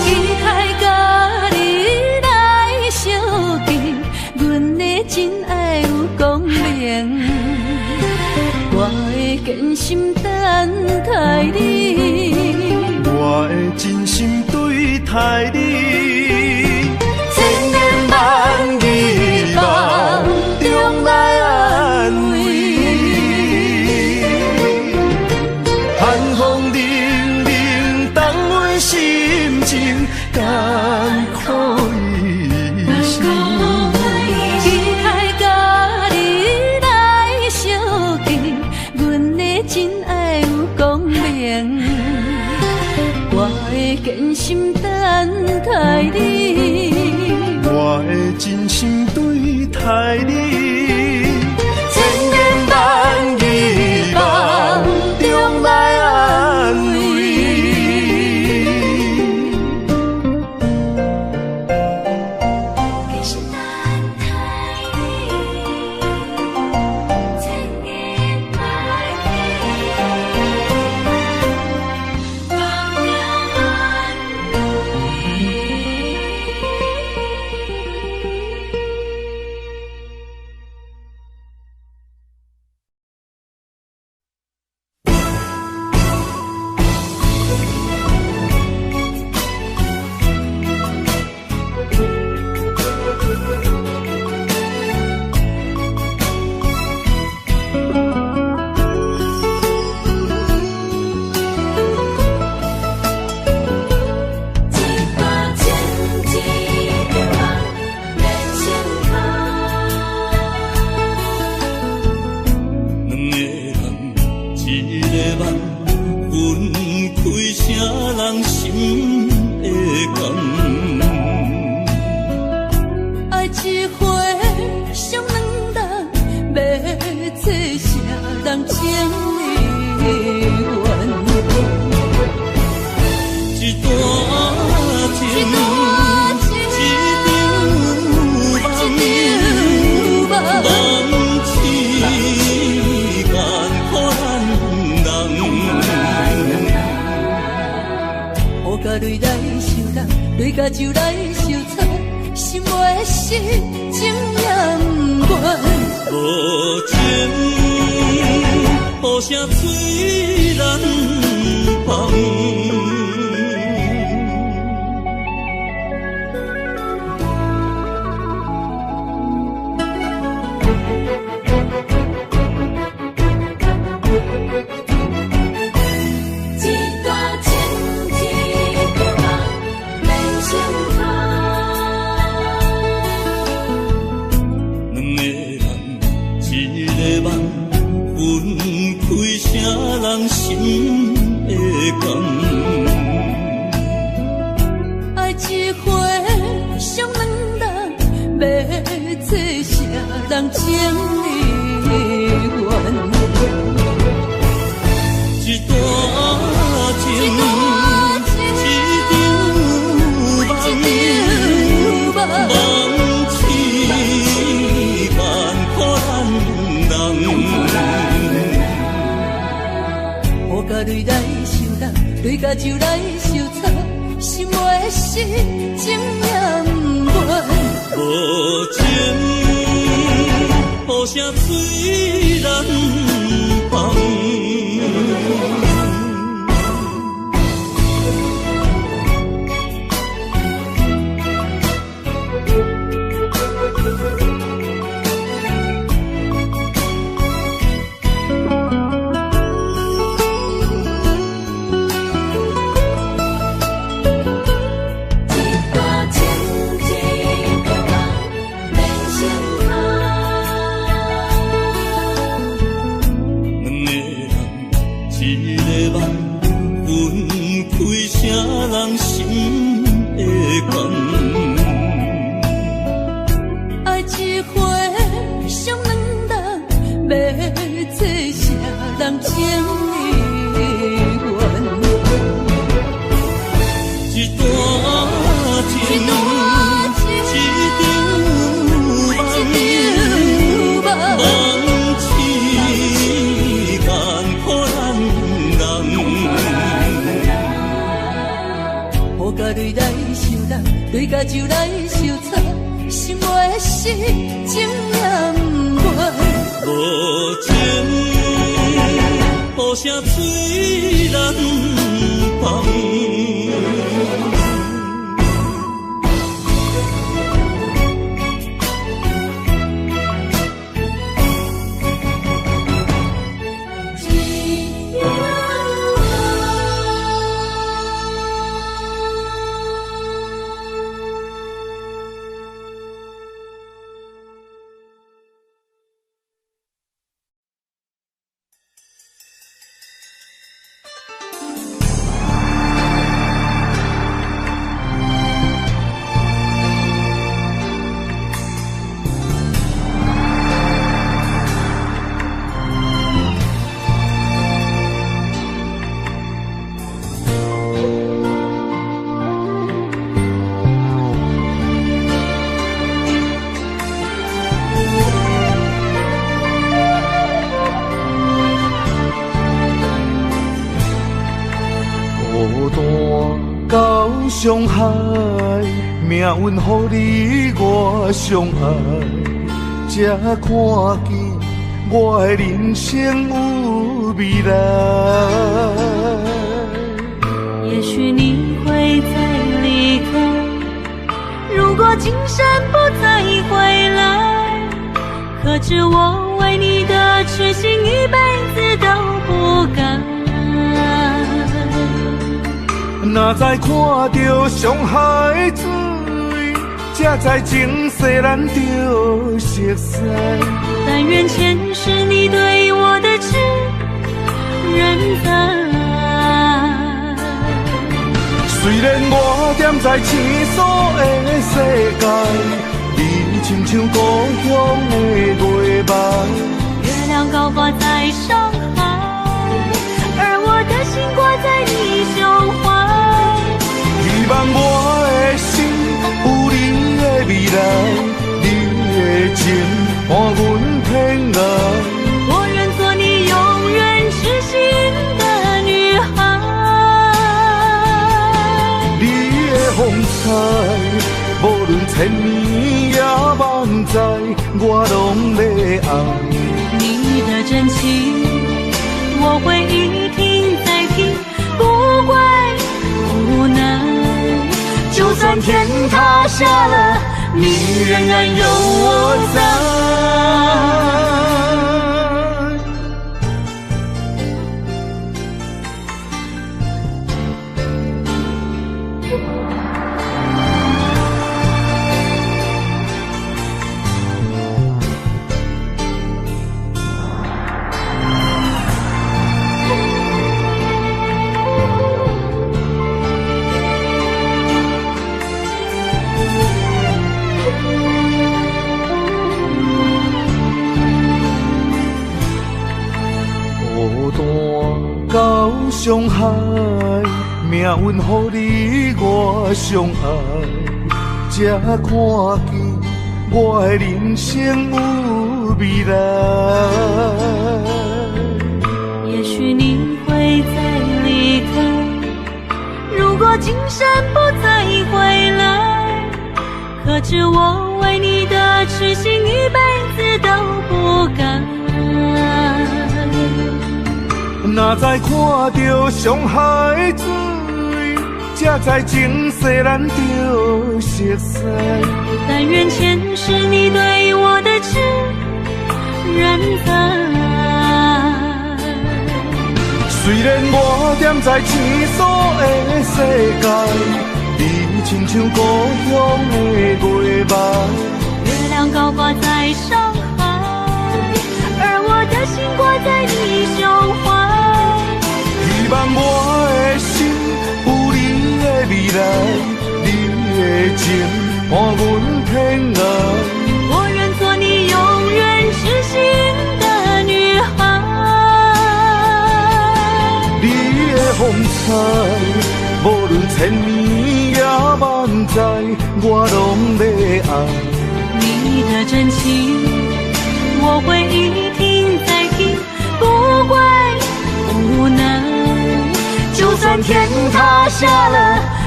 期待甲你来相见，阮的真爱有光明。我会坚心等待你，我会真心对待你，千年万语望中来安慰。寒风凛凛，冻阮心情艰苦的心。期待甲你来相见，阮的真爱有光明。我会坚心等待你，我会真心对待你，千年万语望中来安慰。继续等待你，千年万语望中安慰。爱一回伤两人，要做啥人情离怨？一段情，一场梦痴间可咱人。雨甲泪来受冻，泪甲酒来受惨，心袂死，情也不愿。无情，雨声催人芳。人心甲泪来收纳，泪甲酒来收藏，心袂死，情也不愿。无情，雨声催人放。泪甲酒来收藏，心袂死，情也不愿。无情，雨声催人放。伤害，命运予你我相爱，才看见我的人生有未来。也许你会再离开，如果今生不再回来，可知我为你的痴心一辈子都不改。若再看到伤害水，才知情世咱着熟悉。但愿前世你对我的痴仍在。虽然我踮在青锁的世界，你亲像故乡的月白。月亮高挂在上海，而我的心挂在你胸怀。希望我的心有你的未来，你的情伴阮天涯。我愿做你永远痴心的女孩。你的风采，无论千年也万载，我拢在爱。你的真情，我会一听再听，不怪不难。就算天塌下了，你仍然有我在。到伤害，命运予你我相爱，才看见我的人生有未来。也许你会在生不再回来。可知我为你的痴心一辈子都不改。哪知看到上海水，才知情世咱就熟悉。但愿前世你对我的痴仍在。虽然我踮在青锁的世界，你亲像故乡的月白。月亮高挂在上海，而我的心挂在你胸怀。希望我的心有你的未来，你的情伴阮天涯。我愿做你永远痴心的女孩。你的风采，无论千年也万载，我拢要爱。你的真情，我会一听再听，不会无能。就算天塌下了，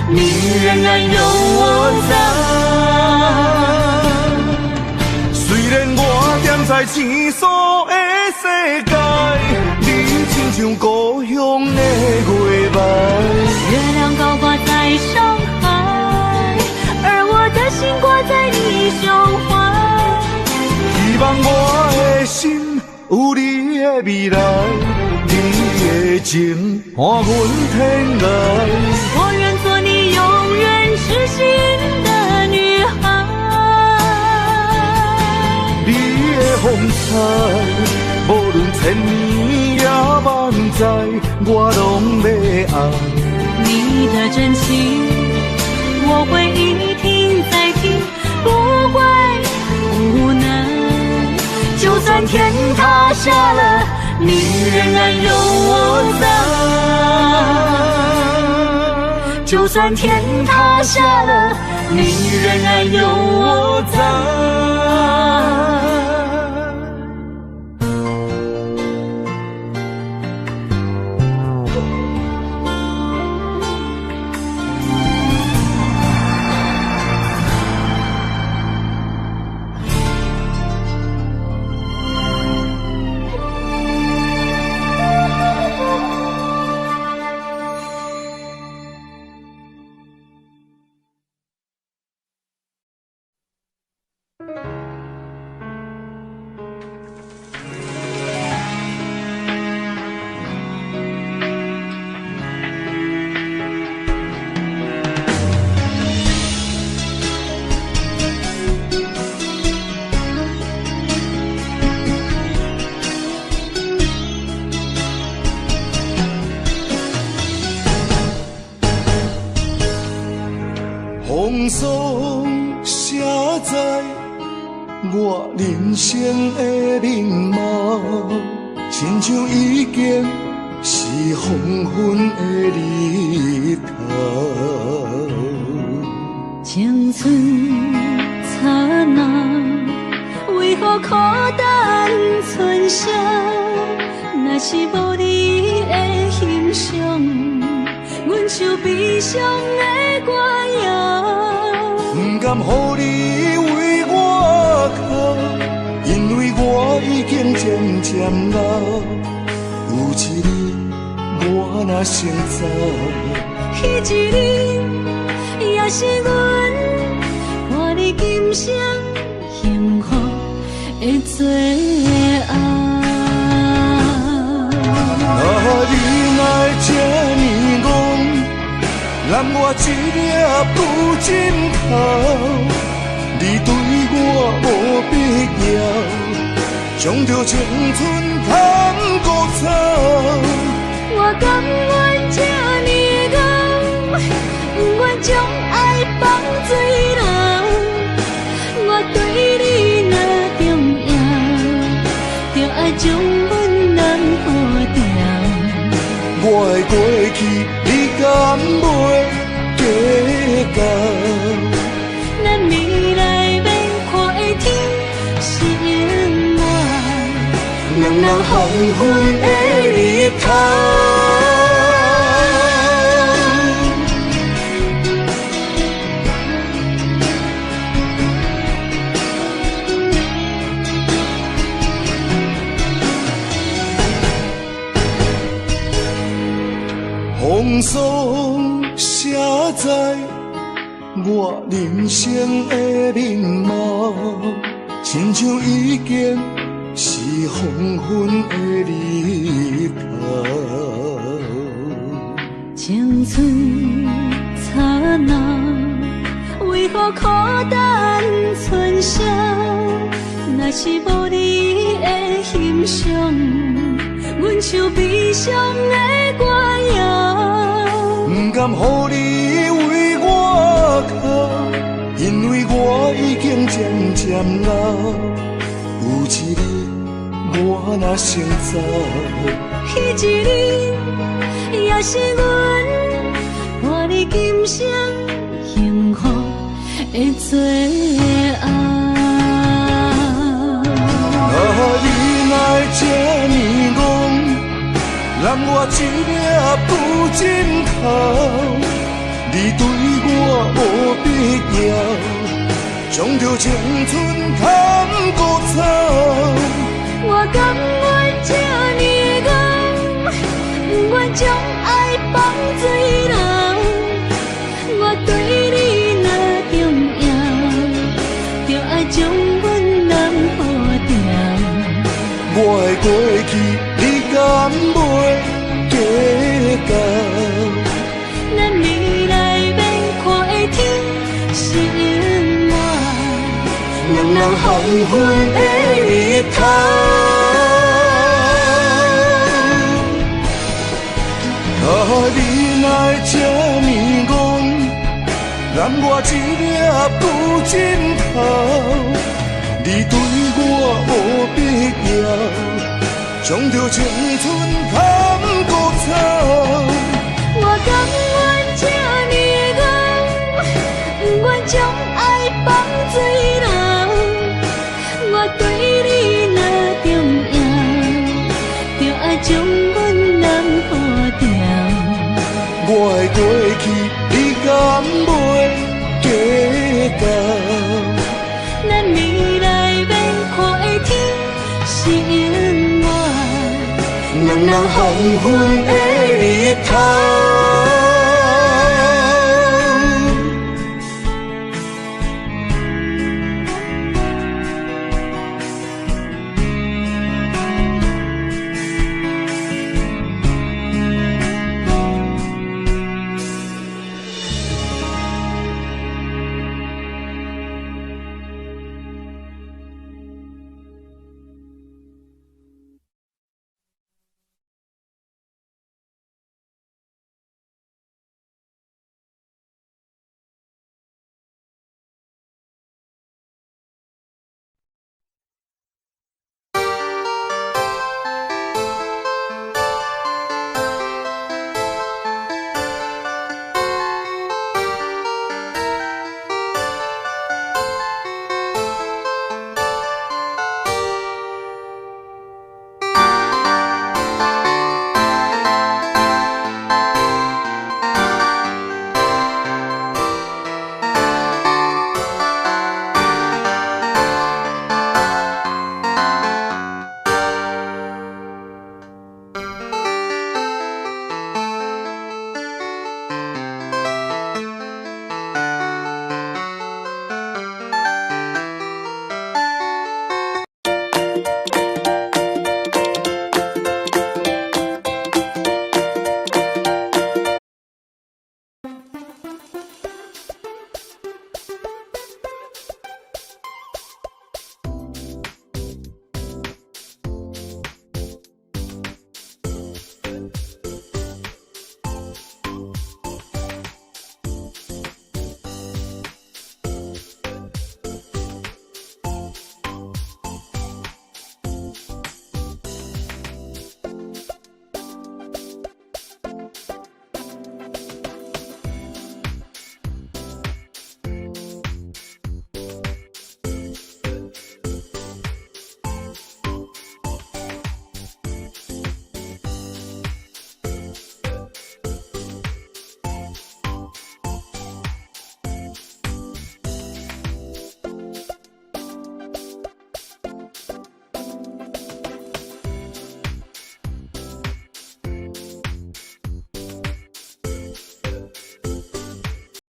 你仍然有我在。虽然我踮在青锁的世界，你亲像故乡的月白。月亮高挂在上海，而我的心挂在你胸怀。希望我的心有你的未来，你的情伴阮天涯。我愿做你永远痴心的女孩。你的风采，无论千年也万载，我拢要爱。你的真情，我会一听再听，不会无能。就算天塌下了，你仍然有我在。就算天塌下了，你仍然有我在。风霜写在我人生的面貌，亲像已经是黄昏的日头。青春刹那，为何孤单存剩？若是无你的欣赏，阮像悲伤的歌谣。不甘予你为我哭，因为我已经渐渐老。有一日我若先走，彼一日也是阮看你今生幸福的最后。你爱这呢戆，揽我一粒不枕头。你对我无必要，将着青春贪孤草。我甘愿这呢戆，不愿将爱放水流。我对你若重要，就爱将阮人护掉。我的过去，你敢袂计较？咱未来要看的天是永远，人人黄昏的日头。风霜写在我人生的面貌，亲像已经是黄昏的日头。青春刹那，为何孤单春宵？若是无你的欣赏，阮像悲伤的歌谣。不甘予你为我哭，因为我已经渐渐老。有一日我若先走，彼一日也是阮伴你今生幸福的最后。你来这呢戆，让我一粒不枕头。你对我无必要，将着青春砍孤草。我甘愿这呢戆，不愿将爱放水流。我对你若重要，就爱将阮人抱牢。我的过去，你敢袂计较？咱未来免看的天是永远，两人黄昏的日头。你来这呢戆，让我一粒不枕头。你对我无必要，将着青春砍孤草。我甘愿这呢戆，不愿将爱放水流。我对你若重要，就爱将阮人抱牢。我的过去，你敢袂计较？咱未来免看的天是永远，两人黄昏的日头。